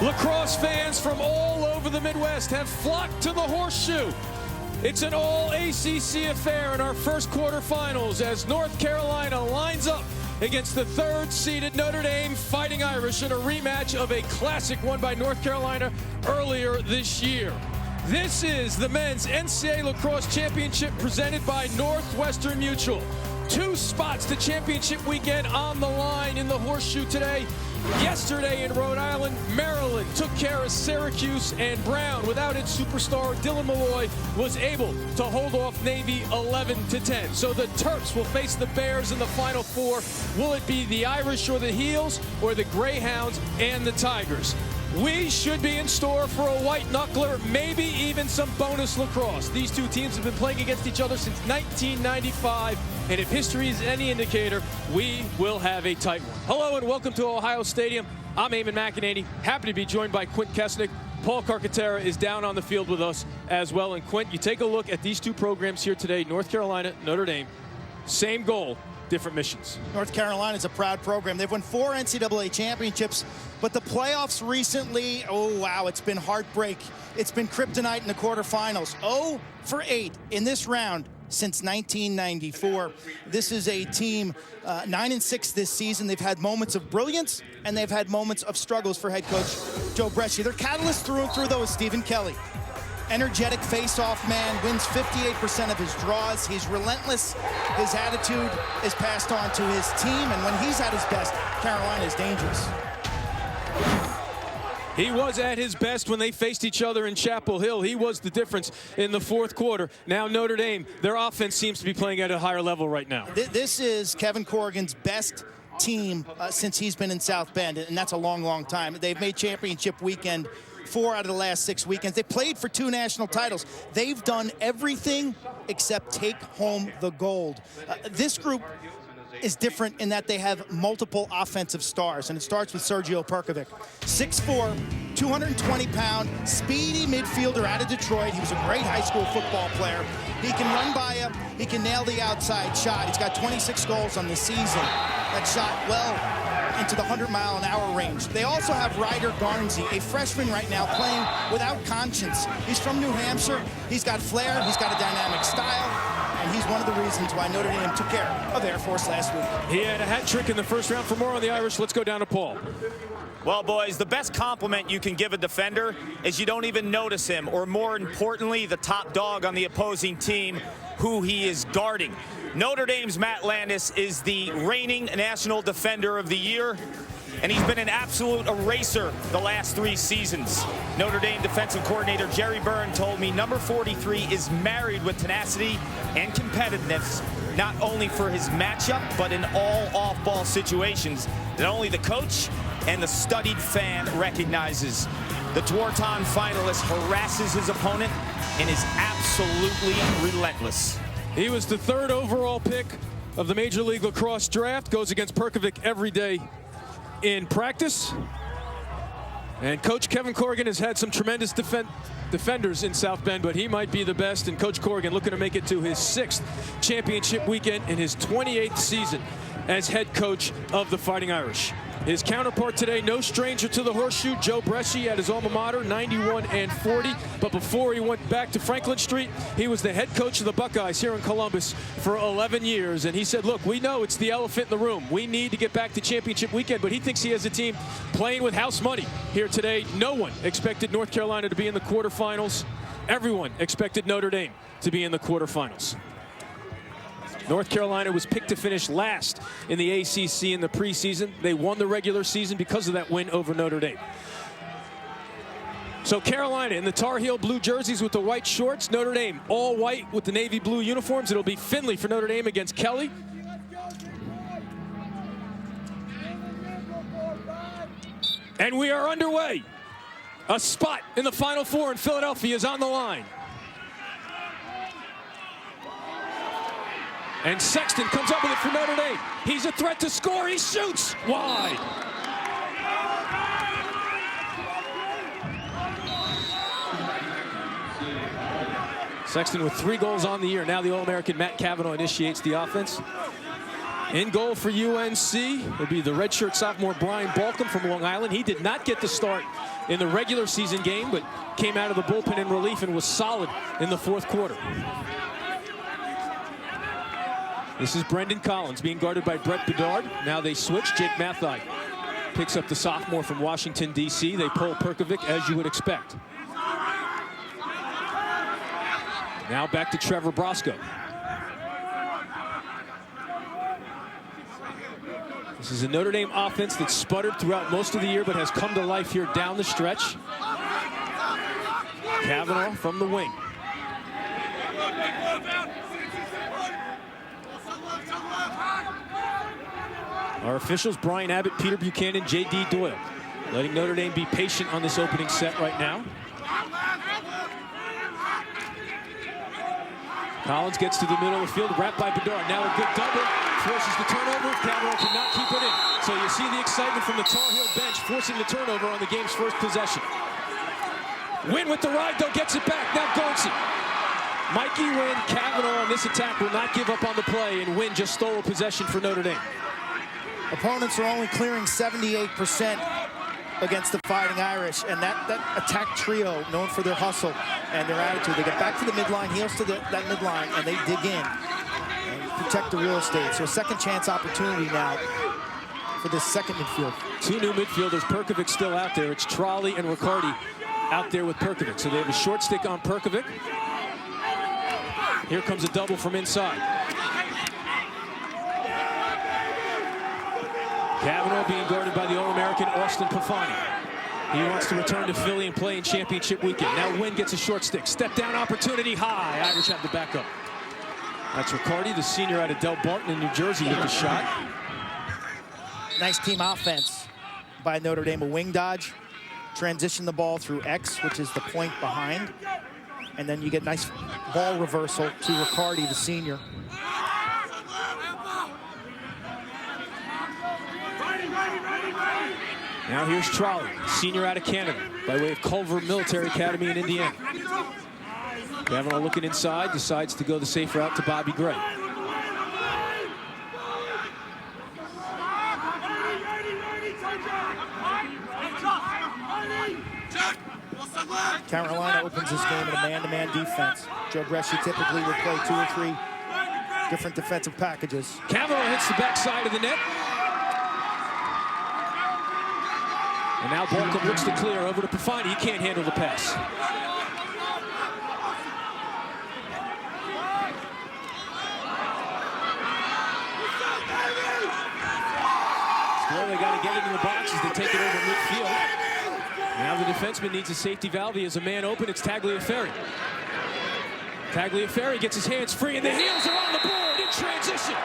Lacrosse fans from all over the Midwest have flocked to the Horseshoe. It's an all-ACC affair in our first quarterfinals as North Carolina lines up against the third-seeded Notre Dame Fighting Irish in a rematch of a classic won by North Carolina earlier this year. This is the men's NCAA Lacrosse Championship presented by Northwestern Mutual. 2 spots to championship weekend on the line in the Horseshoe today. Yesterday in Rhode Island, Maryland took care of Syracuse, and Brown, without its superstar Dylan Malloy, was able to hold off Navy 11-10. So the Terps will face the Bears in the Final Four. Will it be the Irish or the Heels, or the Greyhounds and the Tigers? We should be in store for a white knuckler, maybe even some bonus lacrosse. These two teams have been playing against each other since 1995, and if history is any indicator, we will have a tight one. Hello and welcome to Ohio Stadium. I'm Eamon McEnany, happy to be joined by Quint Kesnick. Paul Carcaterra is down on the field with us as well. And Quint, you take a look at these two programs here today, North Carolina, Notre Dame, same goal, different missions. North Carolina is a proud program. They've won 4 NCAA championships, but the playoffs recently, oh wow, it's been heartbreak. It's been kryptonite in the quarterfinals. 0 for 8 in this round since 1994. This is a team 9-6 this season. They've had moments of brilliance and they've had moments of struggles for head coach Joe Bresci. Their catalyst through and through though is Stephen Kelly. Energetic face-off man, wins 58% of his draws. He's relentless. His attitude is passed on to his team, and when he's at his best, Carolina is dangerous. He was at his best when they faced each other in Chapel Hill. He was the difference in the fourth quarter. Now Notre Dame, their offense seems to be playing at a higher level right now. This is Kevin Corrigan's best team since he's been in South Bend, and that's a long, long time. They've made championship weekend 4 out of the last 6 weekends. They played for 2 national titles. They've done everything except take home the gold. This group is different in that they have multiple offensive stars, and it starts with Sergio Perkovic. 6'4", 220-pound, speedy midfielder out of Detroit. He was a great high school football player. He can run by you. He can nail the outside shot. He's got 26 goals on the season. That shot well into the 100-mile-an-hour range. They also have Ryder Garnsey, a freshman right now playing without conscience. He's from New Hampshire. He's got flair. He's got a dynamic style. And he's one of the reasons why Notre Dame took care of Air Force last week. He had a hat trick in the first round. For more on the Irish, let's go down to Paul. Well, boys, the best compliment you can give a defender is you don't even notice him, or more importantly, the top dog on the opposing team, who he is guarding. Notre Dame's Matt Landis is the reigning National Defender of the Year, and he's been an absolute eraser the last 3 seasons. Notre Dame defensive coordinator Jerry Byrne told me number 43 is married with tenacity and competitiveness, not only for his matchup, but in all off-ball situations that only the coach and the studied fan recognizes. The Tewaaraton finalist harasses his opponent and is absolutely relentless. He was the 3rd overall pick of the Major League Lacrosse draft, goes against Perkovic every day in practice. And Coach Kevin Corrigan has had some tremendous defenders in South Bend, but he might be the best. And Coach Corrigan looking to make it to his 6th championship weekend in his 28th season as head coach of the Fighting Irish. His counterpart today, no stranger to the Horseshoe, Joe Bresci at his alma mater, 91-40. But before he went back to Franklin Street, he was the head coach of the Buckeyes here in Columbus for 11 years. And he said, look, we know it's the elephant in the room. We need to get back to championship weekend, but he thinks he has a team playing with house money here today. No one expected North Carolina to be in the quarterfinals. Everyone expected Notre Dame to be in the quarterfinals. North Carolina was picked to finish last in the ACC in the preseason. They won the regular season because of that win over Notre Dame. So Carolina in the Tar Heel blue jerseys with the white shorts. Notre Dame all white with the navy blue uniforms. It'll be Finley for Notre Dame against Kelly. And we are underway. A spot in the Final Four in Philadelphia is on the line. And Sexton comes up with it for Notre Dame. He's a threat to score. He shoots wide. Sexton with 3 goals on the year. Now the All-American Matt Cavanaugh initiates the offense. In goal for UNC will be the redshirt sophomore Brian Balcom from Long Island. He did not get the start in the regular season game, but came out of the bullpen in relief and was solid in the fourth quarter. This is Brendan Collins being guarded by Brett Bedard. Now they switch. Jake Mathai picks up the sophomore from Washington, D.C. They pull Perkovic, as you would expect. Now back to Trevor Brosco. This is a Notre Dame offense that sputtered throughout most of the year, but has come to life here down the stretch. Kavanaugh from the wing. Our officials, Brian Abbott, Peter Buchanan, J.D. Doyle, letting Notre Dame be patient on this opening set right now. Collins gets to the middle of the field, wrapped by Bedard. Now a good double, forces the turnover. Kavanaugh cannot keep it in. So you see the excitement from the Tar Heel bench, forcing the turnover on the game's first possession. Wynn with the ride, though, gets it back. Now Goetze. Mikey Wynn, Kavanaugh on this attack will not give up on the play, and Wynn just stole a possession for Notre Dame. Opponents are only clearing 78% against the Fighting Irish, and that attack trio, known for their hustle and their attitude, they get back to the midline, heels to that midline, and they dig in and protect the real estate. So a second chance opportunity now for this second midfield. Two new midfielders, Perkovic still out there. It's Trolley and Riccardi out there with Perkovic. So they have a short stick on Perkovic. Here comes a double from inside. Kavanaugh being guarded by the All-American Austin Pafani. He wants to return to Philly and play in championship weekend. Now Wynn gets a short stick. Step down opportunity high. Irish have the backup. That's Riccardi, the senior out of Del Barton in New Jersey, with the shot. Nice team offense by Notre Dame. A wing dodge. Transition the ball through X, which is the point behind. And then you get nice ball reversal to Riccardi, the senior. Now here's Trolley, senior out of Canada, by way of Culver Military Academy in Indiana. Kavanaugh looking inside, decides to go the safe route to Bobby Gray. Carolina opens this game in a man-to-man defense. Joe Bresci typically would play 2 or 3 different defensive packages. Kavanaugh hits the backside of the net. And now Balcom looks to clear over to Pafani. He can't handle the pass. Still, they got to get it in the box as they take it over midfield. Now the defenseman needs a safety valve. He has a man open. It's Tagliaferri. Tagliaferri gets his hands free, and the heels are on the board in transition.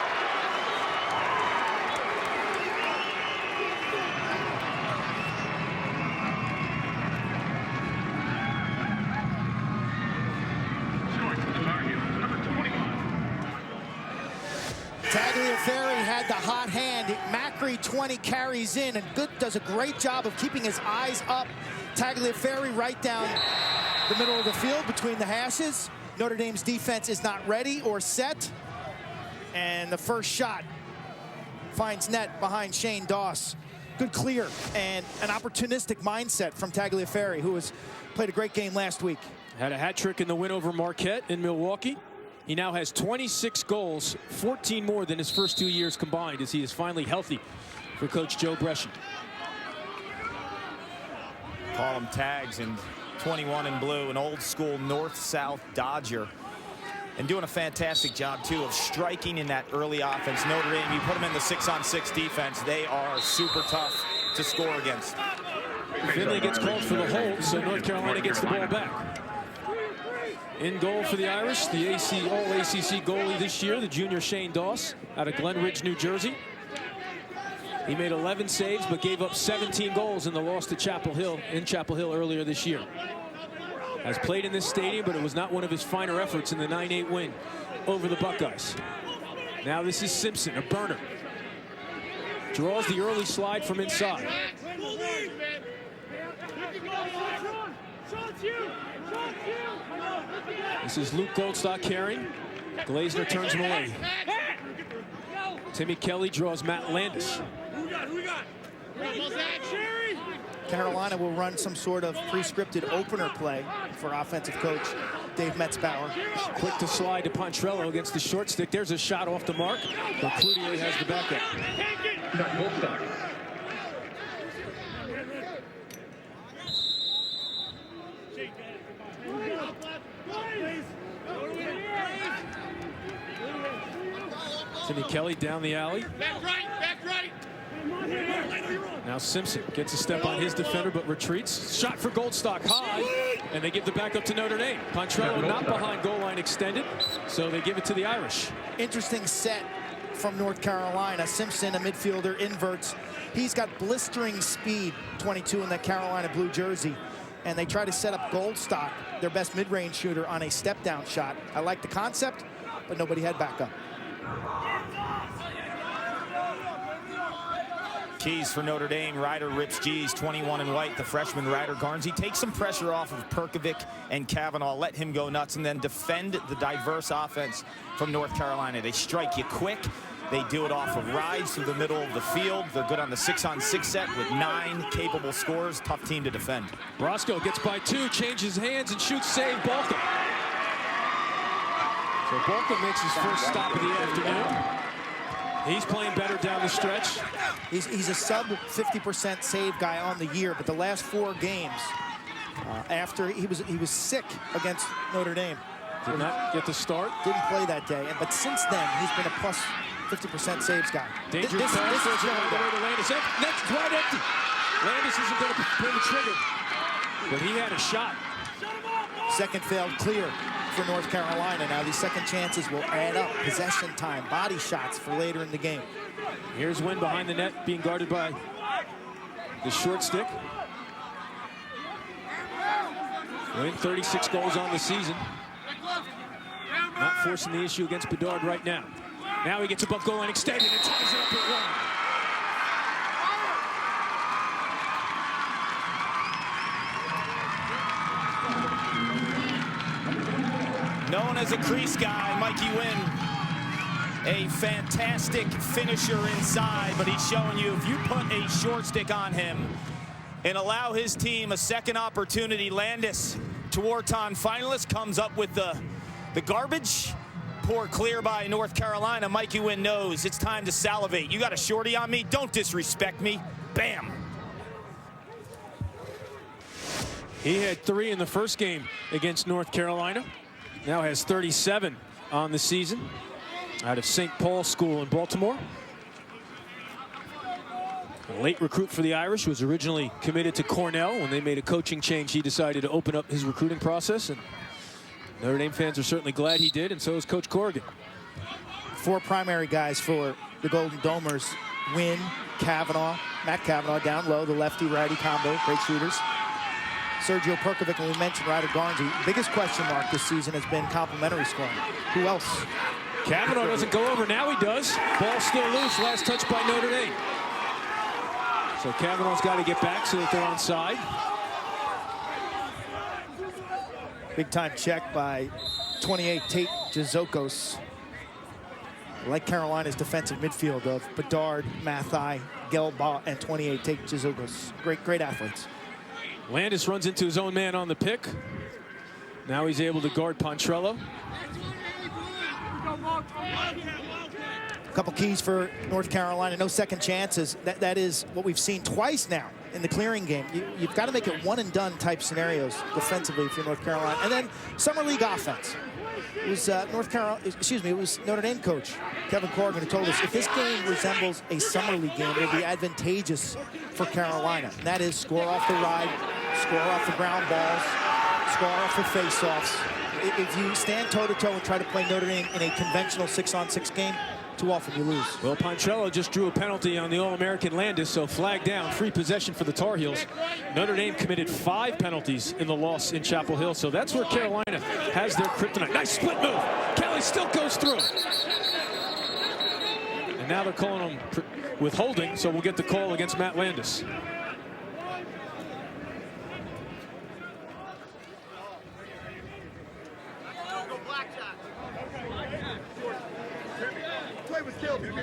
Tagliaferri had the hot hand. Macri 20 carries in, and Good does a great job of keeping his eyes up. Tagliaferri right down the middle of the field between the hashes. Notre Dame's defense is not ready or set. And the first shot finds net behind Shane Doss. Good clear and an opportunistic mindset from Tagliaferri, who has played a great game last week. Had a hat trick in the win over Marquette in Milwaukee. He now has 26 goals, 14 more than his first 2 years combined, as he is finally healthy for Coach Joe Bresci. Call him Tags in 21 in blue, an old school north-south Dodger. And doing a fantastic job, too, of striking in that early offense. Notre Dame, you put them in the 6-on-6 defense, they are super tough to score against. Finley gets called for the hold, so North Carolina gets the ball back. In goal for the Irish, the All-ACC goalie this year, the junior Shane Doss, out of Glen Ridge, New Jersey. He made 11 saves, but gave up 17 goals in the loss to Chapel Hill earlier this year. Has played in this stadium, but it was not one of his finer efforts in the 9-8 win over the Buckeyes. Now this is Simpson, a burner. Draws the early slide from inside. This is Luke Goldstock carrying. Glazner turns him away. Timmy Kelly draws Matt Landis. Carolina will run some sort of pre-scripted opener play for offensive coach Dave Metzbauer. Quick to slide to Pontrello against the short stick. There's a shot off the mark, but Cloutier has the backup. Sidney Kelly down the alley. Back right. Now Simpson gets a step on his defender, but retreats. Shot for Goldstock high, and they give the back up to Notre Dame. Pontrello not behind goal line extended, so they give it to the Irish. Interesting set from North Carolina. Simpson, a midfielder, inverts. He's got blistering speed, 22 in that Carolina blue jersey. And they try to set up Goldstock, their best mid-range shooter, on a step-down shot. I like the concept, but nobody had backup. Keys for Notre Dame. Ryder rips G's, 21 in white. The freshman Ryder Garnsey takes some pressure off of Perkovic and Kavanaugh. Let him go nuts and then defend the diverse offense from North Carolina. They strike you quick. They do it off of rides through the middle of the field. They're good on the 6-on-6 set with 9 capable scorers. Tough team to defend. Brosco gets by 2, changes hands, and shoots save Balka. So Balka makes his first stop of the afternoon. He's playing better down the stretch. He's a sub 50% save guy on the year, but the last 4 games after he was sick against Notre Dame. Did not get the start. Didn't play that day, but since then he's been a plus 50% saves guy. Dangerous pass. This is going the way to Landis. Next, wide empty. Landis isn't going to pull the trigger, but he had a shot. Second failed clear for North Carolina. Now these second chances will add up. Possession time, body shots for later in the game. Here's Wynn behind the net, being guarded by the short stick. Wynn, 36 goals on the season. Not forcing the issue against Bedard right now. Now he gets above goal line extended and ties it up at 1. Known as a crease guy, Mikey Wynn, a fantastic finisher inside, but he's showing you if you put a short stick on him and allow his team a second opportunity, Landis, Tewaaraton finalist, comes up with the garbage. Poor clear by North Carolina. Mikey Wynn knows it's time to salivate. You got a shorty on me? Don't disrespect me. Bam. He had 3 in the first game against North Carolina. Now has 37 on the season out of St. Paul School in Baltimore. A late recruit for the Irish, was originally committed to Cornell. When they made a coaching change, he decided to open up his recruiting process, and Notre Dame fans are certainly glad he did, and so is Coach Corrigan. 4 primary guys for the Golden Domers: Wynn, Kavanaugh, Matt Kavanaugh down low, the lefty-righty combo, great shooters. Sergio Perkovic, and we mentioned Ryder Garnsey. Biggest question mark this season has been complimentary scoring. Who else? Kavanaugh doesn't go over, now he does. Ball still loose, last touch by Notre Dame. So Kavanaugh's got to get back so that they're onside. Big time check by 28 Tate Jazokos. Like Carolina's defensive midfield of Bedard, Mathai, Gelba, and 28 Tate Jazokos. Great athletes. Landis runs into his own man on the pick. Now he's able to guard Pontrello. A couple keys for North Carolina. No second chances. That is what we've seen twice now in the clearing game. You've got to make it one and done type scenarios defensively for North Carolina. And then summer league offense. It was it was Notre Dame coach Kevin Corrigan who told us if this game resembles a summer league game, it'll be advantageous for Carolina. And that is score off the ride, score off the ground balls, score off the face-offs. If you stand toe-to-toe and try to play Notre Dame in a conventional 6-on-6 game, too often you lose. Well, Pontrello just drew a penalty on the All-American Landis, so flag down, free possession for the Tar Heels. Notre Dame committed 5 penalties in the loss in Chapel Hill, so that's where Carolina has their kryptonite. Nice split move. Kelly still goes through. And now they're calling him withholding, so we'll get the call against Matt Landis. Play with skill, baby.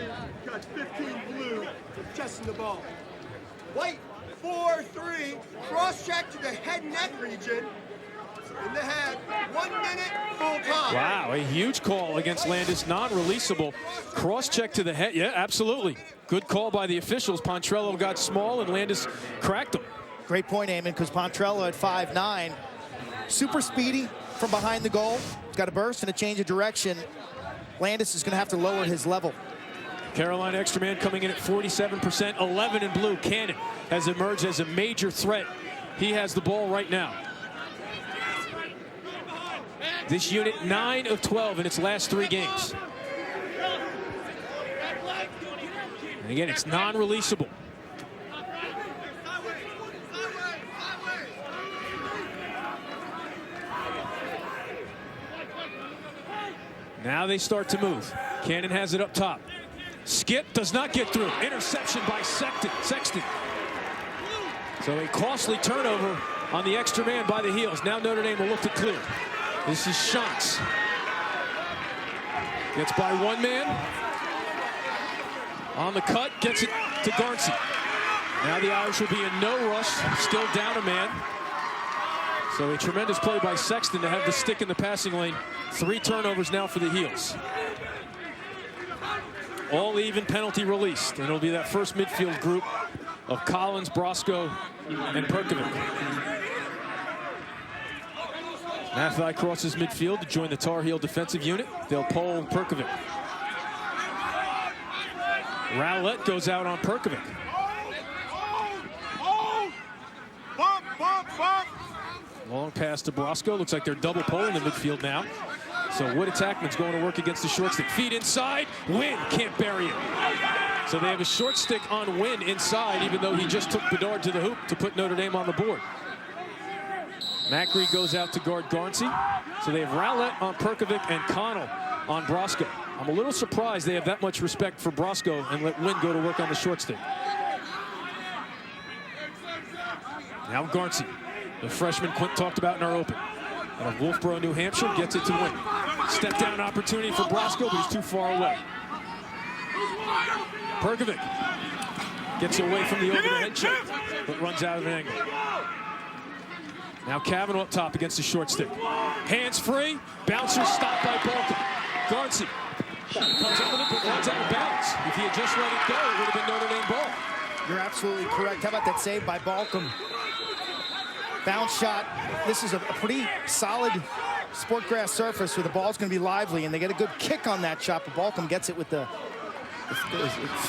Got 15 blue, just in the ball. White, 4-3, cross check to the head neck region. In the head, 1 minute, full time. Wow, a huge call against Landis, non-releasable. Cross-check to the head, yeah, absolutely. Good call by the officials. Pontrello got small and Landis cracked him. Great point, Eamon, because Pontrello at 5'9", super speedy from behind the goal. He's got a burst and a change of direction. Landis is going to have to lower his level. Carolina extra man coming in at 47%, 11 in blue. Cannon has emerged as a major threat. He has the ball right now. This unit 9 of 12 in its last 3 games. And again, it's non-releasable. Now they start to move. Cannon has it up top. Skip does not get through. Interception by Sexton. So a costly turnover on the extra man by the heels. Now Notre Dame will look to clear. This is Shantz. Gets by 1 man. On the cut, gets it to Garnsey. Now the Irish will be in no rush, still down a man. So a tremendous play by Sexton to have the stick in the passing lane. 3 turnovers now for the heels. All even, penalty released. And it'll be that first midfield group of Collins, Brosco, and Perkovic. Mathai crosses midfield to join the Tar Heel defensive unit. They'll pull Perkovic. Rowlett goes out on Perkovic. Long pass to Brosco. Looks like they're double pulling the midfield now. So Wood Attackman's going to work against the short stick. Feed inside. Wynn can't bury it. So they have a short stick on Wynn inside, even though he just took Bedard to the hoop to put Notre Dame on the board. Macri goes out to guard Garnsey. So they have Rowlett on Perkovic and Connell on Brosco. I'm a little surprised they have that much respect for Brosco and let Wynn go to work on the short stick. Now Garnsey, the freshman Quint talked about in our open. Out of Wolfboro, New Hampshire, gets it to Wynn. Step down opportunity for Brosco, but he's too far away. Perkovic gets away from the over-the-head check, but runs out of an angle. Now Cavanaugh up top against the short stick. Hands free, bouncer stopped by Balkan. Garnsey comes up with it, but runs out of bounds. If he had just let it go, it would have been Notre Dame ball. You're absolutely correct. How about that save by Balcom? Bounce shot. This is a pretty solid sport grass surface where the ball's going to be lively, and they get a good kick on that shot, but Balcom gets it with the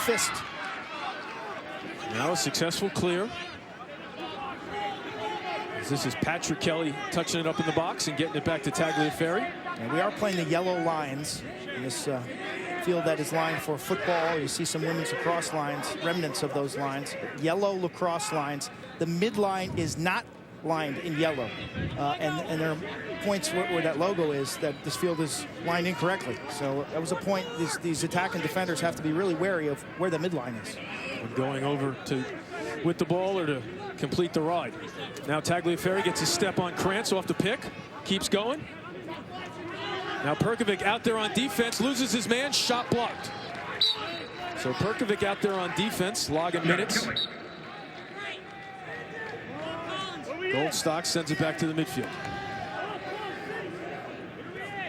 fist. Now a successful clear. This is Patrick Kelly touching it up in the box and getting it back to Tagliaferri. And we are playing the yellow lines in this field that is lined for football. You see some women's lacrosse lines, remnants of those lines. Yellow lacrosse lines. The midline is not lined in yellow. And there are points where that logo is that this field is lined incorrectly. So that was a point these attacking defenders have to be really wary of where the midline is. Going over to with the ball or to complete the ride. Now Tagliaferri gets his step on Krantz off the pick, keeps going. Now Perkovic out there on defense, loses his man, shot blocked. So Perkovic out there on defense, logging minutes. Goldstock sends it back to the midfield.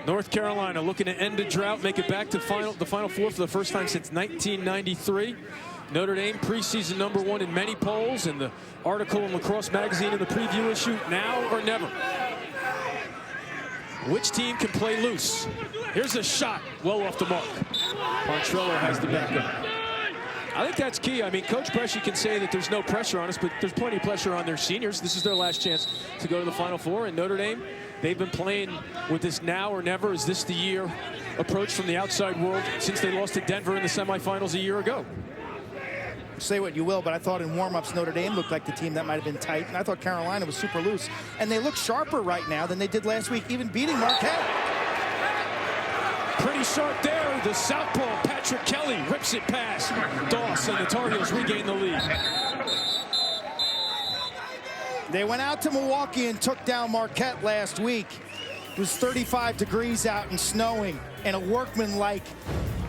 North Carolina looking to end a drought, make it back to the Final Four for the first time since 1993. Notre Dame preseason #1 in many polls, and the article in Lacrosse magazine in the preview issue, now or never. Which team can play loose? Here's a shot, well off the mark. Pontrello has the backup. I think that's key. I mean, Coach Bresci can say that there's no pressure on us, but there's plenty of pressure on their seniors. This is their last chance to go to the Final Four, and Notre Dame, they've been playing with this now or never, is this the year approach from the outside world since they lost to Denver in the semifinals a year ago. Say what you will, but I thought in warm-ups Notre Dame looked like the team that might have been tight, and I thought Carolina was super loose. And they look sharper right now than they did last week, even beating Marquette. Pretty sharp there. The southpaw, Patrick Kelly, rips it past Doss, and the Tar Heels regain the lead. They went out to Milwaukee and took down Marquette last week. It was 35 degrees out and snowing, and a workmanlike,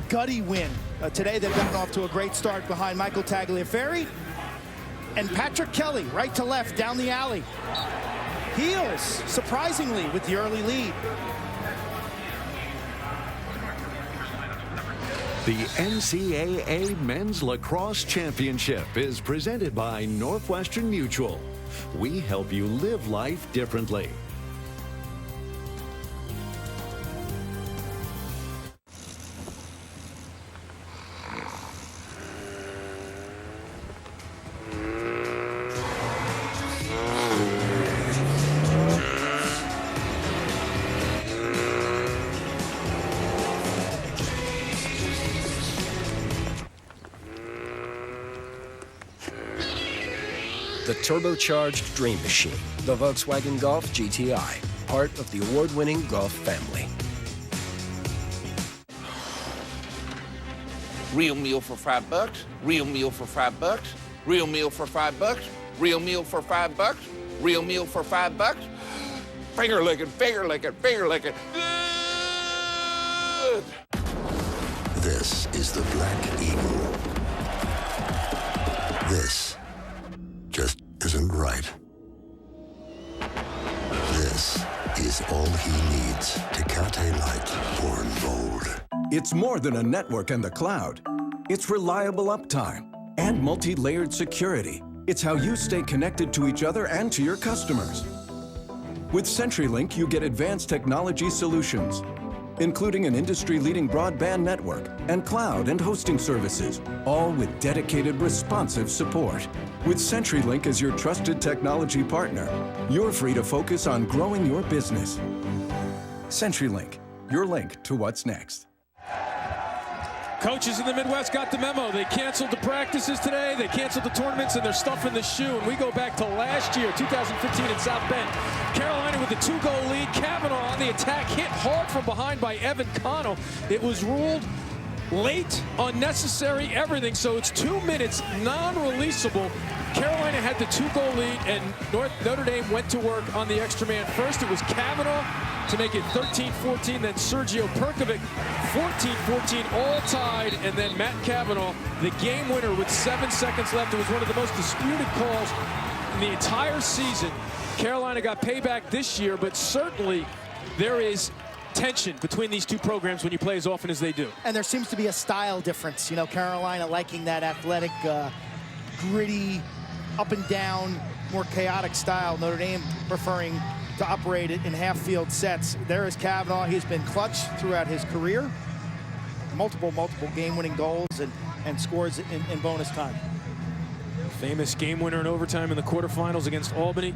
gutty win. Today they've gotten off to a great start behind Michael Tagliaferri. And Patrick Kelly, right to left, down the alley. Heels, surprisingly, with the early lead. The NCAA Men's Lacrosse Championship is presented by Northwestern Mutual. We help you live life differently. The turbocharged dream machine, the Volkswagen Golf GTI, part of the award-winning Golf family. Real meal for $5. Real meal for $5. Real meal for $5. Real meal for $5. Real meal for $5. Finger licking, finger licking, finger licking. Good. This is the Black Eagle. This just isn't right. This is all he needs to count a light born bold. It's more than a network and the cloud. It's reliable uptime and multi-layered security. It's how you stay connected to each other and to your customers. With CenturyLink, you get advanced technology solutions, including an industry-leading broadband network and cloud and hosting services, all with dedicated, responsive support. With CenturyLink as your trusted technology partner, you're free to focus on growing your business. CenturyLink, your link to what's next. Coaches in the Midwest got the memo. They canceled the practices today. They canceled the tournaments, and they're stuffing the shoe. And we go back to last year, 2015 in South Bend. Carolina with the 2-goal lead. Kavanaugh on the attack, hit hard from behind by Evan Connell. It was ruled late, unnecessary, everything. So it's 2 minutes, non-releasable. Carolina had the 2-goal lead, and Notre Dame went to work on the extra man. First, it was Kavanaugh to make it 13-14, then Sergio Perkovic 14-14, all tied, and then Matt Kavanaugh, the game winner with 7 seconds left. It was one of the most disputed calls in the entire season. Carolina got payback this year, but certainly there is tension between these two programs when you play as often as they do. And there seems to be a style difference. You know, Carolina liking that athletic, gritty, up and down, more chaotic style. Notre Dame preferring to operate it in half-field sets. There is Kavanaugh. He's been clutch throughout his career. Multiple game-winning goals and scores in bonus time. Famous game winner in overtime in the quarterfinals against Albany.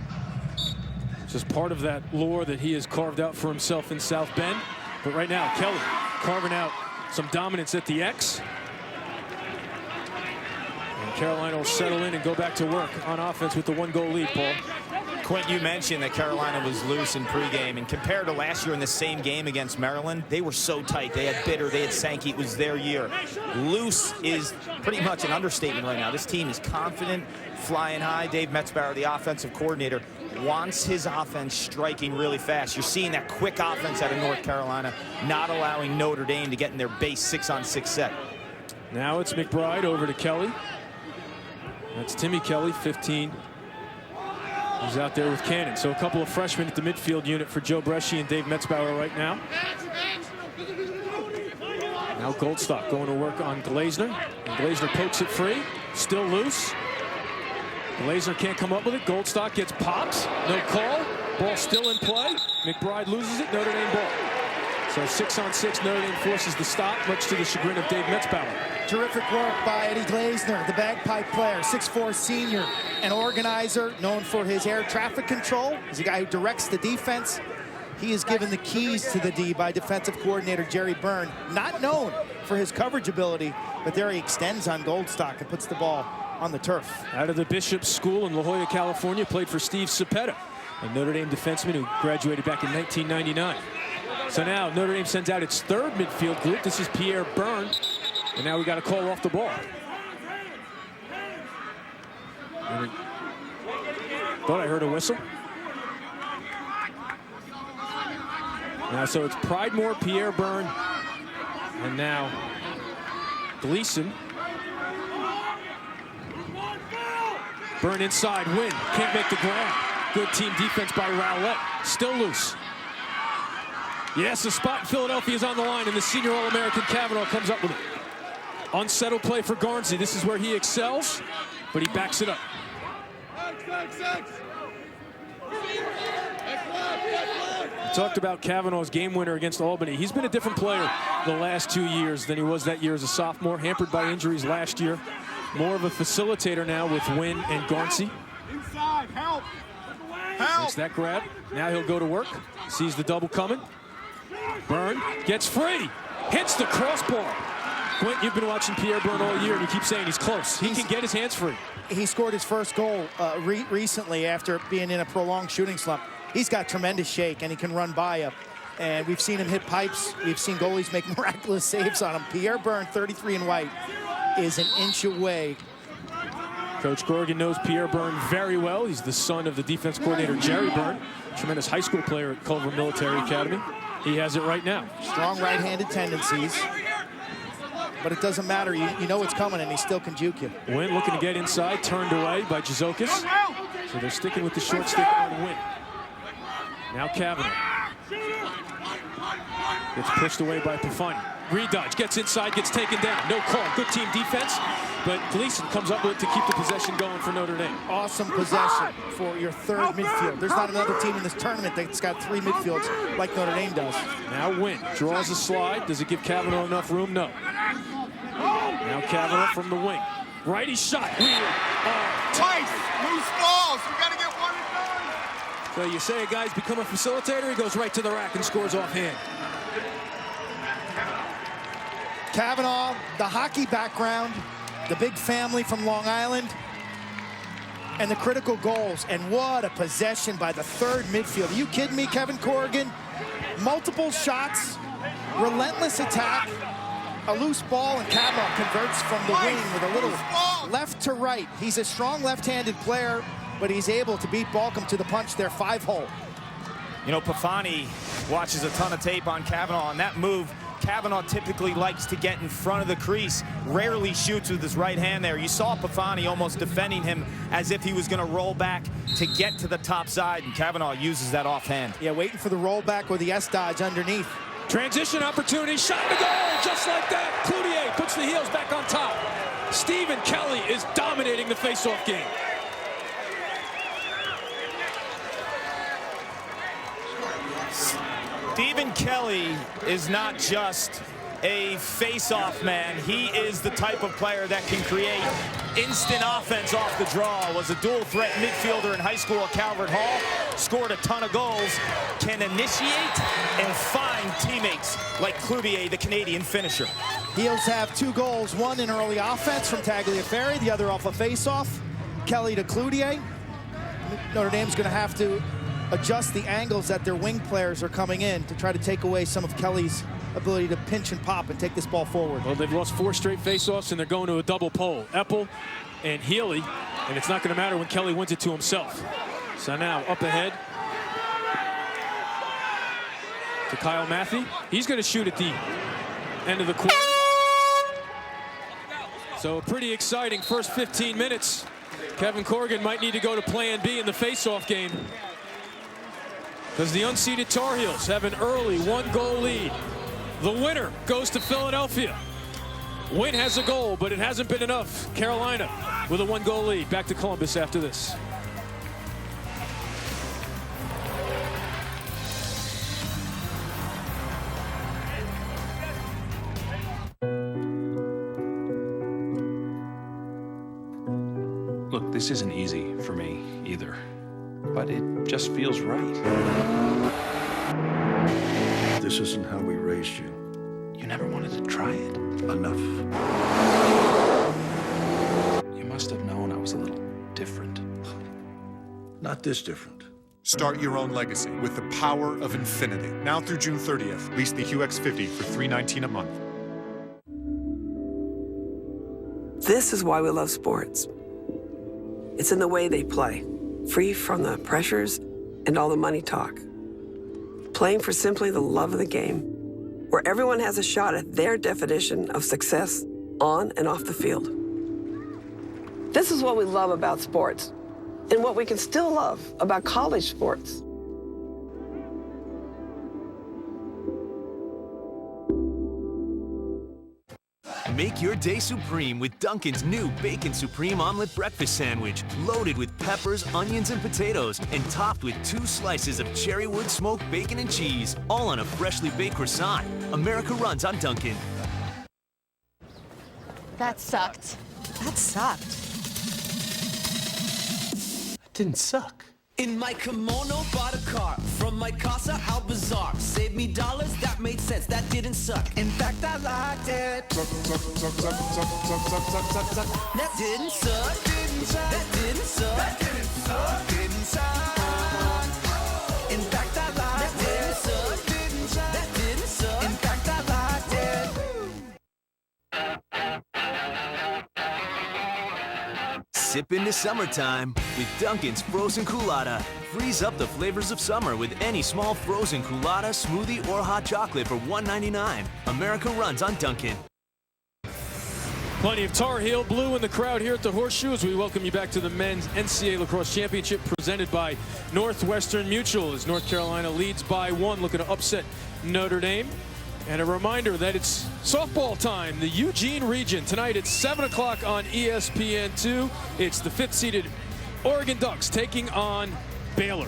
Just part of that lore that he has carved out for himself in South Bend. But right now, Kelly carving out some dominance at the X. And Carolina will settle in and go back to work on offense with the 1-goal lead, Paul. Quint, you mentioned that Carolina was loose in pregame, and compared to last year in the same game against Maryland, they were so tight. They had Bitter, they had Sankey. It was their year. Loose is pretty much an understatement right now. This team is confident, flying high. Dave Metzbauer, the offensive coordinator, wants his offense striking really fast. You're seeing that quick offense out of North Carolina, not allowing Notre Dame to get in their base 6-on-6 set. Now it's McBride over to Kelly. That's Timmy Kelly, 15. He's out there with Cannon. So a couple of freshmen at the midfield unit for Joe Bresci and Dave Metzbauer right now. Now Goldstock going to work on Glazner. And Glazner pokes it free. Still loose. Glazner can't come up with it. Goldstock gets popped. No call. Ball still in play. McBride loses it. Notre Dame ball. So 6-on-6, Notre Dame forces the stop, much to the chagrin of Dave Metzbauer. Terrific work by Eddie Glazner, the bagpipe player, 6'4" senior, an organizer known for his air traffic control. He's a guy who directs the defense. He is given the keys to the D by defensive coordinator Jerry Byrne, not known for his coverage ability, but there he extends on Goldstock and puts the ball on the turf. Out of the Bishop School in La Jolla, California, played for Steve Cepeda, a Notre Dame defenseman who graduated back in 1999. So now Notre Dame sends out its third midfield group. This is Pierre Byrne. And now we got a call off the ball. Thought I heard a whistle. Now, so it's Pridemore, Pierre Byrne, and now Burn inside, Wynn, can't make the grab. Good team defense by Rowlett, still loose. Yes, the spot in Philadelphia is on the line, and the senior All-American Kavanaugh comes up with it. Unsettled play for Garnsey. This is where he excels, but he backs it up. We talked about Kavanaugh's game winner against Albany. He's been a different player the last 2 years than he was that year as a sophomore, hampered by injuries last year. More of a facilitator now with Wynn and Garnsey. Inside, help! Makes that grab. Now he'll go to work. Sees the double coming. Byrne gets free. Hits the crossbar. Quint, you've been watching Pierre Byrne all year, and you keep saying he's close. He can get his hands free. He scored his first goal recently after being in a prolonged shooting slump. He's got tremendous shake, and he can run by you. And we've seen him hit pipes. We've seen goalies make miraculous saves on him. Pierre Byrne, 33 in white, is an inch away. Coach Corrigan knows Pierre Byrne very well. He's the son of the defense coordinator, Jerry Byrne, tremendous high school player at Culver Military Academy. He has it right now. Strong right-handed tendencies. But it doesn't matter. You know it's coming, and he still can juke you. Wynn looking to get inside, turned away by Jazokis. So they're sticking with the short stick on Wynn. Now Kavanaugh. Gets pushed away by Pafani. Redodge, gets inside, gets taken down. No call. Good team defense. But Gleason comes up with it to keep the possession going for Notre Dame. Awesome possession for your third midfield. There's not another team in this tournament that's got 3 midfields like Notre Dame does. Now Wynn draws a slide. Does it give Kavanaugh enough room? No. Now Kavanaugh from the wing. Righty shot. Twice! Loose balls! We gotta get one and done! So you say a guy's become a facilitator, he goes right to the rack and scores offhand. Kavanaugh, the hockey background, the big family from Long Island, and the critical goals. And what a possession by the third midfield. Are you kidding me, Kevin Corrigan? Multiple shots, relentless attack, a loose ball, and Kavanaugh converts from the wing with a little left to right. He's a strong left-handed player, but he's able to beat Balcom to the punch there, 5-hole. You know, Pafani watches a ton of tape on Kavanaugh. On that move, Kavanaugh typically likes to get in front of the crease, rarely shoots with his right hand there. You saw Pafani almost defending him as if he was going to roll back to get to the top side, and Kavanaugh uses that offhand. Yeah, waiting for the rollback or the S-dodge underneath. Transition opportunity, shot to goal, just like that. Cloutier puts the heels back on top. Stephen Kelly is dominating the face-off game. Stephen Kelly is not just a face-off man. He is the type of player that can create instant offense off the draw. Was a dual-threat midfielder in high school at Calvert Hall. Scored a ton of goals. Can initiate and find teammates like Cloutier, the Canadian finisher. Heels have 2 goals, one in early offense from Tagliaferri, the other off a face-off. Kelly to Cloutier. Notre Dame's going to have to adjust the angles that their wing players are coming in to try to take away some of Kelly's ability to pinch and pop and take this ball forward. Well, they've lost 4 straight face-offs, and they're going to a double pole. Eppel and Healy, and it's not going to matter when Kelly wins it to himself. So now up ahead to Kyle Matthey. He's going to shoot at the end of the quarter. So a pretty exciting first 15 minutes. Kevin Corrigan might need to go to plan B in the face-off game, because the unseeded Tar Heels have an early 1-goal lead. The winner goes to Philadelphia. Wynn has a goal, but it hasn't been enough. Carolina with a 1-goal lead. Back to Columbus after this. Look, this isn't easy for me either, but it just feels right. This isn't how we raised you. You never wanted to try it. Enough. You must have known I was a little different. Not this different. Start your own legacy with the power of infinity. Now through June 30th, lease the UX50 for $319 a month. This is why we love sports. It's in the way they play, free from the pressures and all the money talk. Playing for simply the love of the game, where everyone has a shot at their definition of success on and off the field. This is what we love about sports and what we can still love about college sports. Make your day supreme with Dunkin's new Bacon Supreme Omelet Breakfast Sandwich, loaded with peppers, onions, and potatoes, and topped with 2 slices of cherrywood smoked bacon and cheese, all on a freshly baked croissant. America runs on Dunkin'. That sucked. That sucked. It didn't suck. In my kimono, bought a car. From my casa, how bizarre. Saved me dollars, that made sense. That didn't suck. In fact, I liked it. Suck, suck, suck, suck, suck, suck, suck, suck, suck, suck. That didn't suck. Didn't suck. That didn't suck. That didn't suck. Didn't suck. In fact, I liked it. That didn't suck. Didn't suck. That didn't suck. In fact, I liked it. Sip into summertime with Dunkin's Frozen Coolata. Freeze up the flavors of summer with any small frozen Coolata, smoothie, or hot chocolate for $1.99. America runs on Dunkin'. Plenty of Tar Heel blue in the crowd here at the Horseshoe as we welcome you back to the men's NCAA Lacrosse Championship presented by Northwestern Mutual as North Carolina leads by 1, looking to upset Notre Dame. And a reminder that it's softball time, the Eugene region. Tonight at 7 o'clock on ESPN2. It's the 5th-seeded Oregon Ducks taking on Baylor.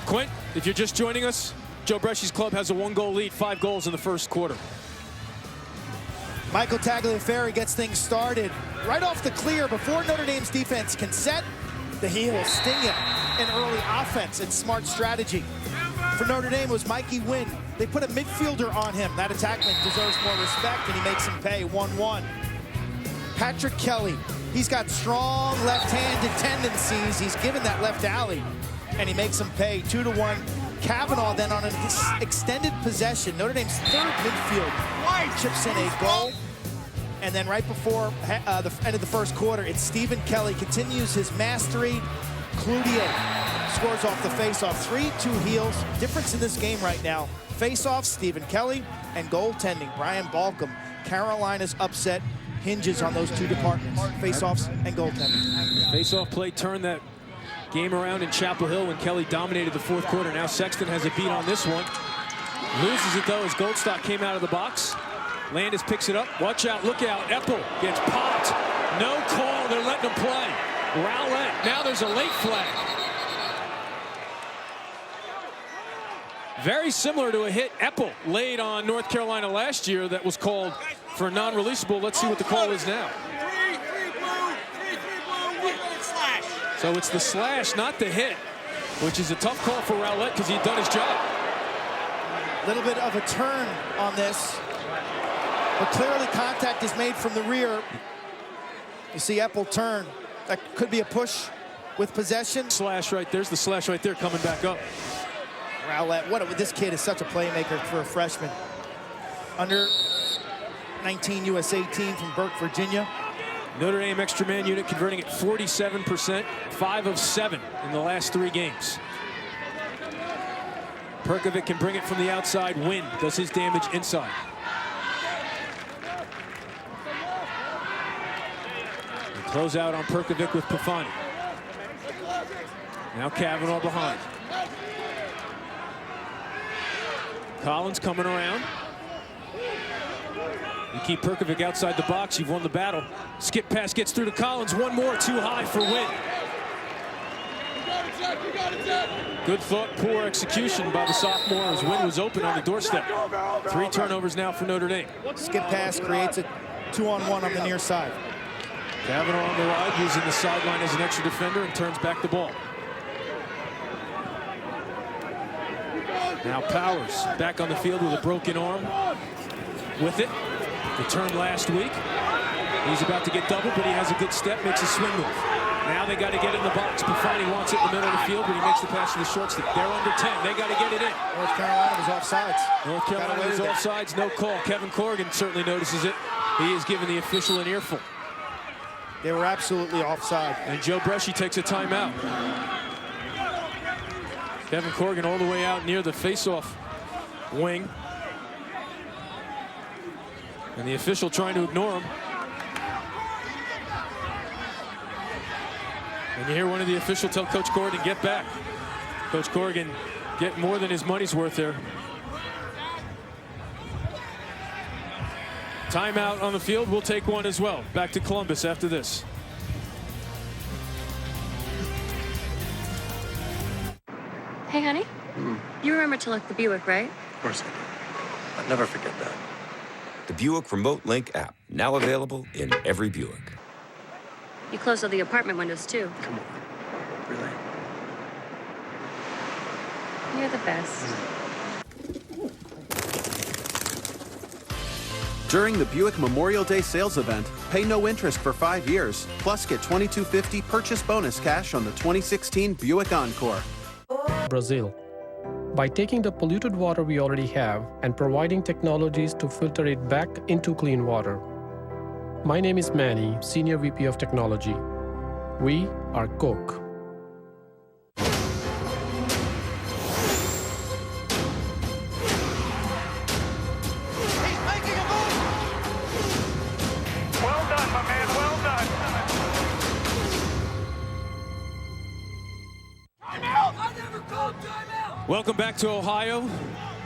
Quint, if you're just joining us, Joe Bresci's club has a 1-goal lead, 5 goals in the first quarter. Michael Tagliaferri gets things started right off the clear before Notre Dame's defense can set. The heel sting him in early offense and smart strategy. For Notre Dame was Mikey Wynn. They put a midfielder on him. That attackman deserves more respect, and he makes him pay 1-1. Patrick Kelly, he's got strong left-handed tendencies. He's given that left alley, and he makes him pay 2-1. Kavanaugh then on an extended possession. Notre Dame's 3rd midfield chips in a goal. And then right before the end of the first quarter, it's Stephen Kelly continues his mastery. Cloutier scores off the faceoff. 3-2 heels. Difference in this game right now. Faceoff, Stephen Kelly, and goaltending, Brian Balcom. Carolina's upset hinges on those 2 departments, faceoffs and goaltending. Faceoff play turned that game around in Chapel Hill when Kelly dominated the 4th quarter. Now Sexton has a beat on this one. Loses it though as Goldstock came out of the box. Landis picks it up. Watch out, look out. Eppel gets popped. No call, they're letting him play. Rowlett, now there's a late flag. Very similar to a hit Eppel laid on North Carolina last year that was called for non-releasable. Let's see what the call is now. So it's the slash, not the hit, which is a tough call for Rowlett because he'd done his job. A little bit of a turn on this. But clearly contact is made from the rear. You see Eppel turn. That could be a push with possession. Slash right there's the slash right there coming back up. Rowlett, this kid is such a playmaker for a freshman. Under 19 USA team from Burke, Virginia. Notre Dame extra man unit converting at 47%, 5 of 7 in the last 3 games. Perkovic can bring it from the outside. Wynn does his damage inside. Close out on Perkovic with Pafani. Now Kavanaugh behind. Collins coming around. You keep Perkovic outside the box, you've won the battle. Skip pass gets through to Collins. One more, too high for Wynn. Good thought, poor execution by the sophomore as Wynn was open on the doorstep. 3 turnovers now for Notre Dame. Skip pass creates a 2-on-1 on the near side. Kavanaugh on the ride, using the sideline as an extra defender and turns back the ball. Now Powers back on the field with a broken arm. With it, returned last week. He's about to get doubled, but he has a good step, makes a swing move. Now they got to get it in the box. Pafani wants it in the middle of the field, but he makes the pass to the short stick. They're under 10. They got to get it in. North Carolina was offsides. North Carolina was offsides, no call. Kevin Corrigan certainly notices it. He is giving the official an earful. They were absolutely offside. And Joe Bresci takes a timeout. Kevin Corrigan all the way out near the face-off wing. And the official trying to ignore him. And you hear one of the officials tell Coach Corrigan, get back. Coach Corrigan getting more than his money's worth there. Timeout on the field. We'll take one as well. Back to Columbus after this. Hey, honey. You remember to lock the Buick, right? Of course I do. I'll never forget that. The Buick Remote Link app, now available in every Buick. You closed all the apartment windows, too. Come on. Really? You're the best. During the Buick Memorial Day sales event, pay no interest for 5 years, plus get $22.50 purchase bonus cash on the 2016 Buick Encore. Brazil. By taking the polluted water we already have and providing technologies to filter it back into clean water. My name is Manny, Senior VP of Technology. We are Coke. Welcome back to Ohio.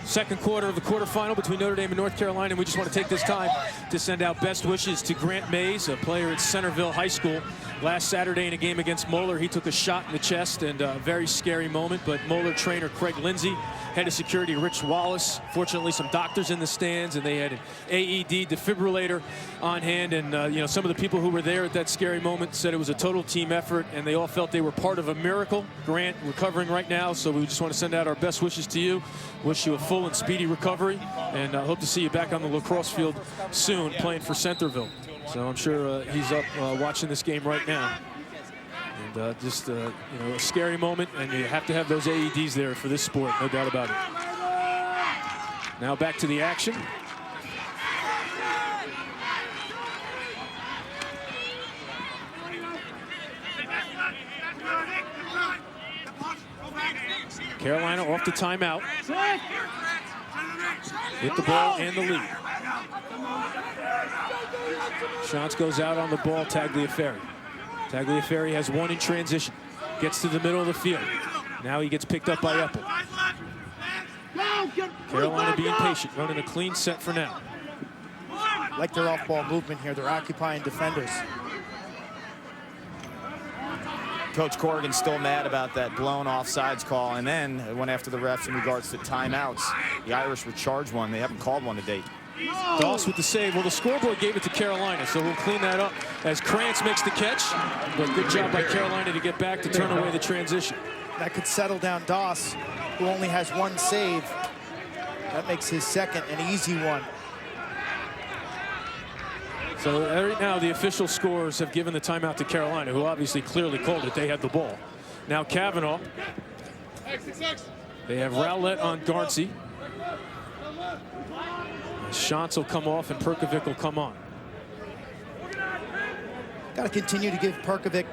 Second quarter of the quarterfinal between Notre Dame and North Carolina. And we just want to take this time to send out best wishes to Grant Mays, a player at Centerville High School. Last Saturday in a game against Moeller, he took a shot in the chest, and a very scary moment. But Moeller trainer Craig Lindsay, head of security Rich Wallace, fortunately some doctors in the stands, and they had an AED defibrillator on hand. And you know, some of the people who were there at that scary moment said it was a total team effort, and they all felt they were part of a miracle. Grant recovering right now, so we just want to send out our best wishes to you. Wish you a full and speedy recovery, and hope to see you back on the lacrosse field soon playing for Centerville. So I'm sure he's up watching this game right now. And just you know, a scary moment, and you have to have those AEDs there for this sport, no doubt about it. Now back to the action. Carolina off the timeout. Hit the ball and the lead. Shantz goes out on the ball, Tagliaferri. Tagliaferri has one in transition. Gets to the middle of the field. Now he gets picked up by Eppel. Carolina being patient, running a clean set for now. Like their off-ball movement here. They're occupying defenders. Coach Corrigan's still mad about that blown offsides call, and then went after the refs in regards to timeouts. The Irish were charged one. They haven't called one to date. Doss with the save. Well, the scoreboard gave it to Carolina, so we'll clean that up as Krantz makes the catch. But good job by Carolina to get back to turn away the transition. That could settle down Doss, who only has one save. That makes his second an easy one. So right now the official scores have given the timeout to Carolina, who obviously clearly called it. They had the ball. Now Kavanaugh. They have Rowlett on Garnsey. Shantz will come off and Perkovic will come on. Got to continue to give Perkovic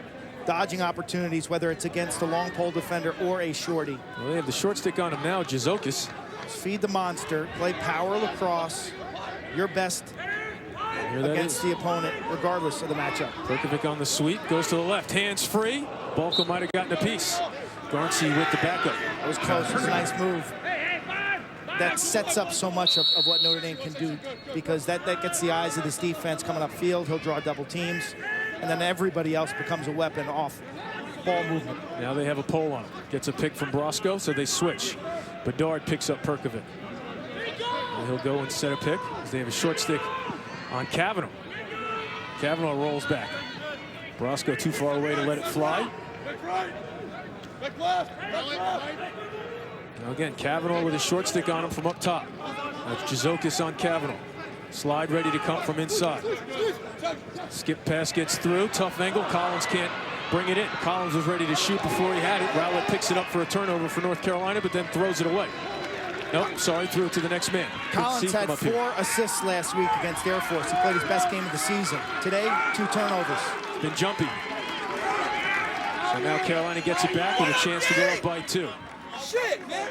dodging opportunities, whether it's against a long pole defender or a shorty. Well, they have the short stick on him now, Jizokis. Feed the monster, play power lacrosse, your best against the opponent, regardless of the matchup. Perkovic on the sweep, goes to the left, hands free. Balko might have gotten a piece. Garnsey with the backup. That was close, it was a nice move. That sets up so much of what Notre Dame can do, because that gets the eyes of this defense coming upfield. He'll draw double teams, and then everybody else becomes a weapon off ball movement. Now they have a pole on him. Gets a pick from Brosco, so they switch. Bedard picks up Perkovic. And he'll go and set a pick as they have a short stick on Kavanaugh. Kavanaugh rolls back. Brosco too far away to let it fly. Now again, Kavanaugh with a short stick on him from up top. That's Jizokis on Kavanaugh. Slide ready to come from inside. Skip pass gets through. Tough angle. Collins can't bring it in. Collins was ready to shoot before he had it. Rowlett picks it up for a turnover for North Carolina, but then throws it away. Nope, sorry, threw it to the next man. Collins had 4 assists last week against Air Force. He played his best game of the season. Today, 2 turnovers. It's been jumpy. So now Carolina gets it back with a chance to go up by 2. Shit, man.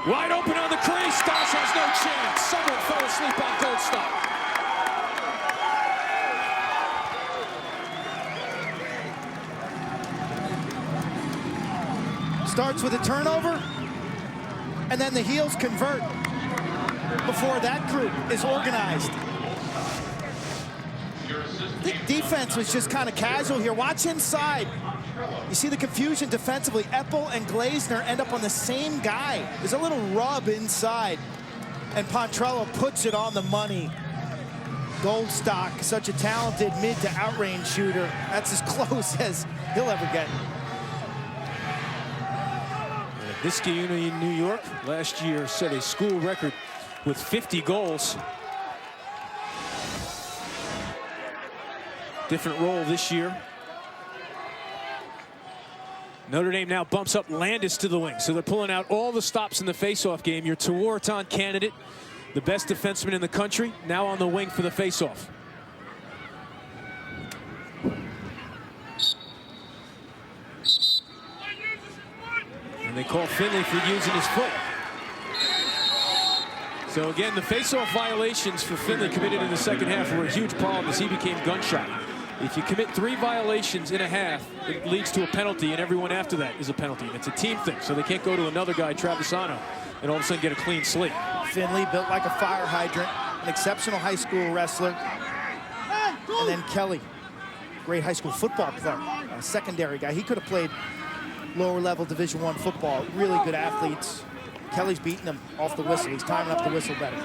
Wide open on the crease. Doss starts with a turnover, and then the heels convert before that group is organized. I think defense was just kind of casual here. Watch inside. You see the confusion defensively. Eppel and Glazner end up on the same guy. There's a little rub inside, and Pontrello puts it on the money. Goldstock, such a talented mid to outrange shooter. That's as close as he'll ever get. Viscauni in New York last year set a school record with 50 goals. Different role this year. Notre Dame now bumps up Landis to the wing, so they're pulling out all the stops in the faceoff game. Your Tewaaraton candidate, the best defenseman in the country, now on the wing for the faceoff. And they call Finley for using his foot. So again, the faceoff violations for Finley committed in the second half were a huge problem as he became gunshot. If you commit 3 violations in a half, it leads to a penalty, and everyone after that is a penalty. And it's a team thing, so they can't go to another guy, Travisano, and all of a sudden get a clean slate. Finley, built like a fire hydrant, an exceptional high school wrestler. And then Kelly, great high school football player, a secondary guy. He could have played lower level Division I football. Really good athletes. Kelly's beating them off the whistle. He's timing up the whistle better.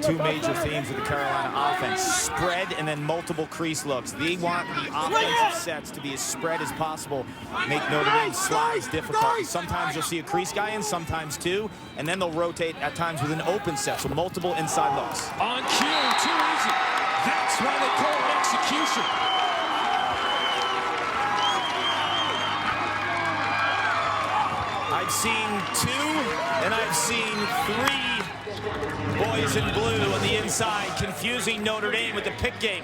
2 major themes of the Carolina offense: spread and then multiple crease looks. They want the offensive sets to be as spread as possible, make Notre Dame slides difficult. Sometimes you'll see a crease guy in, sometimes 2, and then they'll rotate at times with an open set, so multiple inside looks. On cue, too easy. That's why they call it execution. I've seen 2, and I've seen 3 boys in blue on the inside, confusing Notre Dame with the pick game.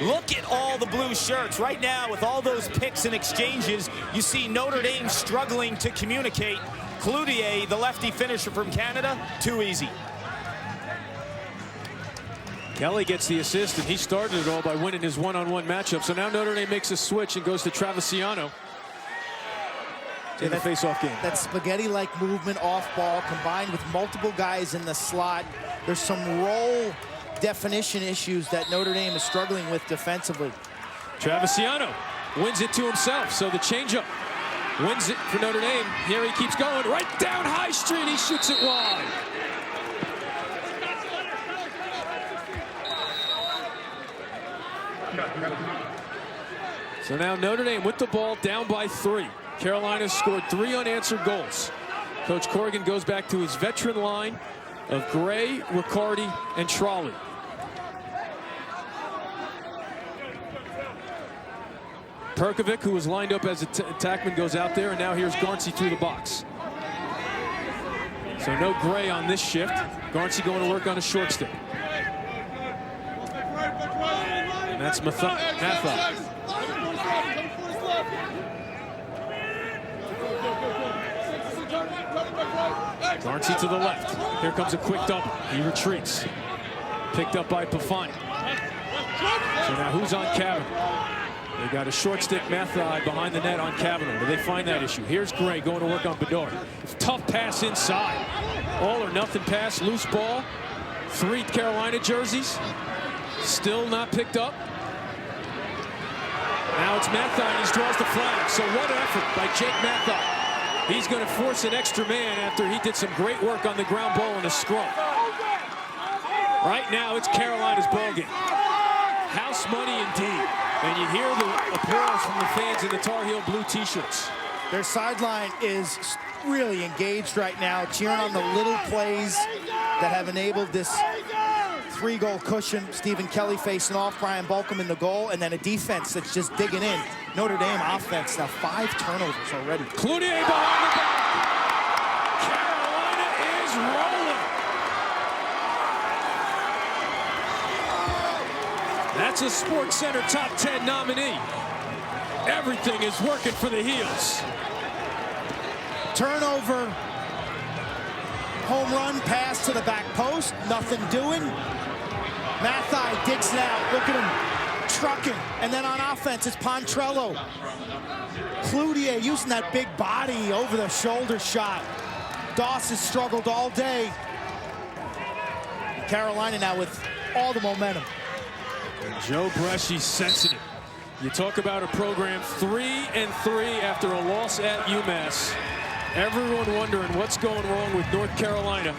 Look at all the blue shirts. Right now, with all those picks and exchanges, you see Notre Dame struggling to communicate. Cloutier, the lefty finisher from Canada, too easy. Kelly gets the assist, and he started it all by winning his one-on-one matchup. So now Notre Dame makes a switch and goes to Travisano in the face-off game. That spaghetti-like movement off ball combined with multiple guys in the slot. There's some role definition issues that Notre Dame is struggling with defensively. Travisano wins it to himself, so the changeup wins it for Notre Dame. Here he keeps going right down High Street. He shoots it wide. So now Notre Dame with the ball down by 3. Carolina scored 3 unanswered goals. Coach Corrigan goes back to his veteran line of Gray, Riccardi, and Trolley. Perkovic, who was lined up as an attackman, goes out there, and now here's Garnsey through the box. So no Gray on this shift. Garnsey going to work on a short stick. And that's Mathai. Garnsey to the left. Here comes a quick double. He retreats. Picked up by Pafani. So now who's on Kavanaugh? They got a short stick Mathai behind the net on Kavanaugh. Do they find that issue? Here's Gray going to work on Bedard. Tough pass inside. All or nothing pass, loose ball. 3 Carolina jerseys. Still not picked up. Now it's Mathai, and he draws the flag. So what effort by Jake Mathai. He's going to force an extra man after he did some great work on the ground ball in the scrum. Right now, it's Carolina's ball game. House money indeed. And you hear the applause from the fans in the Tar Heel blue t-shirts. Their sideline is really engaged right now, cheering on the little plays that have enabled this 3-goal cushion. Stephen Kelly facing off, Brian Balcom in the goal, and then a defense that's just digging in. Notre Dame offense, now 5 turnovers already. Cloutier behind the back. Carolina is rolling. That's a Sports Center top 10 nominee. Everything is working for the Heels. Turnover. Home run pass to the back post. Nothing doing. Mathai digs it out. Look at him trucking. And then on offense, it's Pontrello. Cloutier using that big body over the shoulder shot. Doss has struggled all day. Carolina now with all the momentum. Joe Bresci sensing it. You talk about a program 3-3 after a loss at UMass. Everyone wondering what's going wrong with North Carolina.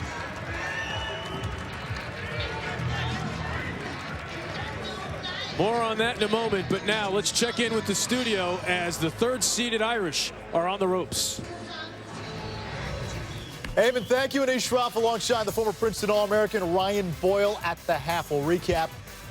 More on that in a moment, but now let's check in with the studio as the third-seeded Irish are on the ropes. Eamon, thank you. Anish Shroff alongside the former Princeton All-American Ryan Boyle at the half. We'll recap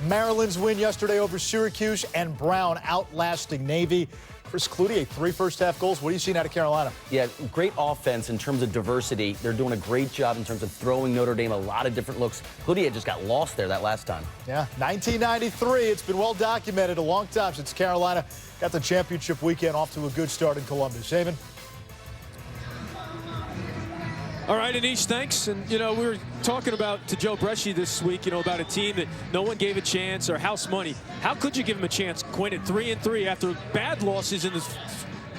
Maryland's win yesterday over Syracuse and Brown outlasting Navy. Chris Cloutier, 3 first-half goals. What are you seeing out of Carolina? Yeah, great offense in terms of diversity. They're doing a great job in terms of throwing Notre Dame a lot of different looks. Cloutier just got lost there that last time. Yeah, 1993. It's been well documented. A long time since Carolina got the championship weekend off to a good start in Columbus. Eamon? All right, Anish, thanks. And, you know, we were talking about to Joe Bresci this week, you know, about a team that no one gave a chance or house money. How could you give them a chance, Quinn, at 3-3 after bad losses in the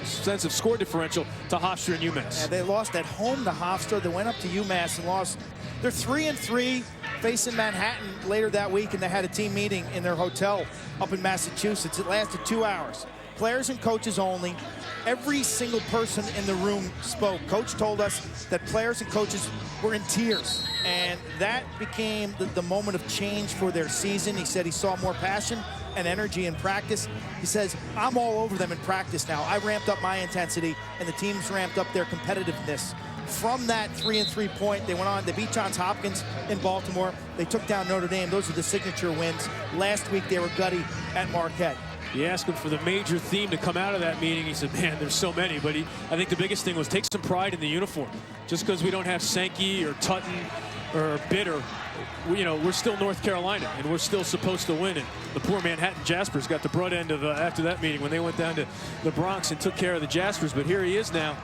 sense of score differential to Hofstra and UMass? Yeah, they lost at home to Hofstra. They went up to UMass and lost. They're 3-3 facing Manhattan later that week, and they had a team meeting in their hotel up in Massachusetts. It lasted 2 hours. Players and coaches only. Every single person in the room spoke. Coach told us that players and coaches were in tears, and that became the moment of change for their season. He said he saw more passion and energy in practice. He says, I'm all over them in practice now. I ramped up my intensity, and the team's ramped up their competitiveness. From that 3-3 point, they went on. They beat Johns Hopkins in Baltimore. They took down Notre Dame. Those are the signature wins. Last week, they were gutty at Marquette. You asked him for the major theme to come out of that meeting. He said, man, there's so many. But I think the biggest thing was take some pride in the uniform. Just because we don't have Sankey or Tutton or Bitter, we're still North Carolina, and we're still supposed to win. And the poor Manhattan Jaspers got the brunt end of after that meeting when they went down to the Bronx and took care of the Jaspers. But here he is now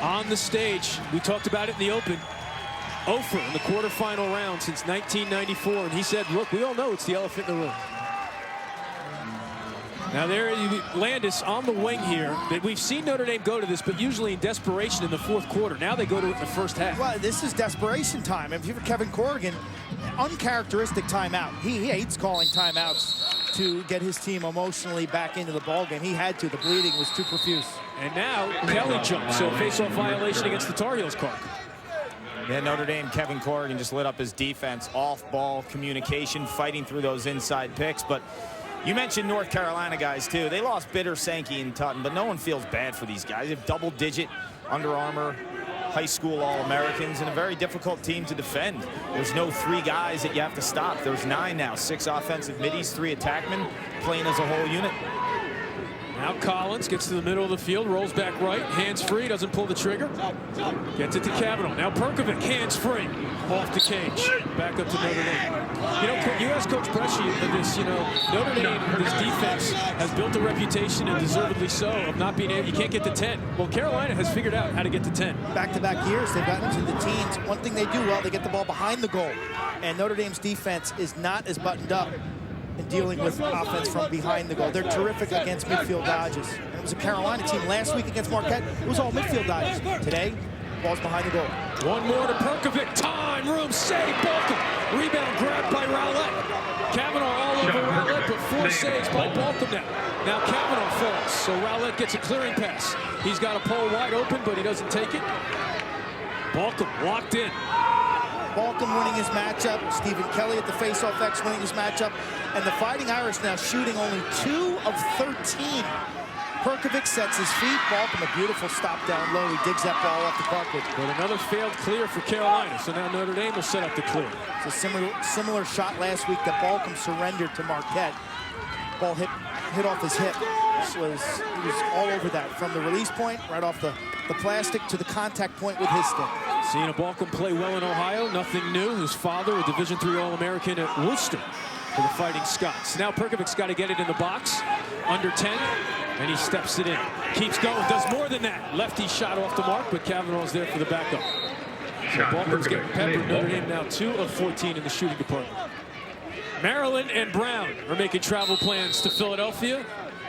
on the stage. We talked about it in the open. Ofer in the quarterfinal round since 1994. And he said, look, we all know it's the elephant in the room. Now there, Landis on the wing here. We've seen Notre Dame go to this, but usually in desperation in the fourth quarter. Now they go to it in the first half. Well, this is desperation time. If you're Kevin Corrigan, uncharacteristic timeout. He hates calling timeouts to get his team emotionally back into the ballgame. He had to. The bleeding was too profuse. And now Kelly jumps, so face-off violation against the Tar Heels, Clark. Yeah, Notre Dame, Kevin Corrigan just lit up his defense. Off-ball communication, fighting through those inside picks, but you mentioned North Carolina guys, too. They lost Bitter, Sankey, and Tutton, but no one feels bad for these guys. They have double-digit Under Armour high school All-Americans and a very difficult team to defend. There's no 3 guys that you have to stop. There's 9 now, 6 offensive middies, 3 attackmen, playing as a whole unit. Now Collins gets to the middle of the field, rolls back right, hands free, doesn't pull the trigger. Gets it to Kavanaugh. Now Perkovic, hands free, off the cage. Back up to Notre Dame. You asked Coach Bresci this, Notre Dame, this defense has built a reputation, and deservedly so, of not being able, you can't get to 10. Well, Carolina has figured out how to get to 10. Back-to-back years, they've gotten into the teens. One thing they do well, they get the ball behind the goal. And Notre Dame's defense is not as buttoned up in dealing with offense from behind the goal. They're terrific against midfield dodges. And it was a Carolina team last week against Marquette. It was all midfield dodges. Today, ball's behind the goal. One more to Perkovic. Time, room, save, Balcom. Rebound grabbed by Rowlett. Kavanaugh all over Rowlett, but 4 saves by Balcom now. Now Kavanaugh falls, so Rowlett gets a clearing pass. He's got a pole wide open, but he doesn't take it. Balcom locked in. Balcom winning his matchup. Stephen Kelly at the face-off X winning his matchup. And the Fighting Irish now shooting only 2 of 13. Perkovic sets his feet. Balcom, a beautiful stop down low. He digs that ball off the carpet. But another failed clear for Carolina. So now Notre Dame will set up the clear. It's a similar shot last week that Balcom surrendered to Marquette. Ball hit off his hip. He was all over that. From the release point, right off the plastic, to the contact point with his stick. Seeing a Balcom play well in Ohio, nothing new. His father, a Division III All-American at Worcester for the Fighting Scots. Now Perkovic's got to get it in the box, under 10, and he steps it in. Keeps going, does more than that. Lefty shot off the mark, but Kavanaugh's there for the backup. So Balcom's getting peppered. Notre Dame now 2 of 14 in the shooting department. Maryland and Brown are making travel plans to Philadelphia.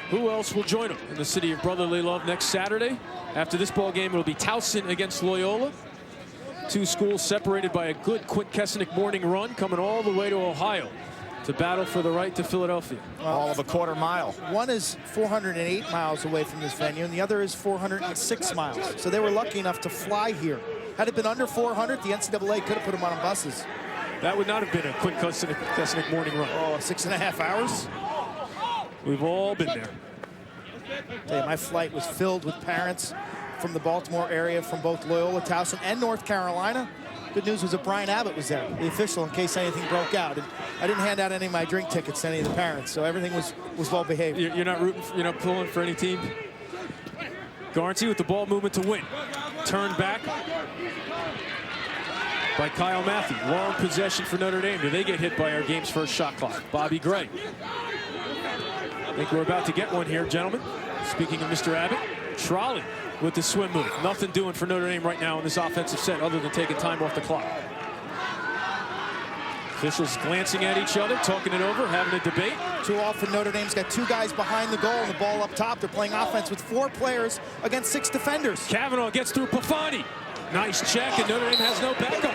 Who else will join them in the city of brotherly love next Saturday? After this ball game, it'll be Towson against Loyola. Two schools separated by a good Quint-Kessenich morning run, coming all the way to Ohio to battle for the right to Philadelphia. All of a quarter mile. One is 408 miles away from this venue, and the other is 406 miles. So they were lucky enough to fly here. Had it been under 400, the NCAA could have put them on buses. That would not have been a Quint-Kessenich morning run. Oh, 6.5 hours? We've all been there. I tell you, my flight was filled with parents from the Baltimore area, from both Loyola, Towson, and North Carolina. Good news was that Brian Abbott was there, the official, in case anything broke out. And I didn't hand out any of my drink tickets to any of the parents, so everything was well behaved. You're not rooting, you're not pulling for any team? Garnsey with the ball movement to win. Turned back by Kyle Matthew. Long possession for Notre Dame. Do they get hit by our game's first shot clock? Bobby Gray. I think we're about to get one here, gentlemen. Speaking of Mr. Abbott, Trolley with the swim move. Nothing doing for Notre Dame right now in this offensive set other than taking time off the clock. Officials glancing at each other, talking it over, having a debate. Too often Notre Dame's got two guys behind the goal and the ball up top. They're playing offense with 4 players against 6 defenders. Kavanaugh gets through Pafani. Nice check, and Notre Dame has no backup.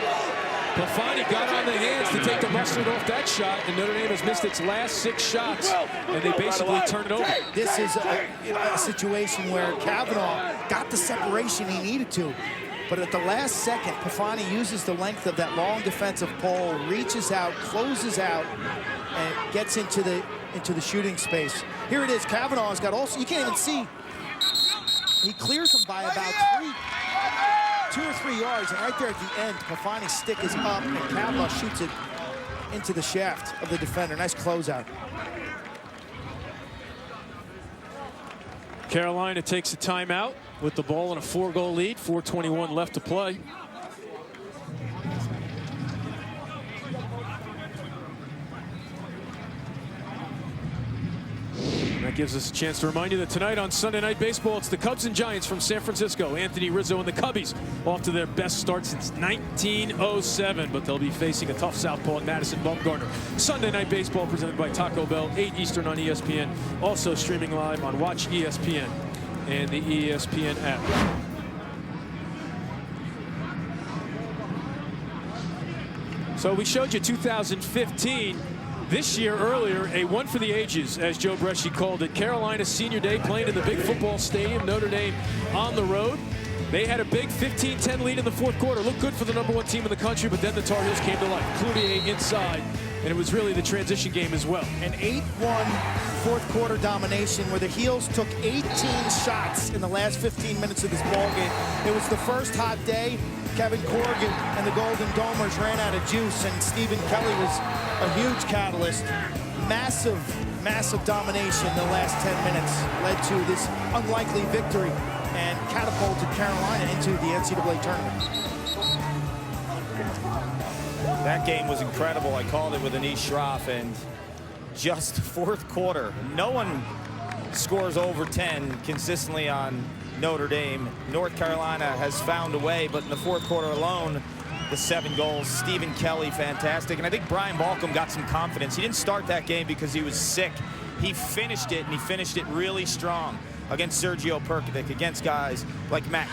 Pafani got on the hands to take the mustard off that shot, and Notre Dame has missed its last 6 shots, and they basically turned it over. This is a situation where Kavanaugh got the separation he needed to, but at the last second, Pafani uses the length of that long defensive pole, reaches out, closes out, and gets into the shooting space. Here it is. Kavanaugh's got also, you can't even see. He clears him by about 2 or 3 yards, and right there at the end, Pafani's stick is up, and Kavanaugh shoots it into the shaft of the defender. Nice closeout. Carolina takes a timeout with the ball in a 4-goal lead. 4:21 left to play. That gives us a chance to remind you that tonight on Sunday Night Baseball, it's the Cubs and Giants from San Francisco. Anthony Rizzo and the Cubbies off to their best start since 1907, but they'll be facing a tough southpaw in Madison Bumgarner. Sunday Night Baseball presented by Taco Bell, 8 Eastern on ESPN. Also streaming live on Watch ESPN and the ESPN app. So we showed you 2015. This year, earlier, a one for the ages, as Joe Bresci called it. Carolina Senior Day playing in the big football stadium. Notre Dame on the road. They had a big 15-10 lead in the 4th quarter. Looked good for the #1 team in the country, but then the Tar Heels came to life. Cloutier inside, and it was really the transition game as well. An 8-1 4th quarter domination where the Heels took 18 shots in the last 15 minutes of this ball game. It was the first hot day. Kevin Corrigan and the Golden Domers ran out of juice, and Stephen Kelly was a huge catalyst. Massive, massive domination in the last 10 minutes led to this unlikely victory and catapulted Carolina into the NCAA tournament. That game was incredible. I called it with Anish Shroff, and just 4th quarter. No one scores over 10 consistently on Notre Dame. North Carolina has found a way, but in the 4th quarter alone, the 7 goals. Stephen Kelly, fantastic. And I think Brian Balcom got some confidence. He didn't start that game because he was sick. He finished it, and he finished it really strong against Sergio Perkovic, against guys like Matt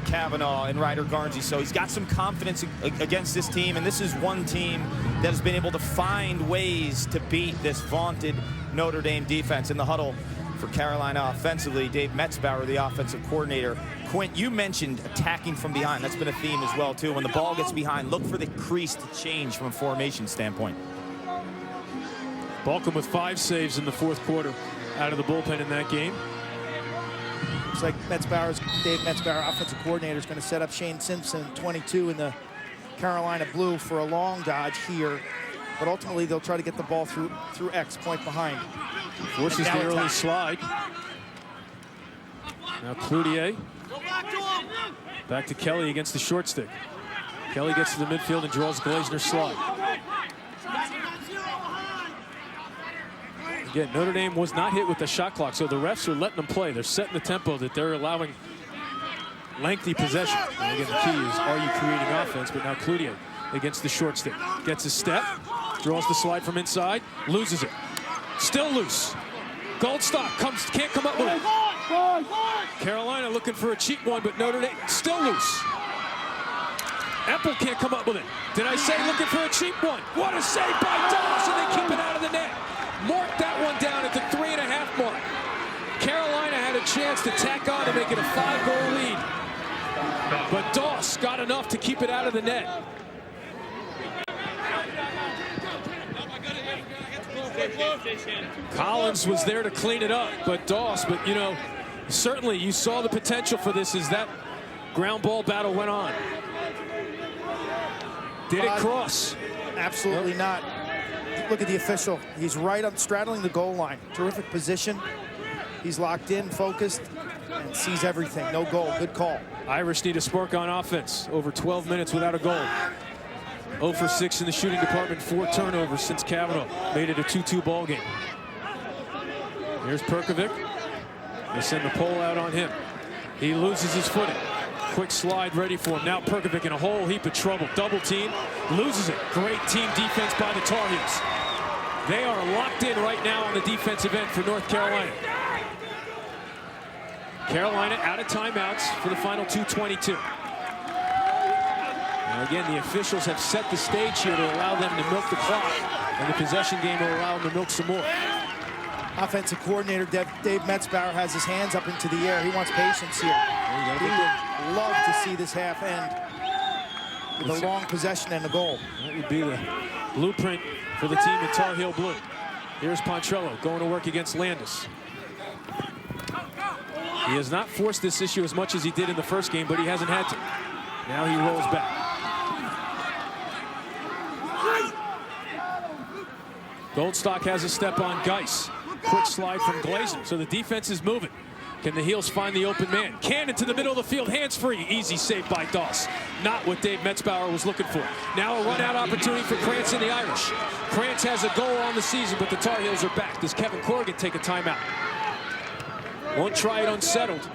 Kavanaugh and Ryder Garnsey. So he's got some confidence against this team, and this is one team that has been able to find ways to beat this vaunted Notre Dame defense. In the huddle for Carolina offensively, Dave Metzbauer, the offensive coordinator. Quint, you mentioned attacking from behind. That's been a theme as well, too. When the ball gets behind, look for the crease to change from a formation standpoint. Balcom with 5 saves in the 4th quarter out of the bullpen in that game. Looks like Dave Metzbauer, offensive coordinator, is going to set up Shane Simpson, 22, in the Carolina blue for a long dodge here. But ultimately, they'll try to get the ball through X, point behind. Forces the early slide. Now Cloutier. Back to Kelly against the short stick. Kelly gets to the midfield and draws Glazner's slide. Again, Notre Dame was not hit with the shot clock, so the refs are letting them play. They're setting the tempo that they're allowing lengthy possession. And again, the key is, are you creating offense? But now Cloutier against the short stick. Gets a step, Draws the slide from inside, loses it. Still loose. Goldstock can't come up with it. Carolina looking for a cheap one, but Notre Dame still loose. Epple can't come up with it. Did I say looking for a cheap one? What a save by Doss, and they keep it out of the net. Mark that one down at the 3.5 mark. Carolina had a chance to tack on and make it a 5-goal lead. But Doss got enough to keep it out of the net. Collins was there to clean it up, but Doss, you know, certainly you saw the potential for this as that ground ball battle went on. Did it cross? Absolutely not. Look at the official. He's right up straddling the goal line. Terrific position. He's locked in, focused, and sees everything. No goal. Good call. Irish need a spark on offense. Over 12 minutes without a goal. 0 for 6 in the shooting department. 4 turnovers since Kavanaugh made it a 2-2 ball game. Here's Perkovic. They send the pole out on him. He loses his footing. Quick slide ready for him. Now Perkovic in a whole heap of trouble. Double team. Loses it. Great team defense by the Tar Heels. They are locked in right now on the defensive end for North Carolina. Carolina out of timeouts for the final 2:22. Now again, the officials have set the stage here to allow them to milk the clock, and the possession game will allow them to milk some more. Offensive coordinator Dave Metzbauer has his hands up into the air. He wants patience here. He would love to see this half end with a long possession and a goal. That would be the blueprint for the team in Tar Heel blue. Here's Pontrello going to work against Landis. He has not forced this issue as much as he did in the first game, but he hasn't had to. Now he rolls back. Goldstock has a step on Geis. Quick slide from Glazer. So the defense is moving. Can the Heels find the open man? Cannon to the middle of the field, hands free. Easy save by Doss. Not what Dave Metzbauer was looking for. Now a run-out opportunity for Krantz and the Irish. Krantz has a goal on the season, but the Tar Heels are back. Does Kevin Corrigan take a timeout? Won't try it unsettled,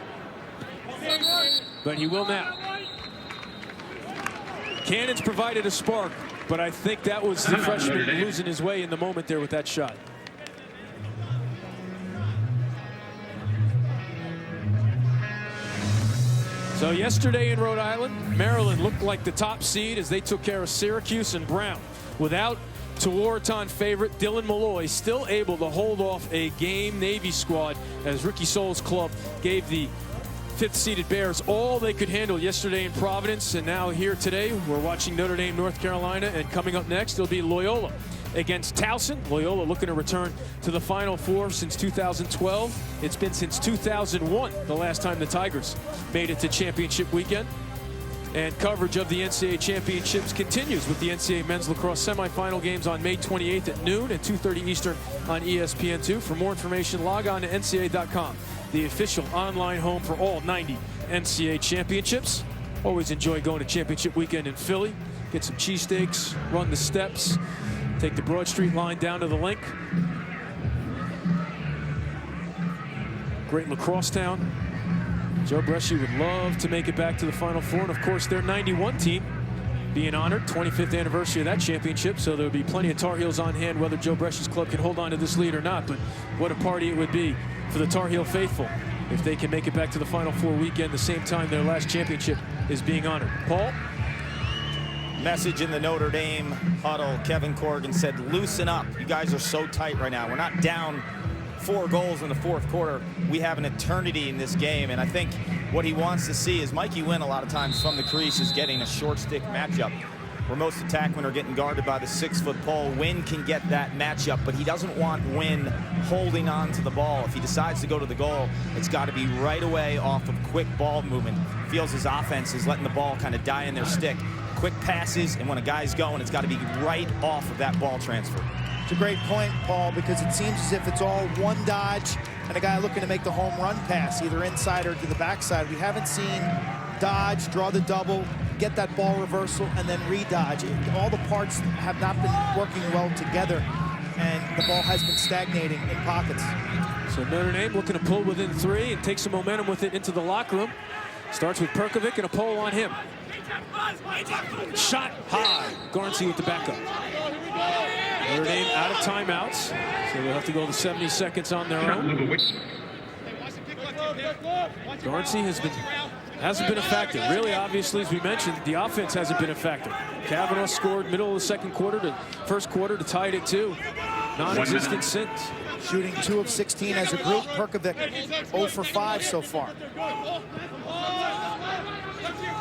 but he will now. Cannon's provided a spark, but I think that was the freshman losing his way in the moment there with that shot. So yesterday in Rhode Island, Maryland looked like the top seed as they took care of Syracuse and Brown. Without Tewaaraton favorite Dylan Malloy, still able to hold off a game Navy squad as Ricky Soul's club gave the 5th-seeded Bears all they could handle yesterday in Providence. And now here today, we're watching Notre Dame, North Carolina, and coming up next, it'll be Loyola against Towson. Loyola looking to return to the Final Four since 2012. It's been since 2001, the last time the Tigers made it to championship weekend. And coverage of the NCAA championships continues with the NCAA men's lacrosse semifinal games on May 28th at noon and 2:30 Eastern on ESPN2. For more information, log on to NCAA.com, the official online home for all 90 NCAA championships. Always enjoy going to championship weekend in Philly. Get some cheesesteaks, run the steps, take the Broad Street line down to the link. Great lacrosse town. Joe Bresci would love to make it back to the Final Four, and of course their 91 team being honored, 25th anniversary of that championship, so there'll be plenty of Tar Heels on hand whether Joe Bresci's club can hold on to this lead or not. But what a party it would be for the Tar Heel faithful if they can make it back to the Final Four weekend the same time their last championship is being honored. Paul? Message in the Notre Dame huddle. Kevin Corrigan said, loosen up. You guys are so tight right now. We're not down 4 goals in the 4th quarter. We have an eternity in this game, and I think what he wants to see is Mikey Wynn a lot of times from the crease is getting a short stick matchup where most attackmen are getting guarded by the 6-foot pole. Wynn can get that matchup, but he doesn't want Wynn holding on to the ball. If he decides to go to the goal, it's got to be right away off of quick ball movement. Feels his offense is letting the ball kind of die in their stick. Quick passes, and when a guy's going, it's got to be right off of that ball transfer. It's a great point, Paul, because it seems as if it's all one dodge and a guy looking to make the home run pass, either inside or to the backside. We haven't seen dodge, draw the double, get that ball reversal, and then re-dodge. All the parts have not been working well together, and the ball has been stagnating in pockets. So Notre Dame looking to pull within 3 and take some momentum with it into the locker room. Starts with Perkovic and a pole on him. Shot high. Garnsey with the backup. Notre Dame out of timeouts, so they'll have to go to 70 seconds on their own. Garnsey hasn't been a factor. Really, obviously, as we mentioned, the offense hasn't been a factor. Kavanaugh scored middle of the second quarter to first quarter to tie it at 2. Non-existent since. Shooting 2 of 16 as a group. Perkovic 0 for 5 so far.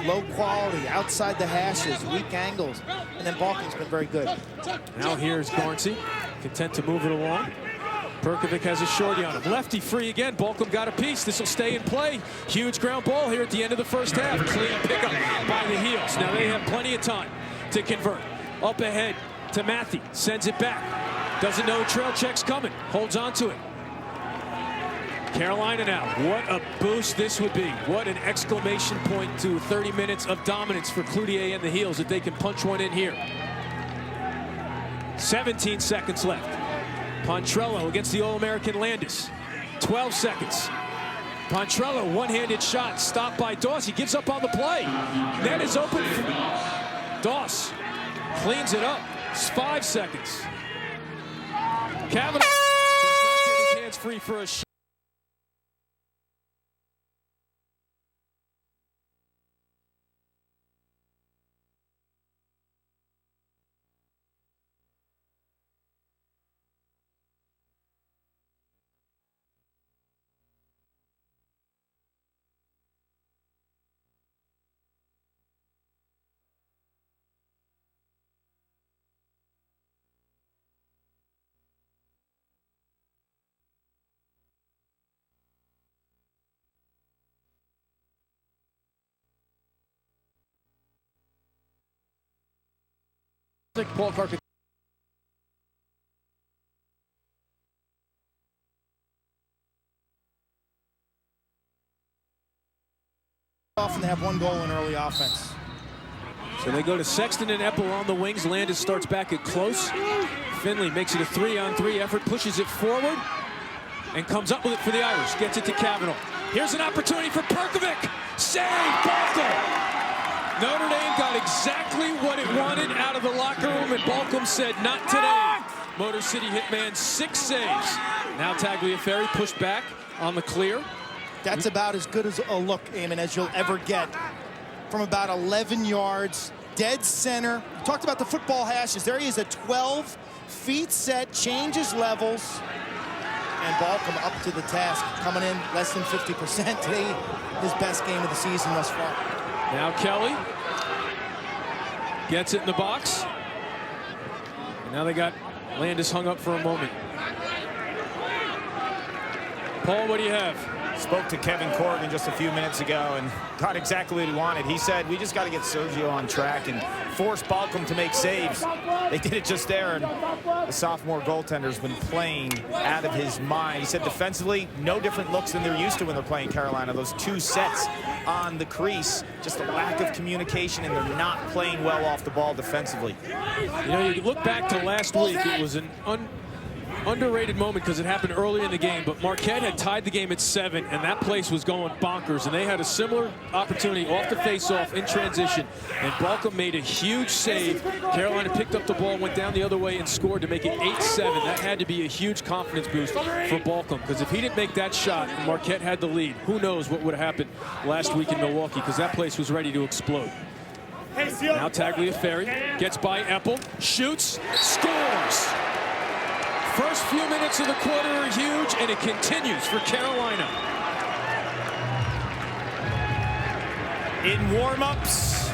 Low quality, outside the hashes, weak angles, and then Balkum's been very good. Now here's Garnsey, content to move it along. Perkovic has a shorty on him. Lefty free again. Balkum got a piece. This will stay in play. Huge ground ball here at the end of the first half. Clean pickup by the heels. Now they have plenty of time to convert. Up ahead to Matthew. Sends it back. Doesn't know trail check's coming. Holds on to it. Carolina now. What a boost this would be. What an exclamation point to 30 minutes of dominance for Cloutier and the heels if they can punch one in here. 17 seconds left. Pontrello against the All-American Landis. 12 seconds. Pontrello, one-handed shot, stopped by Doss. He gives up on the play. Net is open for Doss. Cleans it up. It's 5 seconds. Kavanaugh does not get his hands free for a shot. Paul Carter. Often they have 1 goal in early offense. So they go to Sexton and Eppel on the wings. Landis starts back at close. Finley makes it a 3-on-3 effort, pushes it forward, and comes up with it for the Irish. Gets it to Kavanaugh. Here's an opportunity for Perkovic. Save, Balkum. Notre Dame got exactly what it wanted out of the locker room, and Balkum said, not today. Motor City Hitman, 6 saves. Now Tagliaferri pushed back on the clear. That's about as good as a look, Eamon, as you'll ever get. From about 11 yards, dead center. We talked about the football hashes. There he is at 12, feet set, changes levels. And Balkum up to the task, coming in less than 50% today. His best game of the season thus far. Now Kelly gets it in the box. And now they got Landis hung up for a moment. Paul, what do you have? Spoke to Kevin Corrigan just a few minutes ago and got exactly what he wanted. He said, we just got to get Sergio on track and force Balkum to make saves. They did it just there, and the sophomore goaltender's been playing out of his mind. He said defensively, no different looks than they're used to when they're playing Carolina. Those 2 sets on the crease, just a lack of communication, and they're not playing well off the ball defensively. You know, you look back to last week, it was an underrated moment because it happened early in the game, but Marquette had tied the game at 7, and that place was going bonkers, and they had a similar opportunity off the face-off in transition, and Balkum made a huge save. Carolina picked up the ball, went down the other way, and scored to make it 8-7. That had to be a huge confidence boost for Balkum, because if he didn't make that shot and Marquette had the lead, who knows what would have happened last week in Milwaukee, because that place was ready to explode. Now Tagliaferri gets by Eppel, shoots, scores! First few minutes of the quarter are huge, and it continues for Carolina. In warm-ups,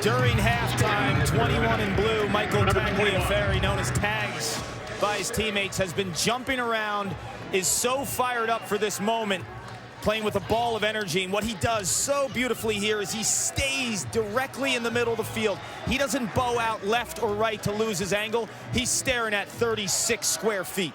during halftime, 21 in blue, Michael Tagliaferri, known as Tags by his teammates, has been jumping around, is so fired up for this moment, playing with a ball of energy. And what he does so beautifully here is he stays directly in the middle of the field. He doesn't bow out left or right to lose his angle. He's staring at 36 square feet.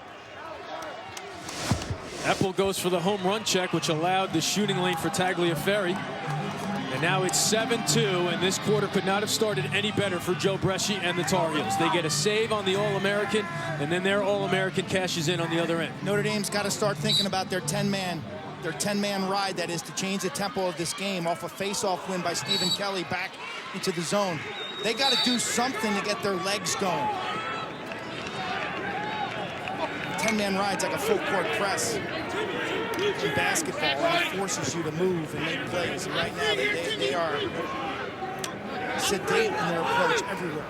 Eppel goes for the home run check, which allowed the shooting lane for Tagliaferri. And now it's 7-2, and this quarter could not have started any better for Joe Bresci and the Tar Heels. They get a save on the All-American, and then their All-American cashes in on the other end. Notre Dame's got to start thinking about their 10-man ride, that is to change the tempo of this game off a face-off win by Stephen Kelly back into the zone. They got to do something to get their legs going. 10-man rides like a full-court press in basketball, and it forces you to move and make plays. And right now, they are sedate in their approach everywhere.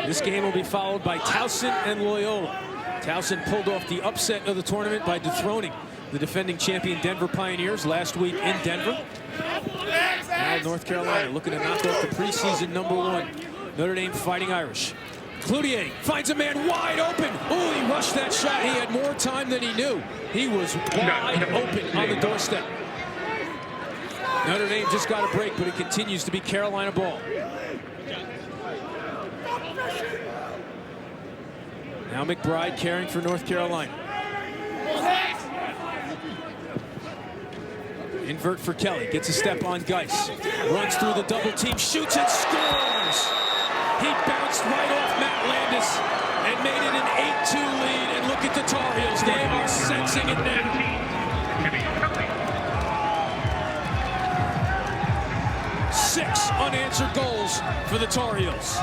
This game will be followed by Towson and Loyola. Towson pulled off the upset of the tournament by dethroning the defending champion Denver Pioneers last week in Denver. Now North Carolina looking to knock off the preseason #1 Notre Dame Fighting Irish. Cloutier finds a man wide open. Oh, he rushed that shot. He had more time than he knew. He was wide open on the doorstep. Notre Dame just got a break, but it continues to be Carolina ball. Now McBride caring for North Carolina. Invert for Kelly, gets a step on Geis. Runs through the double team, shoots and scores! He bounced right off Matt Landis and made it an 8-2 lead. And look at the Tar Heels, they are sensing it now. Six unanswered goals for the Tar Heels.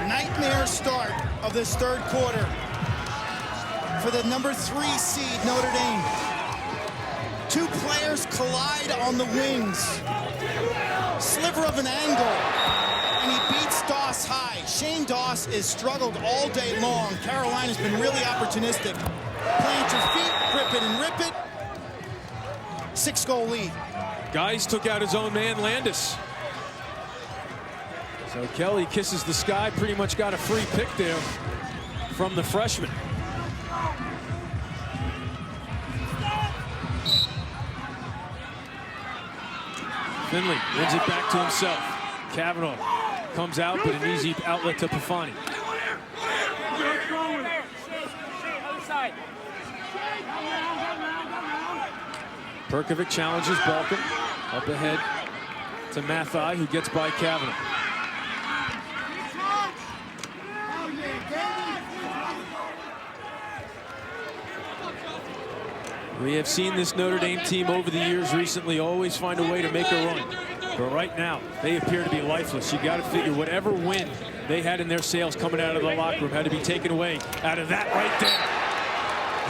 Nightmare start of this third quarter for the #3 seed Notre Dame. Two players collide on the wings. Sliver of an angle, and he beats Doss high. Shane Doss has struggled all day long. Carolina's been really opportunistic. Plant your feet, grip it and rip it. 6-goal lead. Geis took out his own man, Landis. So Kelly kisses the sky, pretty much got a free pick there from the freshman. Finley wins it back to himself. Kavanaugh comes out, but an easy outlet to Pafani. Perkovic challenges Balkan. Up ahead to Mathai, who gets by Kavanaugh. We have seen this Notre Dame team over the years recently always find a way to make a run. But right now, they appear to be lifeless. You got to figure whatever win they had in their sails coming out of the locker room had to be taken away out of that right there.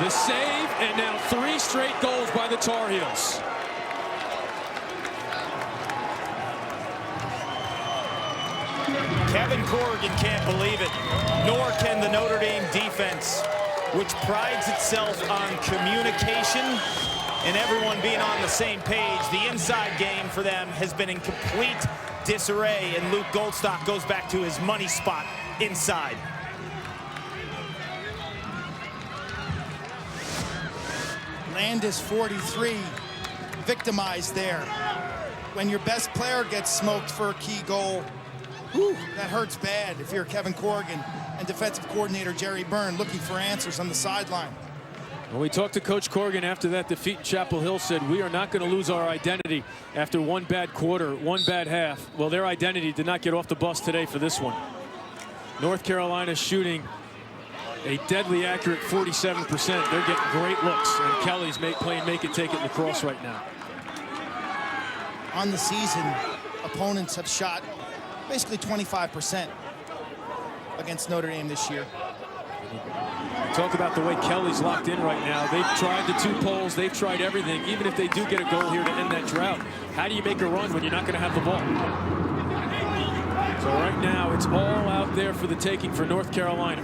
The save, and now 3 straight goals by the Tar Heels. Kevin Corrigan can't believe it, nor can the Notre Dame defense, which prides itself on communication and everyone being on the same page. The inside game for them has been in complete disarray, and Luke Goldstock goes back to his money spot inside. Landis, 43, victimized there. When your best player gets smoked for a key goal, whew, that hurts bad if you're Kevin Corrigan and defensive coordinator Jerry Byrne looking for answers on the sideline. When we talked to Coach Corrigan after that defeat in Chapel Hill, said we are not going to lose our identity after one bad quarter, one bad half. Well, their identity did not get off the bus today for this one. North Carolina shooting a deadly accurate 47%. They're getting great looks, and Kelly's playing make it, take it lacrosse right now. On the season, opponents have shot basically 25% against Notre Dame this year. Talk about the way Kelly's locked in right now. They've tried the 2 poles. They've tried everything. Even if they do get a goal here to end that drought, how do you make a run when you're not going to have the ball? So right now, it's all out there for the taking for North Carolina.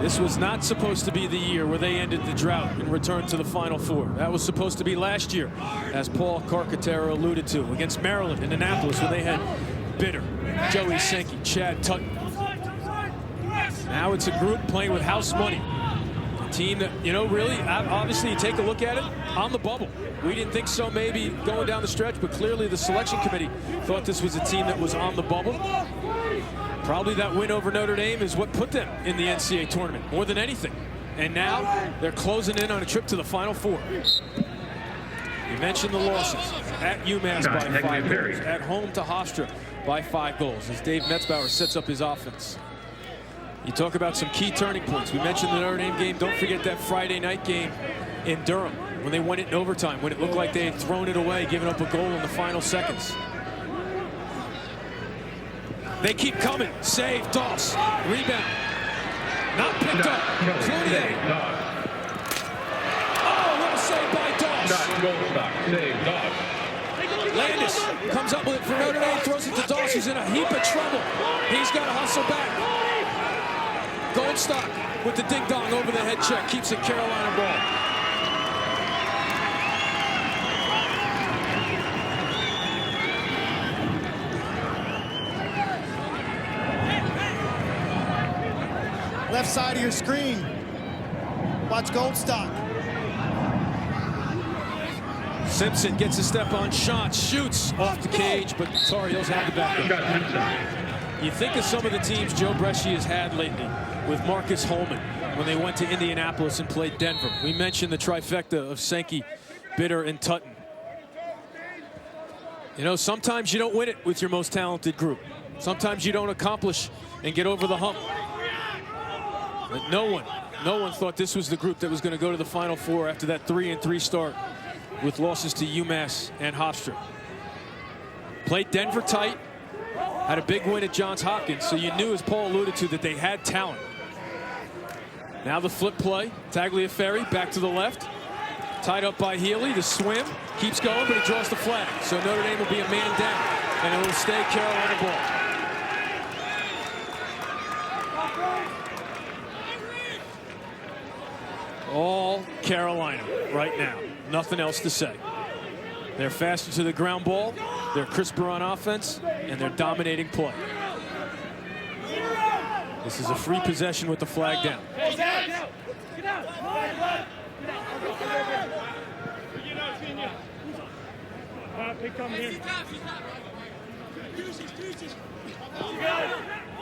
This was not supposed to be the year where they ended the drought and returned to the Final Four. That was supposed to be last year, as Paul Carcaterra alluded to, against Maryland in Annapolis, where they had Bitter, Joey Sankey, Chad Tutton. Now it's a group playing with house money. A team that, you know, really, obviously you take a look at it, on the bubble. We didn't think so maybe going down the stretch, but clearly the selection committee thought this was a team that was on the bubble. Probably that win over Notre Dame is what put them in the NCAA tournament more than anything. And now they're closing in on a trip to the Final Four. You mentioned the losses. At UMass by 5 goals. At home to Hofstra by 5 goals as Dave Metzbauer sets up his offense. You talk about some key turning points. We mentioned the Notre Dame game. Don't forget that Friday night game in Durham when they won it in overtime, when it looked like they had thrown it away, giving up a goal in the final seconds. They keep coming. Save, Doss. Rebound. Not picked up. Cloutier. Oh, what a save by Doss. Landis comes up with it for Notre Dame, throws it to Doss, who's in a heap of trouble. He's got to hustle back. Goldstock with the ding-dong over the head check, keeps it Carolina ball. Left side of your screen. Watch Goldstock. Simpson gets a step on shot, shoots off the cage, but Tar Heels have the back. You think of some of the teams Joe Bresci has had lately with Marcus Holman when they went to Indianapolis and played Denver. We mentioned the trifecta of Sankey, Bitter, and Tutton. You know, sometimes you don't win it with your most talented group. Sometimes you don't accomplish and get over the hump. But no one thought this was the group that was going to go to the Final Four after that 3-3 start with losses to UMass and Hofstra. Played Denver tight, had a big win at Johns Hopkins, so you knew, as Paul alluded to, that they had talent. Now the flip play, Tagliaferri back to the left, tied up by Healy. The swim keeps going, but he draws the flag. So Notre Dame will be a man down, and it will stay Carolina ball. All Carolina right now. Nothing else to say. They're faster to the ground ball, they're crisper on offense, and they're dominating play. This is a free possession with the flag down.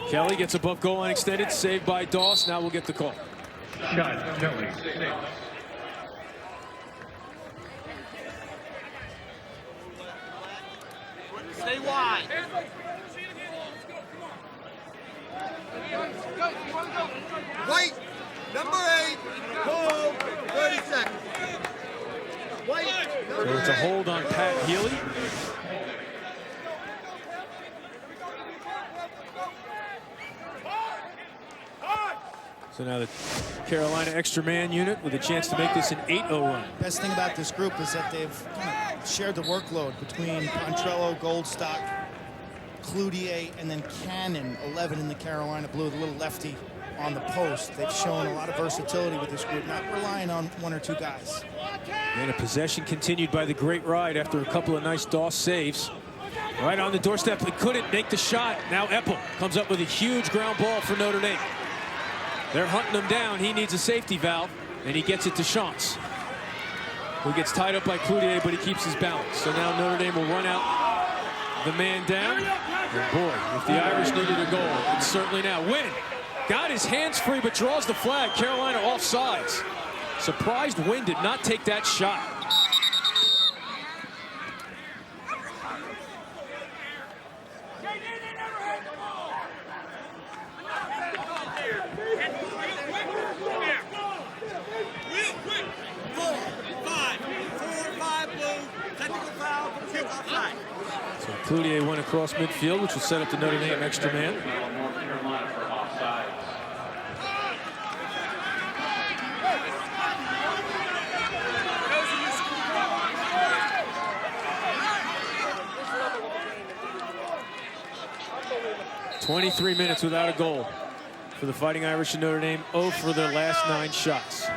Kelly gets above goal line extended, saved by Doss. Now we'll get the call. Shot, Kelly. Stay wide. White, number 8, hold, 30 seconds. White, so it's a hold on Pat Healy. So now the Carolina extra man unit with a chance to make this an 8-0 run. Best thing about this group is that they've kind of shared the workload between Pontrello, Goldstock, Cloutier, and then Cannon, 11 in the Carolina blue, the little lefty on the post. They've shown a lot of versatility with this group, not relying on one or two guys. And a possession continued by the great ride after a couple of nice Doss saves. Right on the doorstep, he couldn't make the shot. Now Eppel comes up with a huge ground ball for Notre Dame. They're hunting him down. He needs a safety valve, and he gets it to Chance, who gets tied up by Cloutier, but he keeps his balance. So now Notre Dame will run out the man down. And boy, if the Irish needed a goal, it's certainly now. Win. Got his hands free, but draws the flag. Carolina offsides. Surprised Wynn did not take that shot. So Cloutier went across midfield, which will set up the Notre Dame extra man. "23 minutes without a goal for the Fighting Irish in Notre Dame. 0 for their last 9 shots.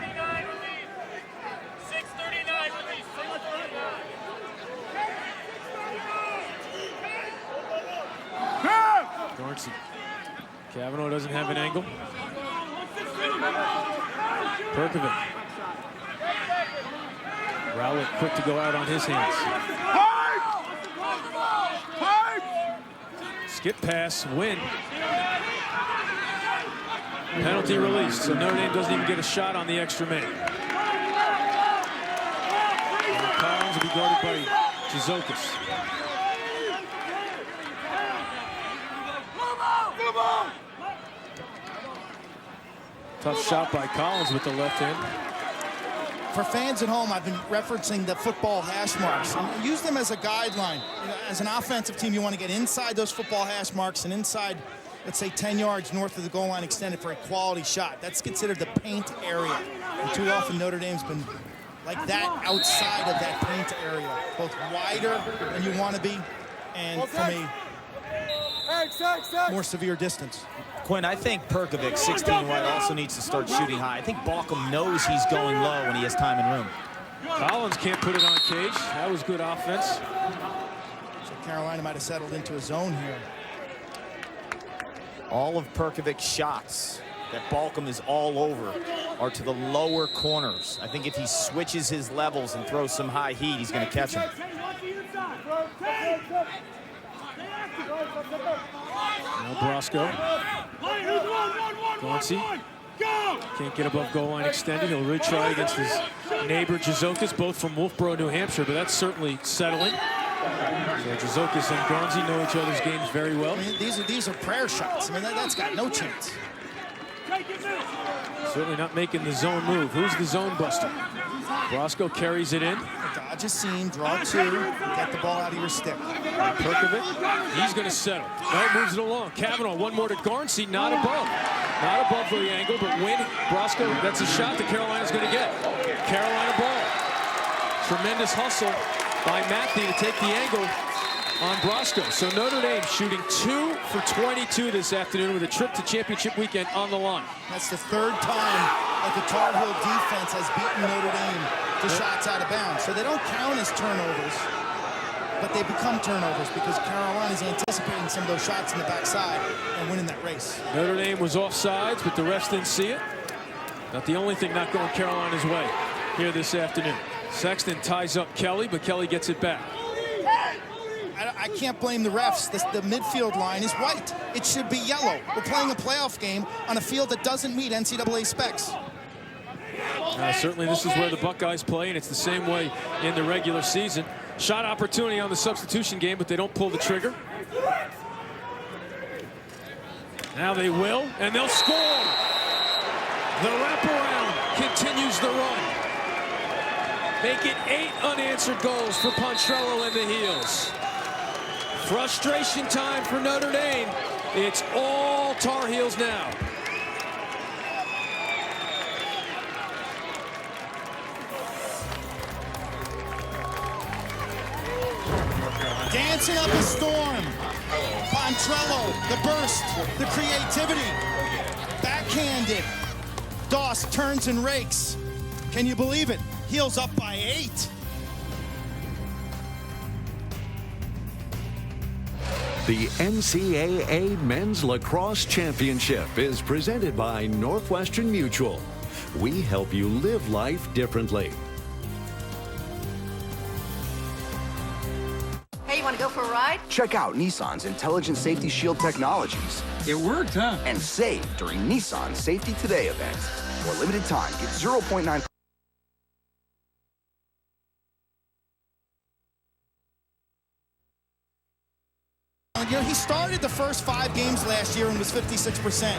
Dornson. Cavanaugh doesn't have an angle. Perkovic. Rowlett quick to go out on his hands. Skip pass, win. Penalty released, so Notre Dame doesn't even get a shot on the extra man. And Collins will be guarded by Jizokis. Tough shot by Collins with the left hand. For fans at home, I've been referencing the football hash marks. And use them as a guideline. You know, as an offensive team, you want to get inside those football hash marks and inside, let's say, 10 yards north of the goal line extended for a quality shot. That's considered the paint area. And too often, Notre Dame's been like that outside of that paint area, both wider than you want to be and from a more severe distance. Quinn, I think Perkovic, 16 wide, also needs to start shooting high. I think Balkum knows he's going low when he has time and room. Collins can't put it on Cage. That was good offense. So Carolina might have settled into a zone here. All of Perkovic's shots that Balkum is all over are to the lower corners. I think if he switches his levels and throws some high heat, he's going to catch him. Now Brosco. Gauncey can't get above goal line extended. He'll retry against his neighbor Jazokas, both from Wolfboro, New Hampshire, but that's certainly settling. So Jazokas and Gauncey know each other's games very well. I mean, these are prayer shots. I mean, that's got no chance. Certainly not making the zone move. Who's the zone buster? Brosco carries it in. Dodge a seam, draw two, get the ball out of your stick. Perkovic, he's going to settle. No, moves it along. Kavanaugh, one more to Garnsey, not above. Not above the angle, but when Brosco, that's a shot that Carolina's going to get. Carolina ball. Tremendous hustle by Matthew to take the angle on Brosco. So Notre Dame shooting 2 for 22 this afternoon with a trip to championship weekend on the line. That's the third time that the Tar Heel defense has beaten Notre Dame to shots out of bounds. So they don't count as turnovers, but they become turnovers because Carolina's anticipating some of those shots in the backside and winning that race. Notre Dame was offsides, but the refs didn't see it. Not the only thing not going Carolina's way here this afternoon. Sexton ties up Kelly, but Kelly gets it back. I can't blame the refs. The midfield line is white. It should be yellow. We're playing a playoff game on a field that doesn't meet NCAA specs. Certainly this is where the Buckeyes play, and it's the same way in the regular season. Shot opportunity on the substitution game, but they don't pull the trigger. Now they will, and they'll score. The wraparound continues the run. Make it 8 unanswered goals for Pontrello and the Heels. Frustration time for Notre Dame. It's all Tar Heels now. Dancing up a storm. Pontrello, the burst, the creativity. Backhanded. Doss turns and rakes. Can you believe it? Heels up by 8. The NCAA Men's Lacrosse Championship is presented by Northwestern Mutual. We help you live life differently. Hey, you want to go for a ride? Check out Nissan's Intelligent Safety Shield technologies. It worked, huh? And save during Nissan's Safety Today event. For a limited time, get 0.9%. You know, he started the first 5 games last year and was 56%.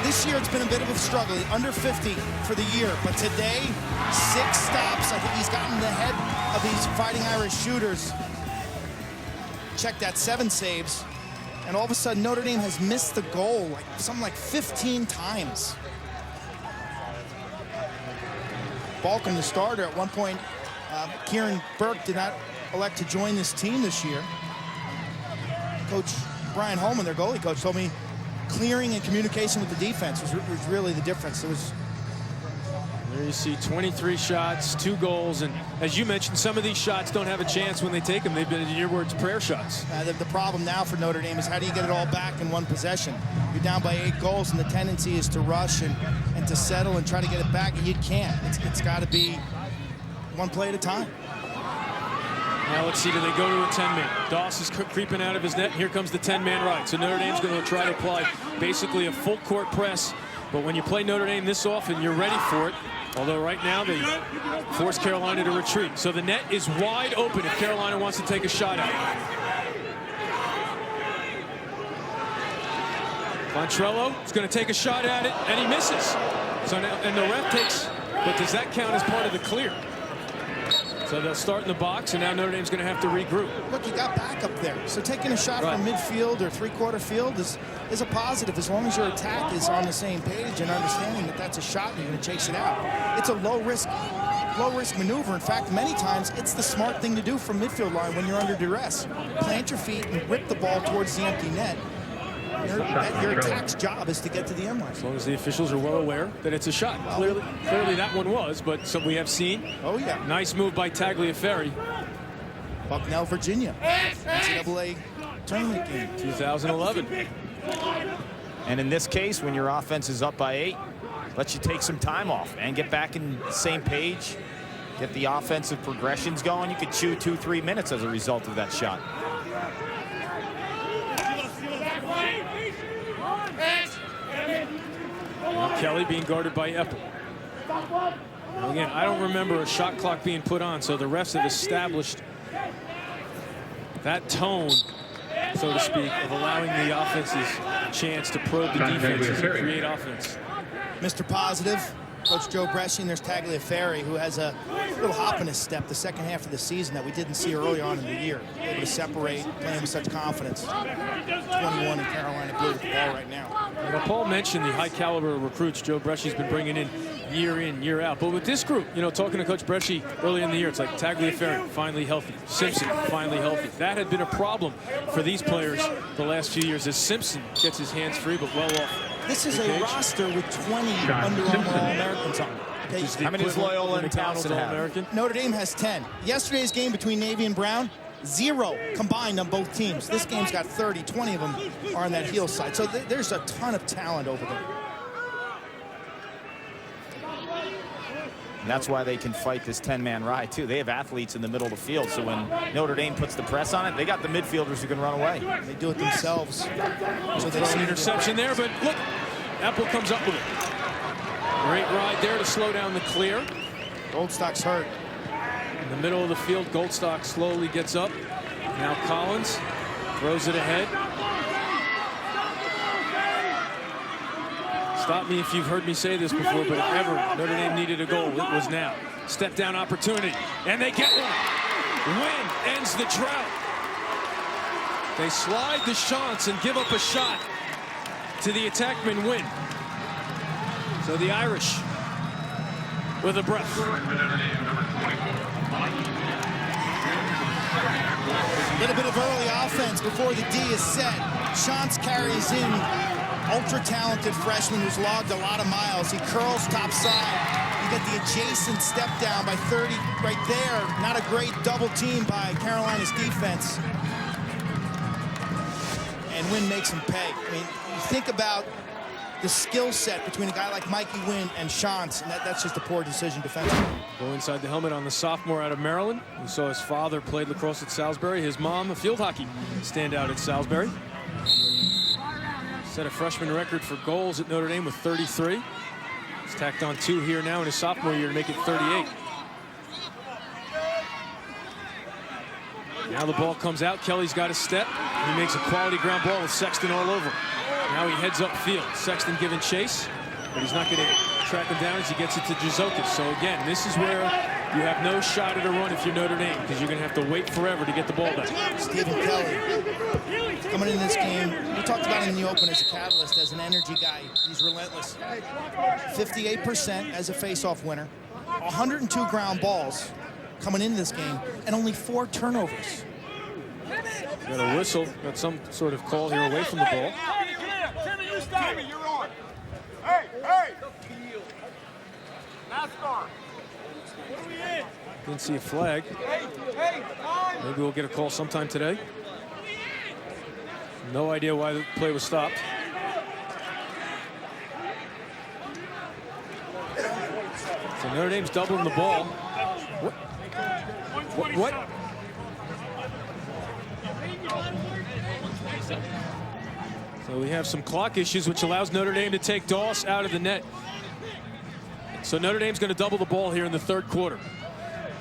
This year it's been a bit of a struggle, under 50 for the year. But today, 6 stops. I think he's gotten the head of these Fighting Irish shooters. Check that, 7 saves. And all of a sudden, Notre Dame has missed the goal something like 15 times. Balkum, the starter, at one point, Kieran Burke did not elect to join this team this year. Coach Brian Holman, their goalie coach, told me clearing and communication with the defense was really the difference. It was. There you see 23 shots, 2 goals, and as you mentioned, some of these shots don't have a chance when they take them. They've been, in your words, prayer shots. The problem now for Notre Dame is how do you get it all back in one possession? You're down by 8 goals, and the tendency is to rush and to settle and try to get it back, and you can't. It's got to be one play at a time. Now let's see, do they go to a 10-man? Doss is creeping out of his net. Here comes the 10-man right. So Notre Dame's going to try to apply basically a full court press. But when you play Notre Dame this often, you're ready for it. Although right now they force Carolina to retreat. So the net is wide open if Carolina wants to take a shot at it. Pontrello is going to take a shot at it, and he misses. So now, and the ref takes but does that count as part of the clear? So they'll start in the box, and now Notre Dame's going to have to regroup. Look, you got backup there. So taking a shot from midfield or three-quarter field is a positive as long as your attack is on the same page and understanding that that's a shot and you're going to chase it out. It's a low-risk maneuver. In fact, many times it's the smart thing to do from midfield line when you're under duress. Plant your feet and whip the ball towards the empty net. Your attack's job is to get to the end line. As long as the officials are well aware that it's a shot. Clearly that one was, but so we have seen. Oh, yeah. Nice move by Tagliaferri. Bucknell, Virginia. NCAA tournament game. 2011. And in this case, when your offense is up by 8, lets you take some time off and get back in the same page, get the offensive progressions going. You could chew 2-3 minutes as a result of that shot. Kelly being guarded by Epple. Again, I don't remember a shot clock being put on, so the refs have established that tone, so to speak, of allowing the offense's chance to probe the defenses and create offense. Mr. Positive, Coach Joe Bresci, and there's Tagliaferri, who has a little hop in his step the second half of the season that we didn't see early on in the year. Able to separate, playing with such confidence. 21 in Carolina Blue with the ball right now. You know, Paul mentioned the high caliber recruits Joe Bresci's been bringing in, year out. But with this group, you know, talking to Coach Bresci early in the year, it's like Tagliaferri finally healthy, Simpson finally healthy. That had been a problem for these players the last few years as Simpson gets his hands free but well off. This is a roster with 20 Under Armour All-Americans on it. Okay. How many does Loyola and Towson have? Notre Dame has 10. Yesterday's game between Navy and Brown, 0 combined on both teams. This game's got 30. 20 of them are on that heel side. So there's a ton of talent over there. And that's why they can fight this 10-man ride, too. They have athletes in the middle of the field, so when Notre Dame puts the press on it, they got the midfielders who can run away. They do it themselves. So there's an interception there, but look, Apple comes up with it. Great ride there to slow down the clear. Goldstock's hurt. In the middle of the field, Goldstock slowly gets up. Now Collins throws it ahead. Stop me if you've heard me say this before, but if ever Notre Dame needed a goal, it was now. Step down opportunity, and they get one. Win ends the drought. They slide the shots and give up a shot to the attackman Win. So the Irish with a breath. A little bit of early offense before the D is set. Shantz carries in. Ultra-talented freshman who's logged a lot of miles. He curls top side. You get the adjacent step down by 30 right there. Not a great double team by Carolina's defense. And Wynn makes him pay. I mean, you think about the skill set between a guy like Mikey Wynn and Shantz, and that's just a poor decision defensively. Go inside the helmet on the sophomore out of Maryland. We saw his father played lacrosse at Salisbury. His mom, a field hockey standout at Salisbury. Set a freshman record for goals at Notre Dame with 33. He's tacked on 2 here now in his sophomore year to make it 38. Now the ball comes out. Kelly's got a step. He makes a quality ground ball with Sexton all over. Now he heads upfield. Sexton giving chase, but he's not going to track him down as he gets it to Jazokis. So again, this is where you have no shot at a run if you're Notre Dame, because you're going to have to wait forever to get the ball back. Stephen Kelly coming in this game. We talked about him in the open as a catalyst, as an energy guy. He's relentless. 58% as a face-off winner. 102 ground balls coming into this game, and only 4 turnovers. Got a whistle. Got some sort of call here away from the ball. Timmy, you're on. Hey, hey! NASCAR. What are we in? Didn't see a flag. Maybe we'll get a call sometime today. No idea why the play was stopped. So Notre Dame's doubling the ball. What? So we have some clock issues, which allows Notre Dame to take Doss out of the net. So Notre Dame's going to double the ball here in the 3rd quarter.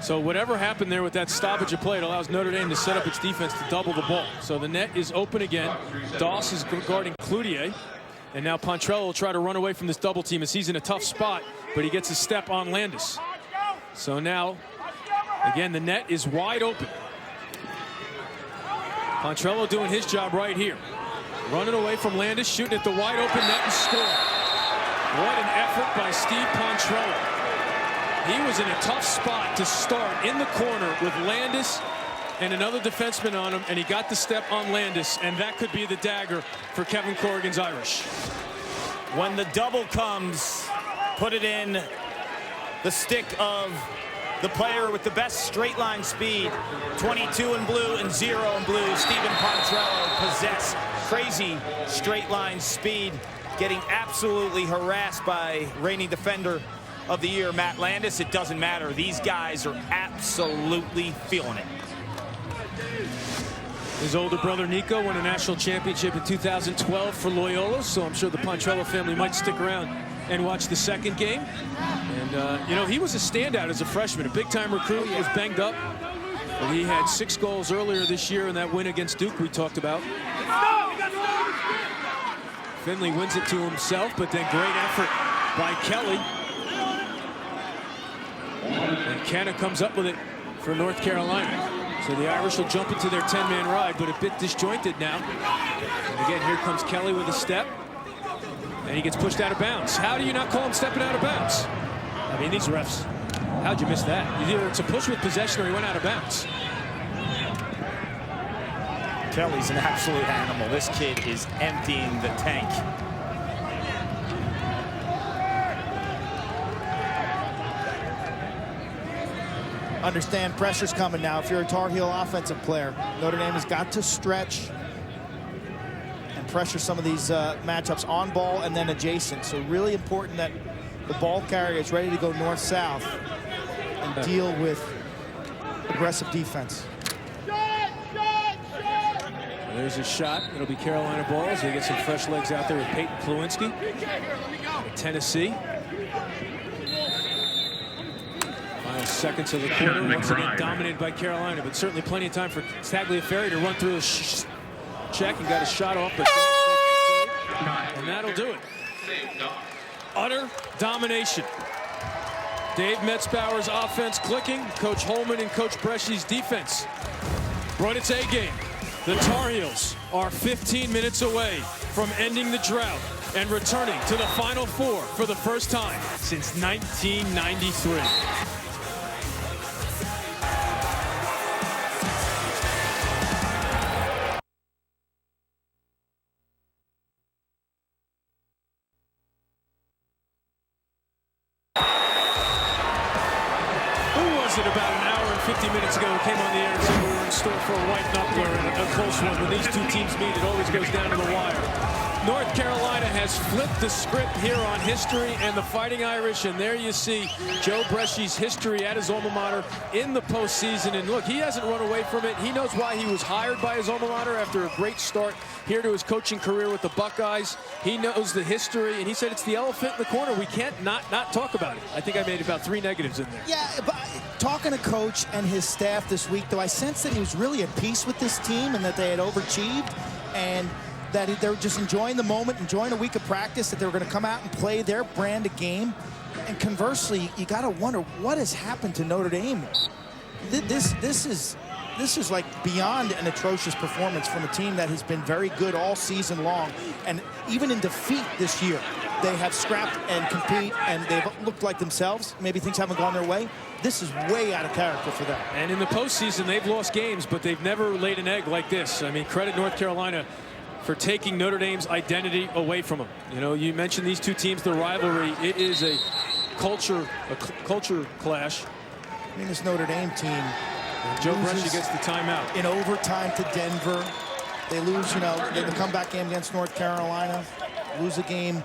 So whatever happened there with that stoppage of play, it allows Notre Dame to set up its defense to double the ball. So the net is open again. Doss is guarding Cloutier. And now Pontrello will try to run away from this double team as he's in a tough spot, but he gets a step on Landis. So now, again, the net is wide open. Pontrello doing his job right here. Running away from Landis, shooting at the wide open net and scoring. What an effort by Steve Pontrello. He was in a tough spot to start in the corner with Landis and another defenseman on him, and he got the step on Landis, and that could be the dagger for Kevin Corrigan's Irish. When the double comes, put it in the stick of the player with the best straight line speed. 22 in blue and 0 in blue. Steven Pontrello possess crazy straight line speed, getting absolutely harassed by reigning defender of the year, Matt Landis. It doesn't matter. These guys are absolutely feeling it. His older brother Nico won a national championship in 2012 for Loyola, so I'm sure the Pontrello family might stick around and watch the second game. And, you know, he was a standout as a freshman, a big-time recruit. He was banged up, but he had 6 goals earlier this year in that win against Duke we talked about. Finley wins it to himself, but then great effort by Kelly. And Canna comes up with it for North Carolina. So the Irish will jump into their 10-man ride, but a bit disjointed now. And again, here comes Kelly with a step. And he gets pushed out of bounds. How do you not call him stepping out of bounds? I mean, these refs, how'd you miss that? Either it's a push with possession or he went out of bounds. Kelly's an absolute animal. This kid is emptying the tank. Understand pressure's coming now. If you're a Tar Heel offensive player, Notre Dame has got to stretch and pressure some of these matchups on ball and then adjacent. So really important that the ball carrier is ready to go north-south and deal with aggressive defense. There's a shot. It'll be Carolina ball as they get some fresh legs out there with Peyton Plewinski. Tennessee. Final seconds of the quarter. Once again dominated by Carolina, but certainly plenty of time for Tagliaferri to run through a check and got a shot off, but and that'll do it. Utter domination. Dave Metzbauer's offense clicking. Coach Holman and Coach Bresci's defense brought its A game. The Tar Heels are 15 minutes away from ending the drought and returning to the Final Four for the first time since 1993. About an hour and 50 minutes ago, came on the air and said we were in store for a white knuckler and a close one. When these two teams meet, it always goes down to the wire. North Carolina has flipped the script here on history and the Fighting Irish, and there you see Joe Bresci's history at his alma mater in the postseason. And look, he hasn't run away from it. He knows why he was hired by his alma mater after a great start here to his coaching career with the Buckeyes. He knows the history, and he said it's the elephant in the corner. We can't not talk about it. I think I made about 3 negatives in there. Yeah, but talking to Coach and his staff this week, though, I sensed that he was really at peace with this team and that they had overachieved and that they were just enjoying the moment, enjoying a week of practice, that they were going to come out and play their brand of game. And conversely, you got to wonder what has happened to Notre Dame. This is like beyond an atrocious performance from a team that has been very good all season long. And even in defeat this year, they have scrapped and compete, and they've looked like themselves. Maybe things haven't gone their way. This is way out of character for them. And in the postseason, they've lost games, but they've never laid an egg like this. I mean, credit North Carolina for taking Notre Dame's identity away from them. You know, you mentioned these two teams, the rivalry. It is a culture clash. I mean, this Notre Dame team, and Joe Bresci gets the timeout. In overtime to Denver. They lose, you know, in the comeback game against North Carolina. Lose a game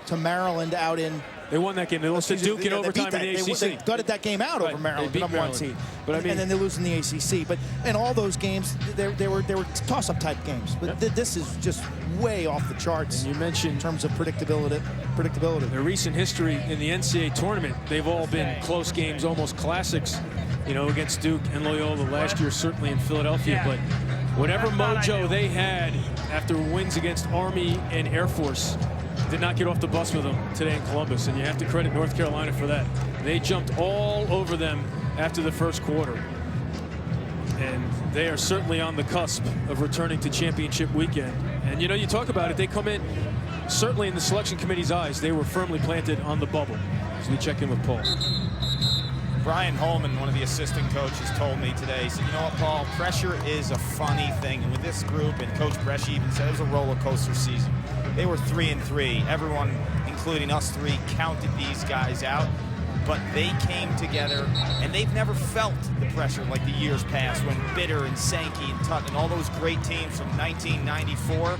to Maryland out in... They won that game. They lost to Duke in overtime in the ACC. They gutted that game out over Maryland, the number 1 seed. But I mean, and then they lose in the ACC. But in all those games, they were toss-up type games. But this is just way off the charts. And you mentioned in terms of predictability. Their recent history in the NCAA tournament, they've all been close games, almost classics. You know, against Duke and Loyola last year, certainly in Philadelphia. But Whatever mojo they had after wins against Army and Air Force did not get off the bus with them today in Columbus, and you have to credit North Carolina for that. They jumped all over them after the first quarter, and they are certainly on the cusp of returning to championship weekend. And you know, you talk about it, they come in, certainly in the selection committee's eyes, they were firmly planted on the bubble. As we check in with Paul. Brian Holman, one of the assistant coaches, told me today, he said, you know what, Paul, pressure is a funny thing. And with this group, and Coach Brescia even said it was a roller coaster season. They were 3-3. Everyone, including us three, counted these guys out. But they came together, and they've never felt the pressure like the years past when Bitter and Sankey and Tutton and all those great teams from 1994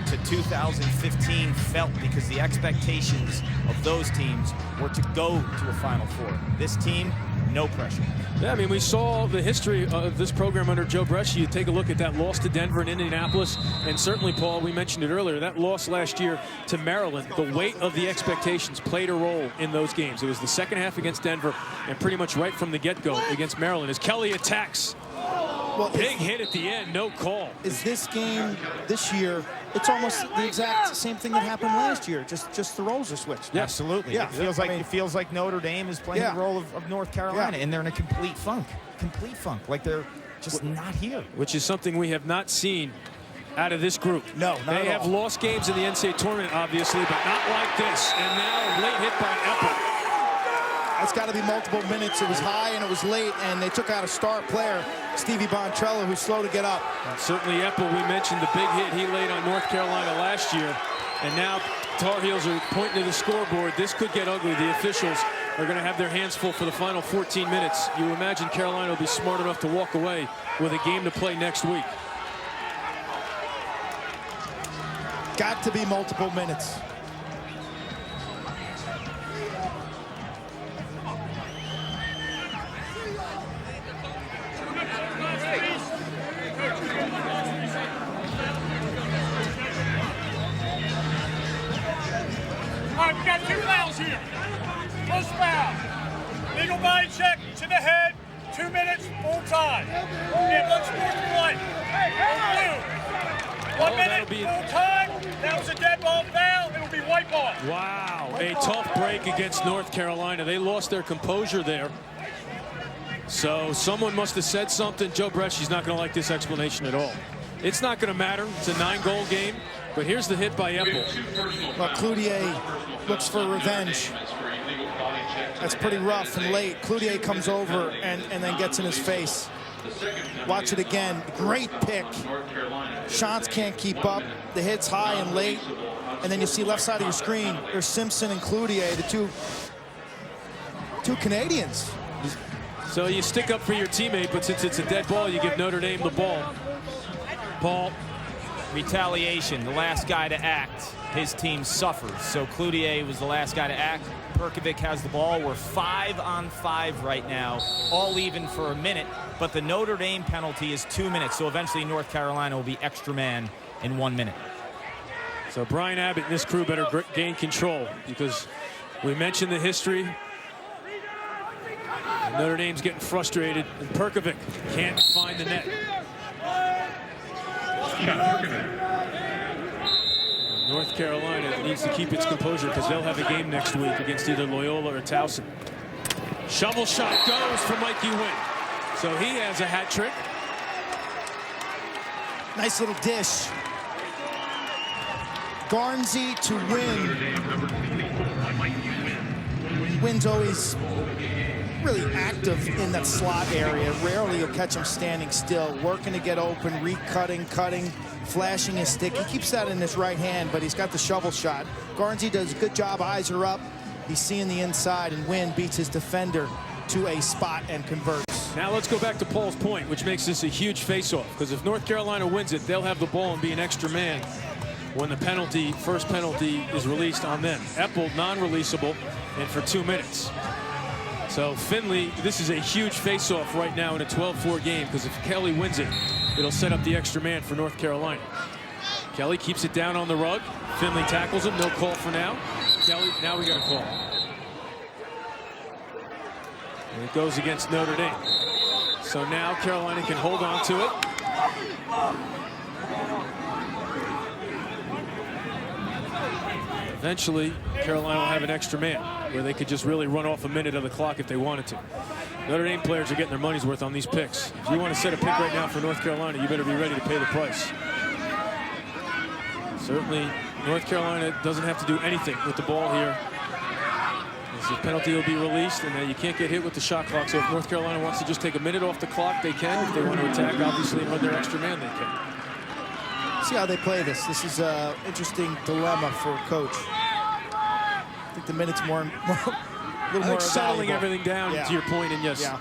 to 2015 felt, because the expectations of those teams were to go to a Final Four. This team, no pressure. Yeah, I mean, we saw the history of this program under Joe Brescia. You take a look at that loss to Denver and Indianapolis, and certainly, Paul, we mentioned it earlier, that loss last year to Maryland, the weight of the expectations played a role in those games. It was the second half against Denver and pretty much right from the get-go against Maryland as Kelly attacks. Well, big hit at the end, no call. Is this game this year, it's almost the exact same thing that happened last year, just the roles are switched. Yeah, absolutely. Yeah. It feels like Notre Dame is playing the role of North Carolina, and they're in a complete funk, like they're just not here. Which is something we have not seen out of this group. No, not They at have all. lost games in the NCAA tournament, obviously, but not like this. And now a late hit by Epple. It's got to be multiple minutes. It was high and it was late, and they took out a star player, Stevie Bontrello, who's slow to get up. Certainly Epple, we mentioned the big hit he laid on North Carolina last year, and now Tar Heels are pointing to the scoreboard. This could get ugly. The officials are going to have their hands full for the final 14 minutes. You imagine Carolina will be smart enough to walk away with a game to play next week. Got to be multiple minutes. All right, we got 2 fouls here. First foul. Legal body check to the head. 2 minutes, full time. Yeah, let's sportsmanlike. Blue. 1 minute, full time. That was a dead ball foul. It will be white ball. Wow, a tough break against North Carolina. They lost their composure there. So someone must have said something. Joe Brescia's not going to like this explanation at all. It's not going to matter. It's a 9-goal game. But here's the hit by Epple. Well, Cloutier looks for revenge. That's pretty rough and late. Cloutier comes over and then gets in his face. Watch it again. Great pick. Shots can't keep up. The hit's high and late. And then you see left side of your screen, there's Simpson and Cloutier, the two Canadians. So you stick up for your teammate, but since it's a dead ball, you give Notre Dame the ball. Paul. Retaliation, the last guy to act. His team suffers. So Cloutier was the last guy to act. Perkovic has the ball. We're 5-on-5 right now, all even for a minute. But the Notre Dame penalty is 2 minutes. So eventually North Carolina will be extra man in 1 minute. So Brian Abbott and this crew better gain control, because we mentioned the history. And Notre Dame's getting frustrated, and Perkovic can't find the net. North Carolina needs to keep its composure, because they'll have a game next week against either Loyola or Towson. Shovel shot goes for Mikey Wynn. So he has a hat trick. Nice little dish. Garnsey to Wynn. Wynn's always really active in that slot area. Rarely you'll catch him standing still, working to get open, recutting, cutting, flashing his stick. He keeps that in his right hand, but he's got the shovel shot. Garnsey does a good job, eyes are up. He's seeing the inside, and Wynn beats his defender to a spot and converts. Now let's go back to Paul's point, which makes this a huge face-off, because if North Carolina wins it, they'll have the ball and be an extra man when the first penalty is released on them. Epple, non-releasable, and for 2 minutes. So Finley, this is a huge face-off right now in a 12-4 game, because if Kelly wins it, it'll set up the extra man for North Carolina. Kelly keeps it down on the rug. Finley tackles him. No call for now. Kelly, now we got a call. And it goes against Notre Dame. So now Carolina can hold on to it. Eventually, Carolina will have an extra man where they could just really run off a minute of the clock if they wanted to. Notre Dame players are getting their money's worth on these picks. If you want to set a pick right now for North Carolina, you better be ready to pay the price. Certainly, North Carolina doesn't have to do anything with the ball here. The penalty will be released, and you can't get hit with the shot clock. So if North Carolina wants to just take a minute off the clock, they can. If they want to attack, obviously, and run their extra man, they can. See how they play this. This is an interesting dilemma for a coach. I think the minute's more a little more settling valuable. everything down, to your point, and yes. Yeah.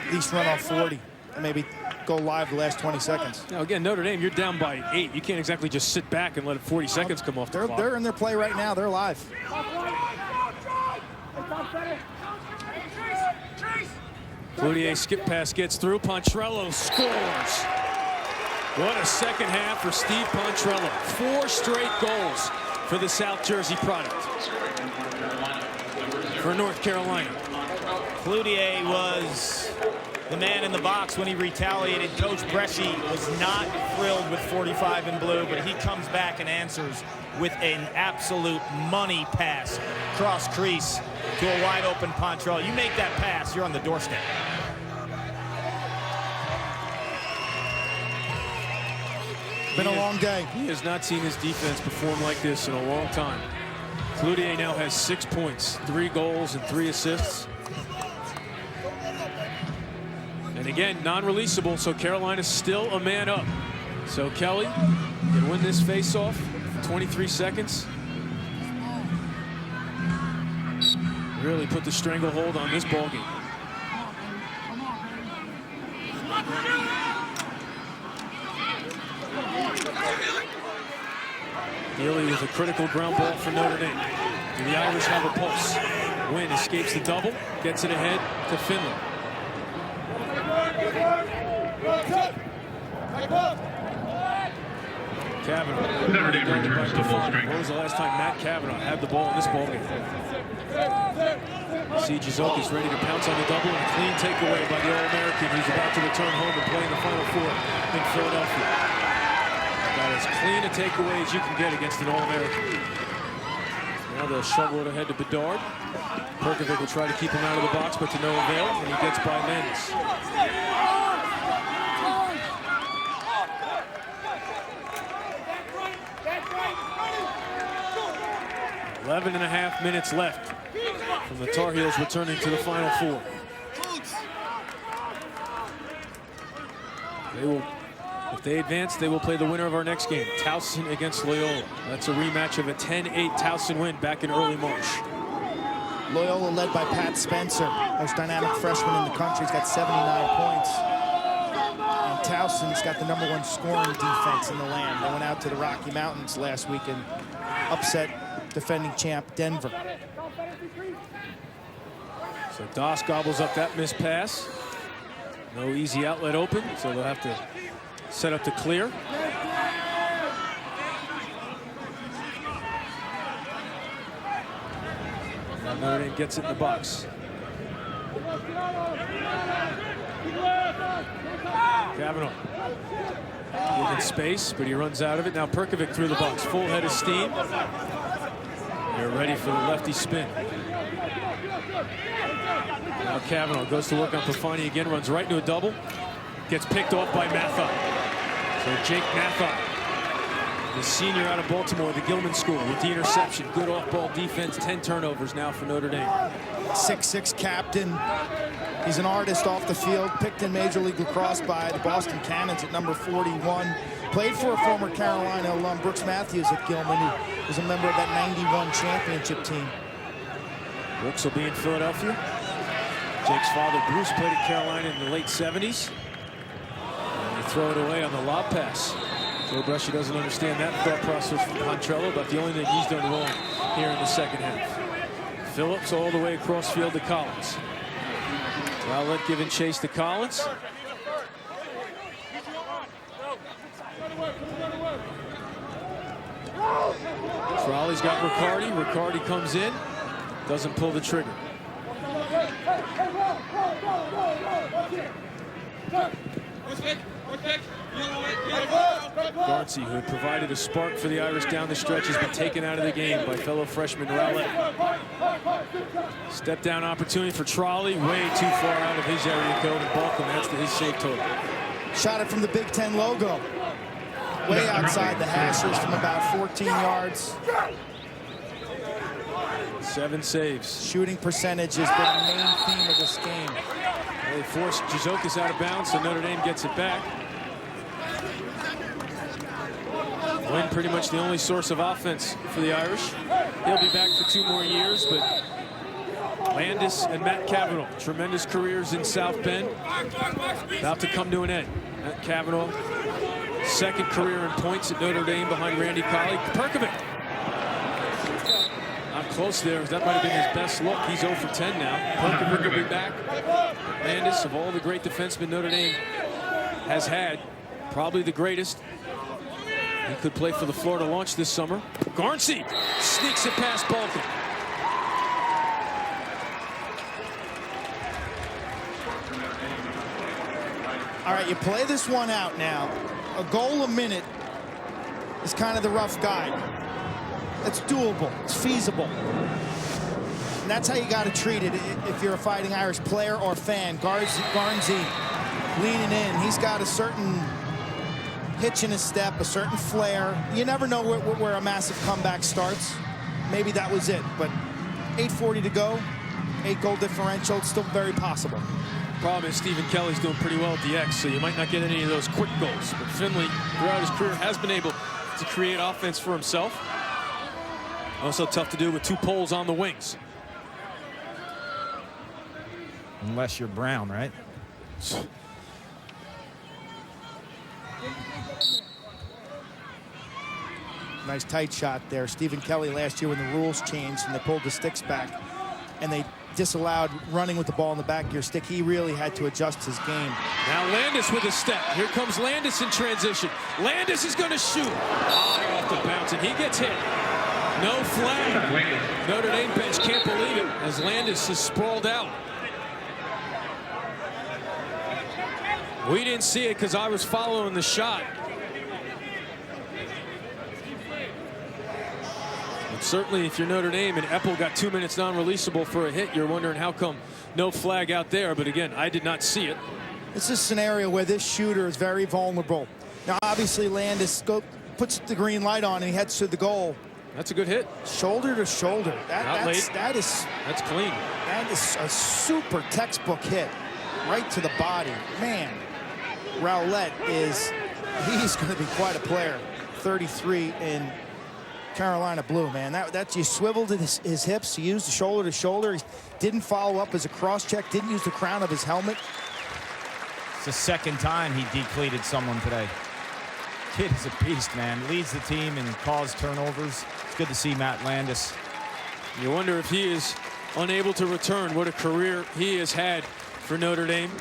At least run off 40 and maybe go live the last 20 seconds. Now, again, Notre Dame, you're down by 8. You can't exactly just sit back and let 40 seconds come off the clock. They're in their play right now. They're live. Cloutier skip pass gets through. Pontrello scores. What a second half for Steve Pontrello. 4 straight goals for the South Jersey product. For North Carolina. Cloutier was the man in the box when he retaliated. Coach Bresci was not thrilled with 45 in blue, but he comes back and answers with an absolute money pass cross crease to a wide open Pontrello. You make that pass, you're on the doorstep. Been a long day. He has not seen his defense perform like this in a long time. Cloutier now has 6 points, 3 goals, and 3 assists. And again, non-releasable, so Carolina's still a man up. So Kelly can win this face-off for 23 seconds. Really put the stranglehold on this ballgame. Neely with a critical ground ball for Notre Dame. And the Irish have a pulse. Wynn escapes the double, gets it ahead to Finley. Kavanaugh. Notre Dame returns to full strength. When was the last time Matt Kavanaugh had the ball in this ballgame? See Jizokis ready to pounce on the double, and a clean takeaway by the All-American who's about to return home and play in the Final Four in Philadelphia. About as clean a takeaway as you can get against an All-American. Now they'll shovel it ahead to Bedard. Perkovic will try to keep him out of the box, but to no avail, and he gets by Mendes. 11.5 minutes left from the Tar Heels returning to the Final Four. They will, if they advance, they will play the winner of our next game, Towson against Loyola. That's a rematch of a 10-8 Towson win back in early March. Loyola led by Pat Spencer, most dynamic freshman in the country. He's got 79 points. And Towson's got the #1 scoring defense in the land. They went out to the Rocky Mountains last week and upset defending champ Denver. So Doss gobbles up that missed pass. No easy outlet open, so they'll have to set up to clear. Now Notre Dame gets it in the box. Kavanaugh given space, but he runs out of it. Now Perkovic through the box, full head of steam. They're ready for the lefty spin. Now Kavanaugh goes to work on Pafani again, runs right into a double. Gets picked off by Mathai. So Jake Mathai, the senior out of Baltimore, the Gilman School, with the interception. Good off-ball defense, 10 turnovers now for Notre Dame. 6'6" captain. He's an artist off the field, picked in Major League Lacrosse by the Boston Cannons at number 41. Played for a former Carolina alum, Brooks Matthews at Gilman, who was a member of that '91 championship team. Brooks will be in Philadelphia. Jake's father, Bruce, played at Carolina in the late 70s. And they throw it away on the lob pass. Joe Bresci doesn't understand that thought process from Pontrello, but the only thing he's done wrong here in the second half. Phillips all the way across field to Collins. Rowlett giving chase to Collins. Trolley's got Riccardi. Riccardi comes in, doesn't pull the trigger. Garnsey, who had provided a spark for the Irish down the stretch, has been taken out of the game by fellow freshman Rowlett. Step down opportunity for Trolley, way too far out of his area code, and Balcom adds to his save total. Shot it from the Big Ten logo. Way outside the hashes from about 14 yards. 7 saves. Shooting percentage has been the main theme of this game. They forced Jizokis out of bounds, so Notre Dame gets it back. Wynn pretty much the only source of offense for the Irish. He'll be back for 2 more years, but Landis and Matt Cavanaugh, tremendous careers in South Bend, about to come to an end. Matt Cavanaugh, second career in points at Notre Dame behind Randy Colley. Perkovic, not close there. That might have been his best look. He's 0 for 10 now. Perkovic will be back. Landis, of all the great defensemen Notre Dame has had, probably the greatest. He could play for the Florida Launch this summer. Garnsey sneaks it past Balcom. All right, you play this one out now. A goal a minute is kind of the rough guide. It's doable. It's feasible. And that's how you got to treat it if you're a Fighting Irish player or fan. Garnsey leaning in. He's got a certain hitch in his step, a certain flair. You never know where a massive comeback starts. Maybe that was it, but 8:40 to go, 8-goal differential. It's still very possible. Problem is Stephen Kelly's doing pretty well at the X, so you might not get any of those quick goals. But Finley, throughout his career, has been able to create offense for himself. Also tough to do with 2 poles on the wings. Unless you're Brown, right? Nice tight shot there. Stephen Kelly last year when the rules changed and they pulled the sticks back and they disallowed running with the ball in the back of your stick, he really had to adjust his game. Now Landis with a step. Here comes Landis in transition. Landis is going to shoot. High off the bounce, and he gets hit. No flag. Notre Dame bench can't believe it as Landis is sprawled out. We didn't see it because I was following the shot. But certainly if you're Notre Dame and Epple got 2 minutes non-releasable for a hit, you're wondering how come no flag out there. But again, I did not see it. It's a scenario where this shooter is very vulnerable. Now obviously Landis puts the green light on and he heads to the goal. That's a good hit. Shoulder to shoulder. That's clean. That is a super textbook hit right to the body. Man, Rowlett he's going to be quite a player. 33 in Carolina blue, man. That you swiveled his hips. He used the shoulder to shoulder. He didn't follow up as a cross check. Didn't use the crown of his helmet. It's the second time he depleted someone today. Kid is a beast, man. Leads the team and caused turnovers. It's good to see Matt Landis. You wonder if he is unable to return. What a career he has had for Notre Dame.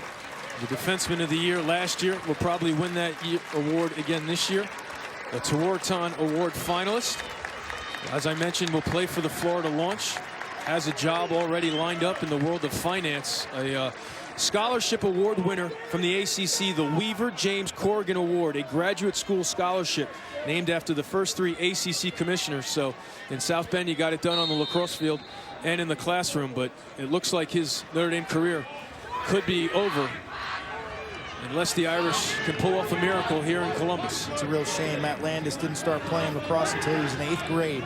The Defenseman of the Year last year, will probably win that award again this year. A Tewaaraton Award finalist. As I mentioned, will play for the Florida Launch. Has a job already lined up in the world of finance. A scholarship award winner from the ACC, the Weaver James Corrigan Award, a graduate school scholarship named after the first 3 ACC commissioners. So in South Bend, he got it done on the lacrosse field and in the classroom, but it looks like his Notre Dame career could be over unless the Irish can pull off a miracle here in Columbus. It's a real shame. Matt Landis didn't start playing lacrosse until he was in 8th grade.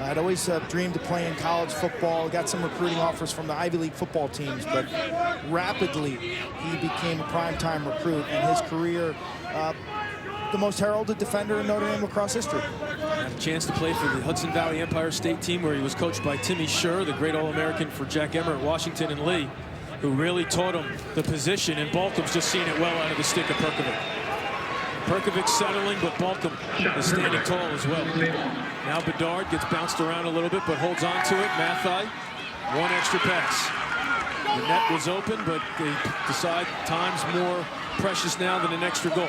I'd always dreamed of playing college football. Got some recruiting offers from the Ivy League football teams, but rapidly he became a primetime recruit, and his career, the most heralded defender in Notre Dame lacrosse history. Had a chance to play for the Hudson Valley Empire State team, where he was coached by Timmy Scher, the great All-American for Jack Emmer at Washington and Lee, who really taught him the position, and Balcom's just seen it well out of the stick of Perkovic. Perkovic settling, but Balcom is standing tall as well. Now Bedard gets bounced around a little bit, but holds on to it. Mathai, one extra pass. The net was open, but they decide time's more precious now than an extra goal.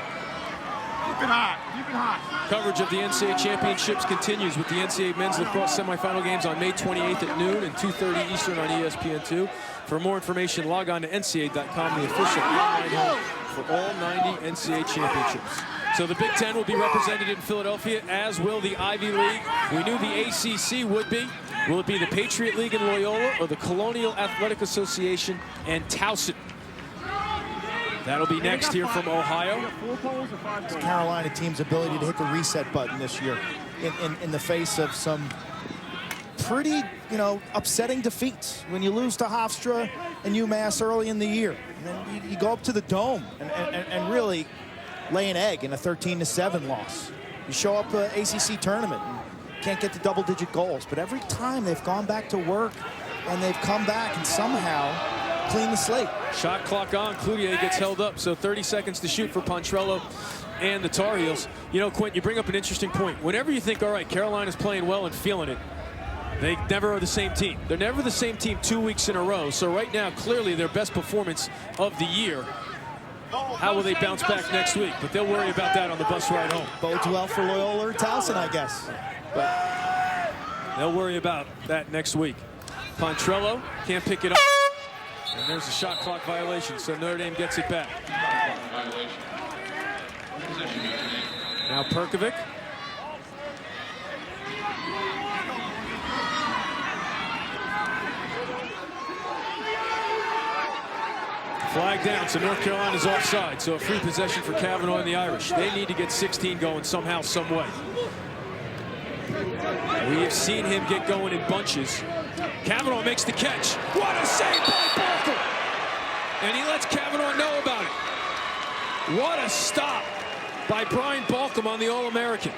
Keep it hot. Keep it hot. Coverage of the NCAA championships continues with the NCAA men's lacrosse semifinal games on May 28th at noon and 2:30 Eastern on ESPN2. For more information, log on to NCAA.com, the official online home for all 90 NCAA championships. So the Big Ten will be represented in Philadelphia, as will the Ivy League. We knew the ACC would be. Will it be the Patriot League in Loyola or the Colonial Athletic Association and Towson? That'll be next here from Ohio. It's the Carolina team's ability to hit the reset button this year in the face of some pretty, upsetting defeats. When you lose to Hofstra and UMass early in the year, and then you go up to the Dome and really lay an egg in a 13-7 loss. You show up the ACC tournament and can't get to double-digit goals, but every time they've gone back to work and they've come back and somehow clean the slate. Shot clock on. Cloutier gets held up, so 30 seconds to shoot for Pontrello and the Tar Heels. Quint, you bring up an interesting point. Whenever you think, all right, Carolina's playing well and feeling it, they never are the same team. They're never the same team 2 weeks in a row. So right now, clearly their best performance of the year. How will they bounce back next week? But they'll worry about that on the bus ride home. Bodes well for Loyola or Towson, I guess. But they'll worry about that next week. Pontrello can't pick it up. And there's a shot clock violation, so Notre Dame gets it back. Now Perkovic. Flag down, so North Carolina's offside. So a free possession for Kavanaugh and the Irish. They need to get 16 going somehow, some way. We have seen him get going in bunches. Kavanaugh makes the catch. What a save by Balcom! And he lets Kavanaugh know about it. What a stop by Brian Balcom on the All-American.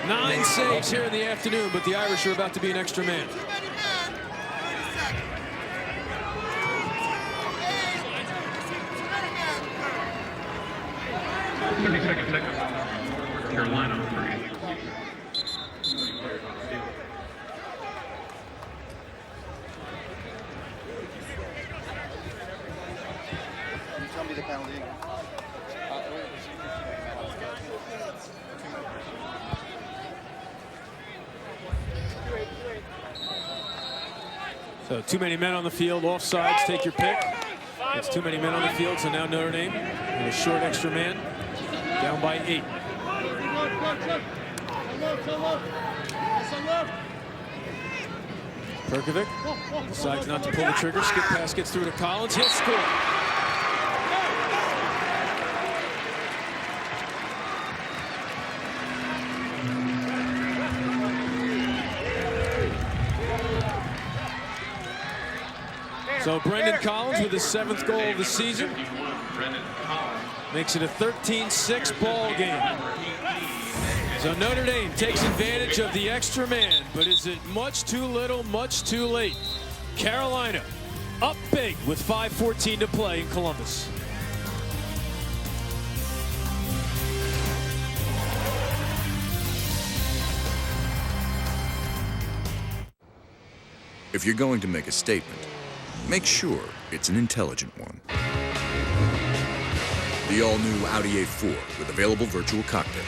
9 saves here in the afternoon, but the Irish are about to be an extra man. Carolina 3. Tell me the penalty again. So too many men on the field, offsides, take your pick. It's too many men on the field, so now Notre Dame and a short extra man, down by 8. Perkovic decides not to pull the trigger. Skip pass gets through to Collins. He'll score. So Brendan Collins with his 7th goal of the season makes it a 13-6 ball game. So Notre Dame takes advantage of the extra man, but is it much too little, much too late? Carolina up big with 5:14 to play in Columbus. If you're going to make a statement, make sure it's an intelligent one. The all-new Audi A4 with available virtual cockpit.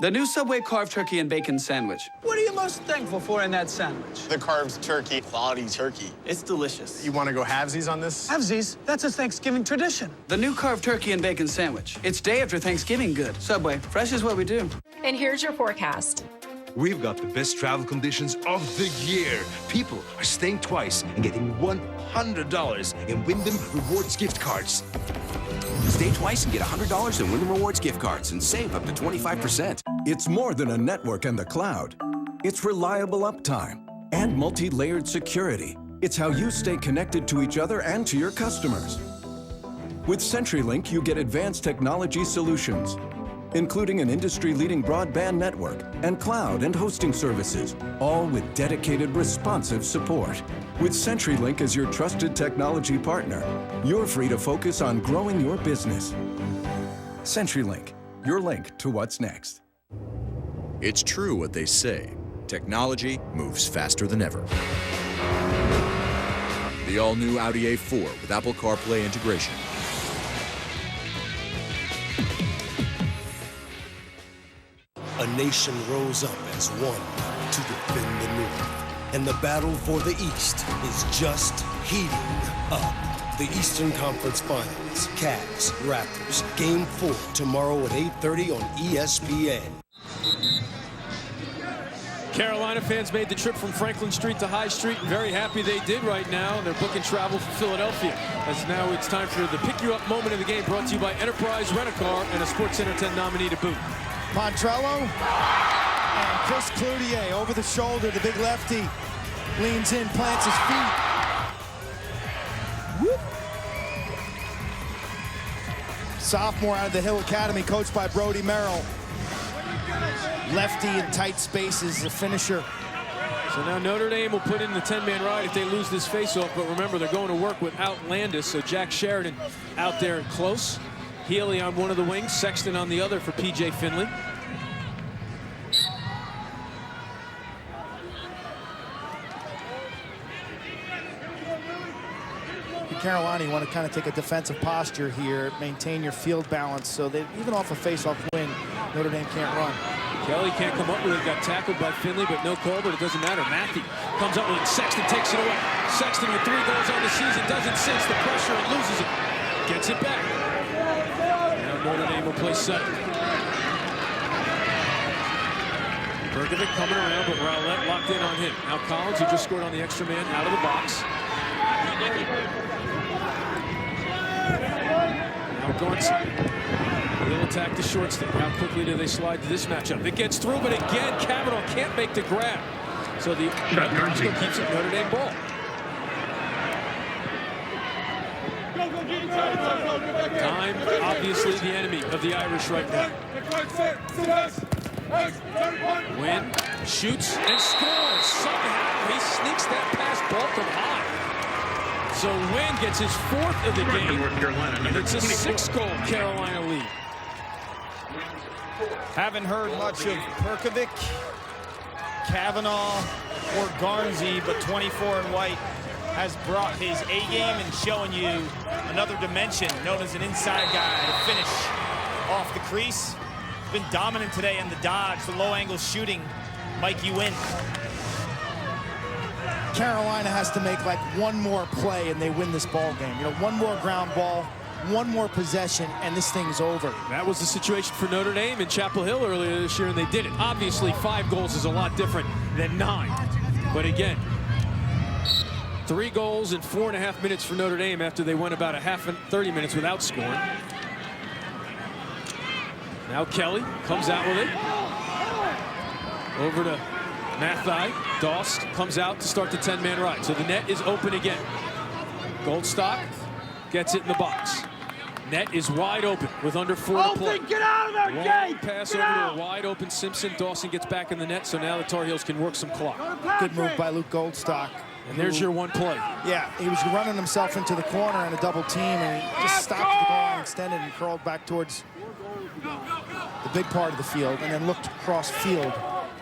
The new Subway carved turkey and bacon sandwich. What are you most thankful for in that sandwich? The carved turkey, quality turkey. It's delicious. You want to go halvesies on this? Halvesies? That's a Thanksgiving tradition. The new carved turkey and bacon sandwich. It's day after Thanksgiving good. Subway, fresh is what we do. And here's your forecast. We've got the best travel conditions of the year. People are staying twice and getting $100 in Wyndham Rewards gift cards. Stay twice and get $100 in Wyndham Rewards gift cards and save up to 25%. It's more than a network and the cloud. It's reliable uptime and multi-layered security. It's how you stay connected to each other and to your customers. With CenturyLink, you get advanced technology solutions, including an industry-leading broadband network and cloud and hosting services, all with dedicated, responsive support. With CenturyLink as your trusted technology partner, you're free to focus on growing your business. CenturyLink, your link to what's next. It's true what they say. Technology moves faster than ever. The all-new Audi A4 with Apple CarPlay integration. A nation rose up as one to defend the North. and the battle for the East is just heating up. The Eastern Conference Finals, Cavs, Raptors, Game 4 tomorrow at 8:30 on ESPN. Carolina fans made the trip from Franklin Street to High Street, and very happy they did right now. They're booking travel for Philadelphia. As now it's time for the Pick You Up moment of the game, brought to you by Enterprise Rent-A-Car and a SportsCenter 10 nominee to boot. Pontrello and Chris Cloutier over the shoulder. The big lefty leans in, plants his feet. Whoop. Sophomore out of the Hill Academy, coached by Brody Merrill. Lefty in tight spaces, a finisher. So now Notre Dame will put in the 10-man ride if they lose this faceoff, but remember, they're going to work without Landis, so Jack Sheridan out there close. Healy on one of the wings, Sexton on the other for P.J. Finley. Carolina, you want to kind of take a defensive posture here, maintain your field balance, so that even off a face-off win, Notre Dame can't run. Kelly can't come up with it, got tackled by Finley, but no call, but it doesn't matter. Matthew comes up with it, Sexton takes it away. Sexton with 3 goals on the season, doesn't sense the pressure and loses it. Gets it back. Now Notre Dame will play set. Bergovic coming around, but Rowlett locked in on him. Now Collins, who just scored on the extra man, out of the box. Now Garnson. He'll attack the short stick. How quickly do they slide to this matchup? It gets through, but again, Kavanaugh can't make the grab. So the still keeps it Notre Dame ball. Time, obviously, the enemy of the Irish right now. Wynn shoots and scores. Somehow he sneaks that past Balcom high. So Wynn gets his 4th of the game, and it's a 6-goal Carolina lead. Haven't heard much of Perkovic, Kavanaugh, or Garnsey, but 24 in white has brought his A-game and showing you another dimension, known as an inside guy to finish off the crease. Been dominant today in the dodge, the low-angle shooting, Mikey Wynn. Carolina has to make like one more play and they win this ball game. You know, one more ground ball, one more possession, and this thing's over. That was the situation for Notre Dame in Chapel Hill earlier this year, and they did it. Obviously, 5 goals is a lot different than 9. But again, 3 goals in 4.5 minutes for Notre Dame after they went about 30 minutes without scoring. Now Kelly comes out with it. Over to Mathai. Dost comes out to start the 10-man ride. So the net is open again. Goldstock gets it in the box. Net is wide open with under 4 to play. Get out of there, Long pass over to a wide open Simpson. Dawson gets back in the net, so now the Tar Heels can work some clock. Good move by Luke Goldstock. And there's your one play. Yeah, he was running himself into the corner in a double team, and he just stopped the goal line, extended, and crawled back towards the big part of the field, and then looked across field.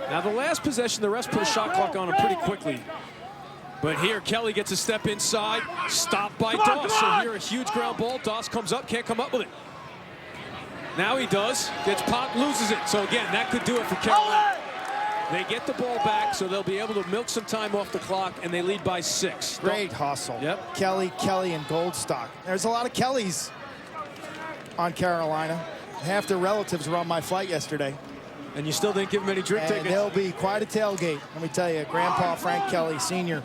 Now the last possession, the rest put a shot clock on him pretty quickly. But here, Kelly gets a step inside, stopped by Doss. So here, a huge ground ball. Doss comes up, can't come up with it. Now he does, gets popped, loses it. So again, that could do it for Carolina. They get the ball back, so they'll be able to milk some time off the clock, and they lead by 6. Great hustle. Yep. Kelly, and Goldstock. There's a lot of Kellys on Carolina. Half their relatives were on my flight yesterday. And you still didn't give them any drink tickets? And there'll be quite a tailgate. Let me tell you, Grandpa Frank Kelly, Sr.,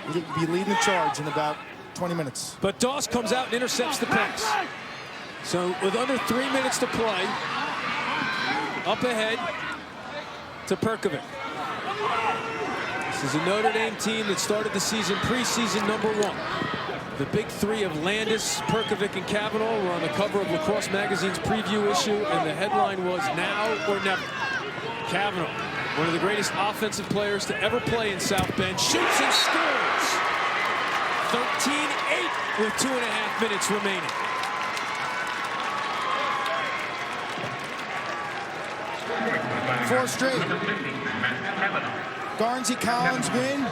will be leading the charge in about 20 minutes. But Doss comes out and intercepts the pass. So with under 3 minutes to play, up ahead to Perkovic. This is a Notre Dame team that started the season preseason #1. The big 3 of Landis, Perkovic, and Kavanaugh were on the cover of Lacrosse Magazine's preview issue, and the headline was "Now or Never." Kavanaugh, one of the greatest offensive players to ever play in South Bend, shoots and scores. 13-8 with 2.5 minutes remaining. Four straight. Garnsey, Collins, Wynn,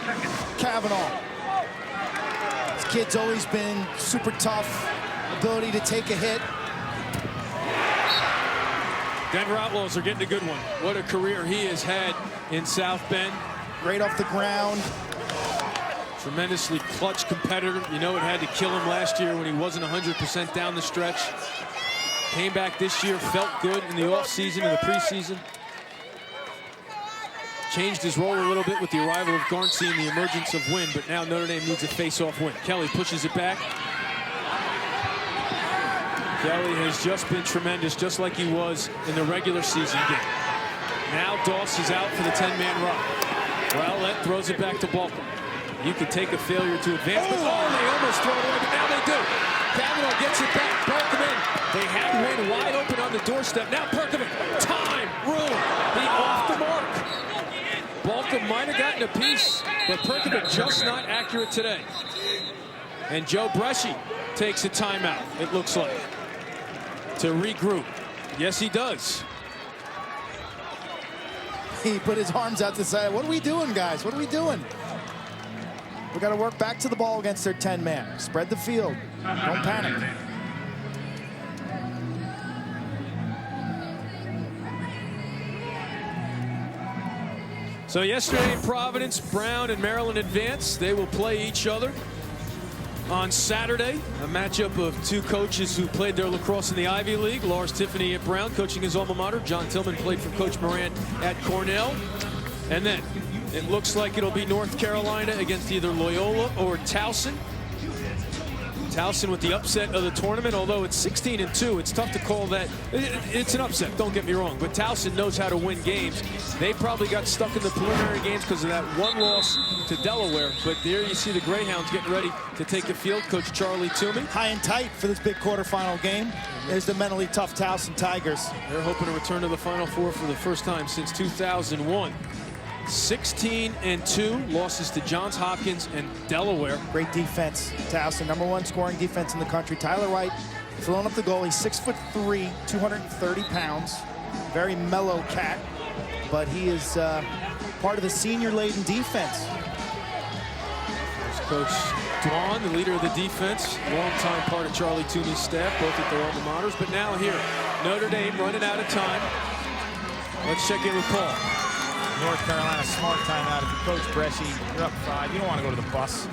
Kavanaugh. This kid's always been super tough, ability to take a hit. Denver Outlaws are getting a good one. What a career he has had in South Bend. Great off the ground. Tremendously clutch competitor. You know it had to kill him last year when he wasn't 100% down the stretch. Came back this year, felt good in the offseason and the preseason. Changed his role a little bit with the arrival of Garnsey and the emergence of Wynn, but now Notre Dame needs a face-off win. Kelly pushes it back. Kelly has just been tremendous, just like he was in the regular season game. Now Doss is out for the 10-man run. Rowlett throws it back to Balcom. You could take a failure to advance, but they almost throw it away, but now they do. Kavanaugh gets it back, Balcom in. They have Wynn wide open on the doorstep. Now Perkovic, time, room, he off the mark. Balcom might have gotten a piece, but Perkovic just not accurate today. And Joe Bresci takes a timeout, it looks like, to regroup. Yes, he does. He put his arms out to say, what are we doing, guys? What are we doing? We got to work back to the ball against their 10-man. Spread the field. Don't panic. So yesterday in Providence, Brown and Maryland advanced. They will play each other on Saturday. A matchup of two coaches who played their lacrosse in the Ivy League. Lars Tiffany at Brown, coaching his alma mater. John Tillman played for Coach Moran at Cornell. And then it looks like it'll be North Carolina against either Loyola or Towson. Towson with the upset of the tournament, although it's 16-2. It's tough to call that. It's an upset, don't get me wrong, but Towson knows how to win games. They probably got stuck in the preliminary games because of that one loss to Delaware, but there you see the Greyhounds getting ready to take the field. Coach Charlie Toomey. High and tight for this big quarterfinal game. There's the mentally tough Towson Tigers. They're hoping to return to the Final Four for the first time since 2001. 16-2, losses to Johns Hopkins and Delaware. Great defense. Towson, #1 scoring defense in the country. Tyler Wright throwing up the goal. He's 6'3", 230 pounds. Very mellow cat, but he is part of the senior-laden defense. There's Coach Dwan, the leader of the defense, longtime part of Charlie Toomey's staff, both at their alma maters. But now here, Notre Dame running out of time. Let's check in with Paul. North Carolina, smart timeout. If you coach Bresci, you're up 5. You don't want to go to the bus.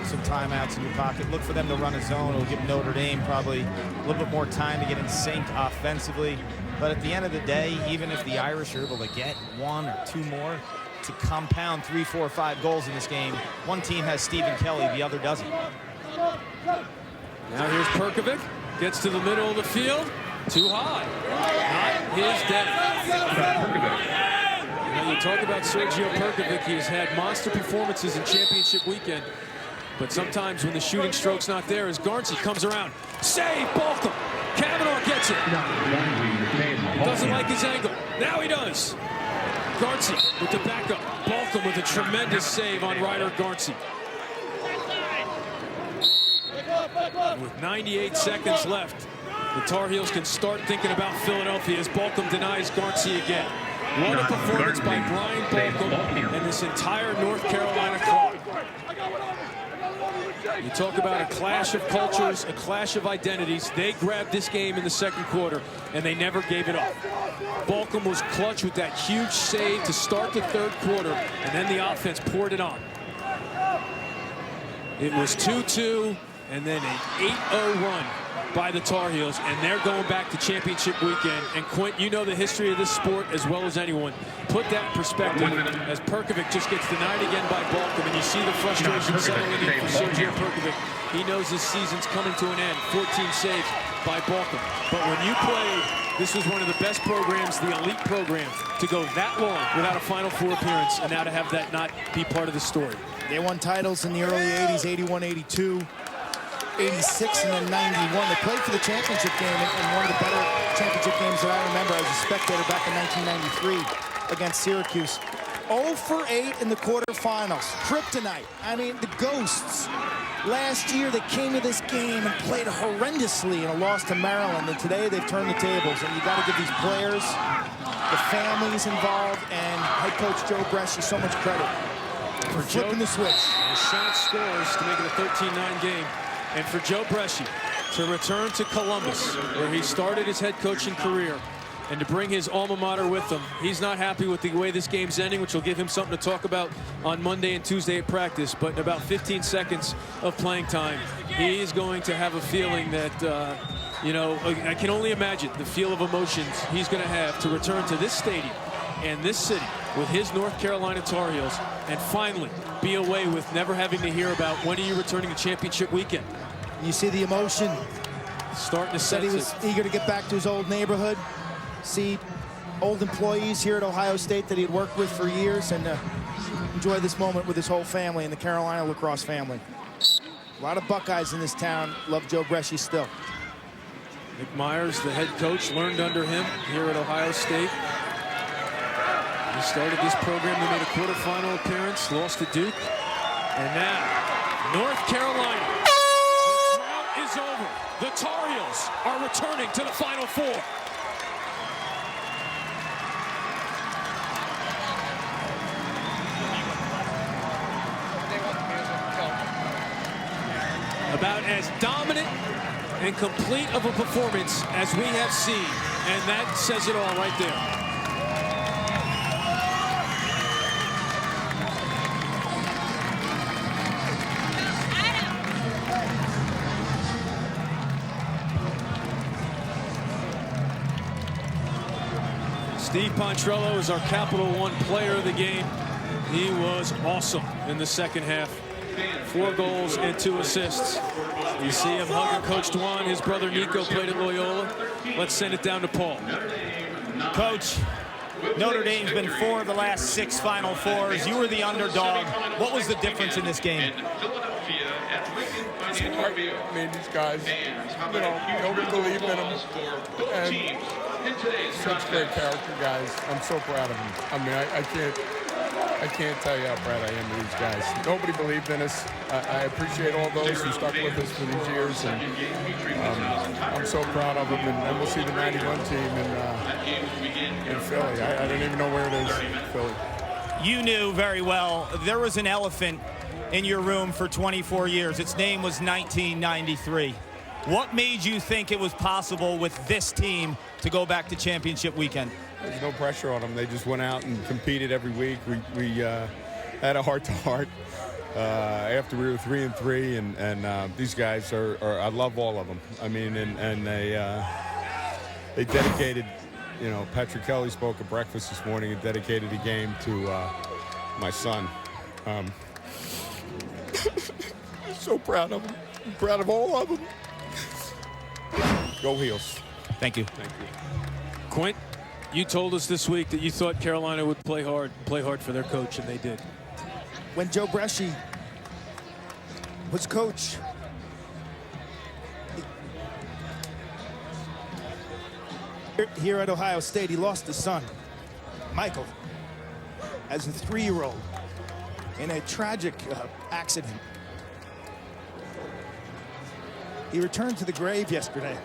Some timeouts in your pocket. Look for them to run a zone. It'll give Notre Dame probably a little bit more time to get in sync offensively. But at the end of the day, even if the Irish are able to get 1 or 2 more to compound 3, 4, 5 goals in this game, one team has Stephen Kelly, the other doesn't. Now here's Perkovic. Gets to the middle of the field. Too high. Not his day. Now you talk about Sergio Perkovic. He has had monster performances in championship weekend. But sometimes when the shooting stroke's not there, as Garnsey comes around. Save, Balcom. Kavanaugh gets it. Doesn't like his angle. Now he does. Garnsey with the backup. Balcom with a tremendous save on Ryder Garnsey. With 98 seconds left, the Tar Heels can start thinking about Philadelphia as Balcom denies Garnsey again. What a performance by Brian Balcom and this entire North Carolina club. You talk about a clash of cultures, a clash of identities. They grabbed this game in the second quarter, and they never gave it up. Balcom was clutch with that huge save to start the third quarter, and then the offense poured it on. It was 2-2, and then an 8-0 run by the Tar Heels, and they're going back to championship weekend. And Quint, you know the history of this sport as well as anyone. Put that in perspective as Perkovic just gets denied again by Balcom, and you see the frustration settling in for Sergio Perkovic. He knows this season's coming to an end. 14 saves by Balcom. But when you played, this was one of the best programs, the elite program, to go that long without a Final Four appearance, and now to have that not be part of the story. They won titles in the early 80s, 81, 82. 86 and then 91. They played for the championship game in one of the better championship games that I remember. I was a spectator back in 1993 against Syracuse. 0 for 8 in the quarterfinals. Kryptonite. I mean, the Ghosts. Last year they came to this game and played horrendously in a loss to Maryland, and today they've turned the tables. And you got to give these players, the families involved, and head coach Joe Bresci so much credit for flipping the switch. The shot scores to make it a 13-9 game. And for Joe Bresci to return to Columbus, where he started his head coaching career, and to bring his alma mater with him. He's not happy with the way this game's ending, which will give him something to talk about on Monday and Tuesday at practice. But in about 15 seconds of playing time, he's going to have a feeling that, you know, I can only imagine the feel of emotions he's going to have to return to this stadium and this city with his North Carolina Tar Heels and finally be away with never having to hear about when are you returning to championship weekend. You see the emotion. Starting to said he was eager to get back to his old neighborhood, see old employees here at Ohio State that he had worked with for years, and enjoy this moment with his whole family and the Carolina lacrosse family. A lot of Buckeyes in this town love Joe Bresci still. Nick Myers, the head coach, learned under him here at Ohio State. He started this program. They made a quarterfinal appearance, lost to Duke, and now North Carolina. The drought is over. The Tar Heels are returning to the Final Four. About as dominant and complete of a performance as we have seen, and that says it all right there. Steve Pontrello is our Capital One player of the game. He was awesome in the second half. 4 goals and 2 assists. You see him hugging Coach Dwan. His brother Nico played at Loyola. Let's send it down to Paul. Coach, Notre Dame's been 4 of the last 6 Final Fours. You were the underdog. What was the difference in this game? I mean, these guys, you know, nobody believed in them. And such great character guys. I'm so proud of them. I mean, I can't tell you how proud I am of these guys. Nobody believed in us. I appreciate all those who stuck with us for these years, and I'm so proud of them. And we'll see the '91 team in Philly. I don't even know where it is, Philly. You knew very well there was an elephant in your room for 24 years. Its name was 1993. What made you think it was possible with this team to go back to championship weekend? There's no pressure on them. They just went out and competed every week. We had a heart-to-heart after we were 3-3, and these guys are I love all of them. I mean, and they dedicated. You know, Patrick Kelly spoke at breakfast this morning and dedicated a game to my son. I'm so proud of them. I'm proud of all of them. Go Heels. Thank you. Thank you. Quint, you told us this week that you thought Carolina would play hard for their coach, and they did. When Joe Bresci was coach, here at Ohio State, he lost his son, Michael, as a 3-year-old in a tragic accident. He returned to the grave yesterday,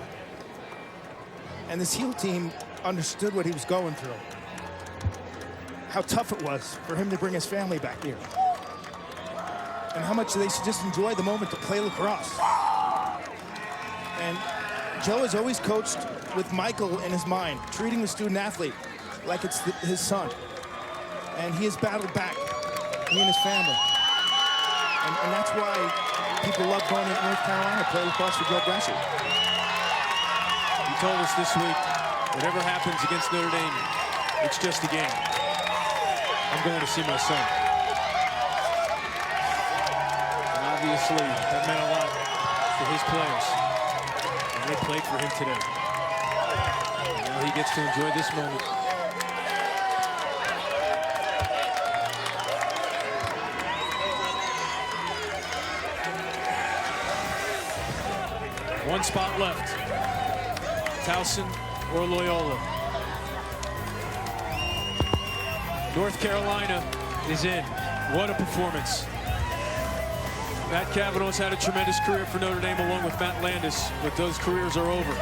and this heel team understood what he was going through, how tough it was for him to bring his family back here, and how much they should just enjoy the moment to play lacrosse. And Joe has always coached with Michael in his mind, treating the student athlete like it's his son. And he has battled back, he and his family. And that's why people love going to North Carolina to play lacrosse for Joe Bresci. He told us this week, whatever happens against Notre Dame, it's just a game. I'm going to see my son. And obviously, that meant a lot to his players. And they played for him today. And now he gets to enjoy this moment. One spot left. Towson or Loyola. North Carolina is in. What a performance. Matt Cavanaugh's had a tremendous career for Notre Dame along with Matt Landis, but those careers are over.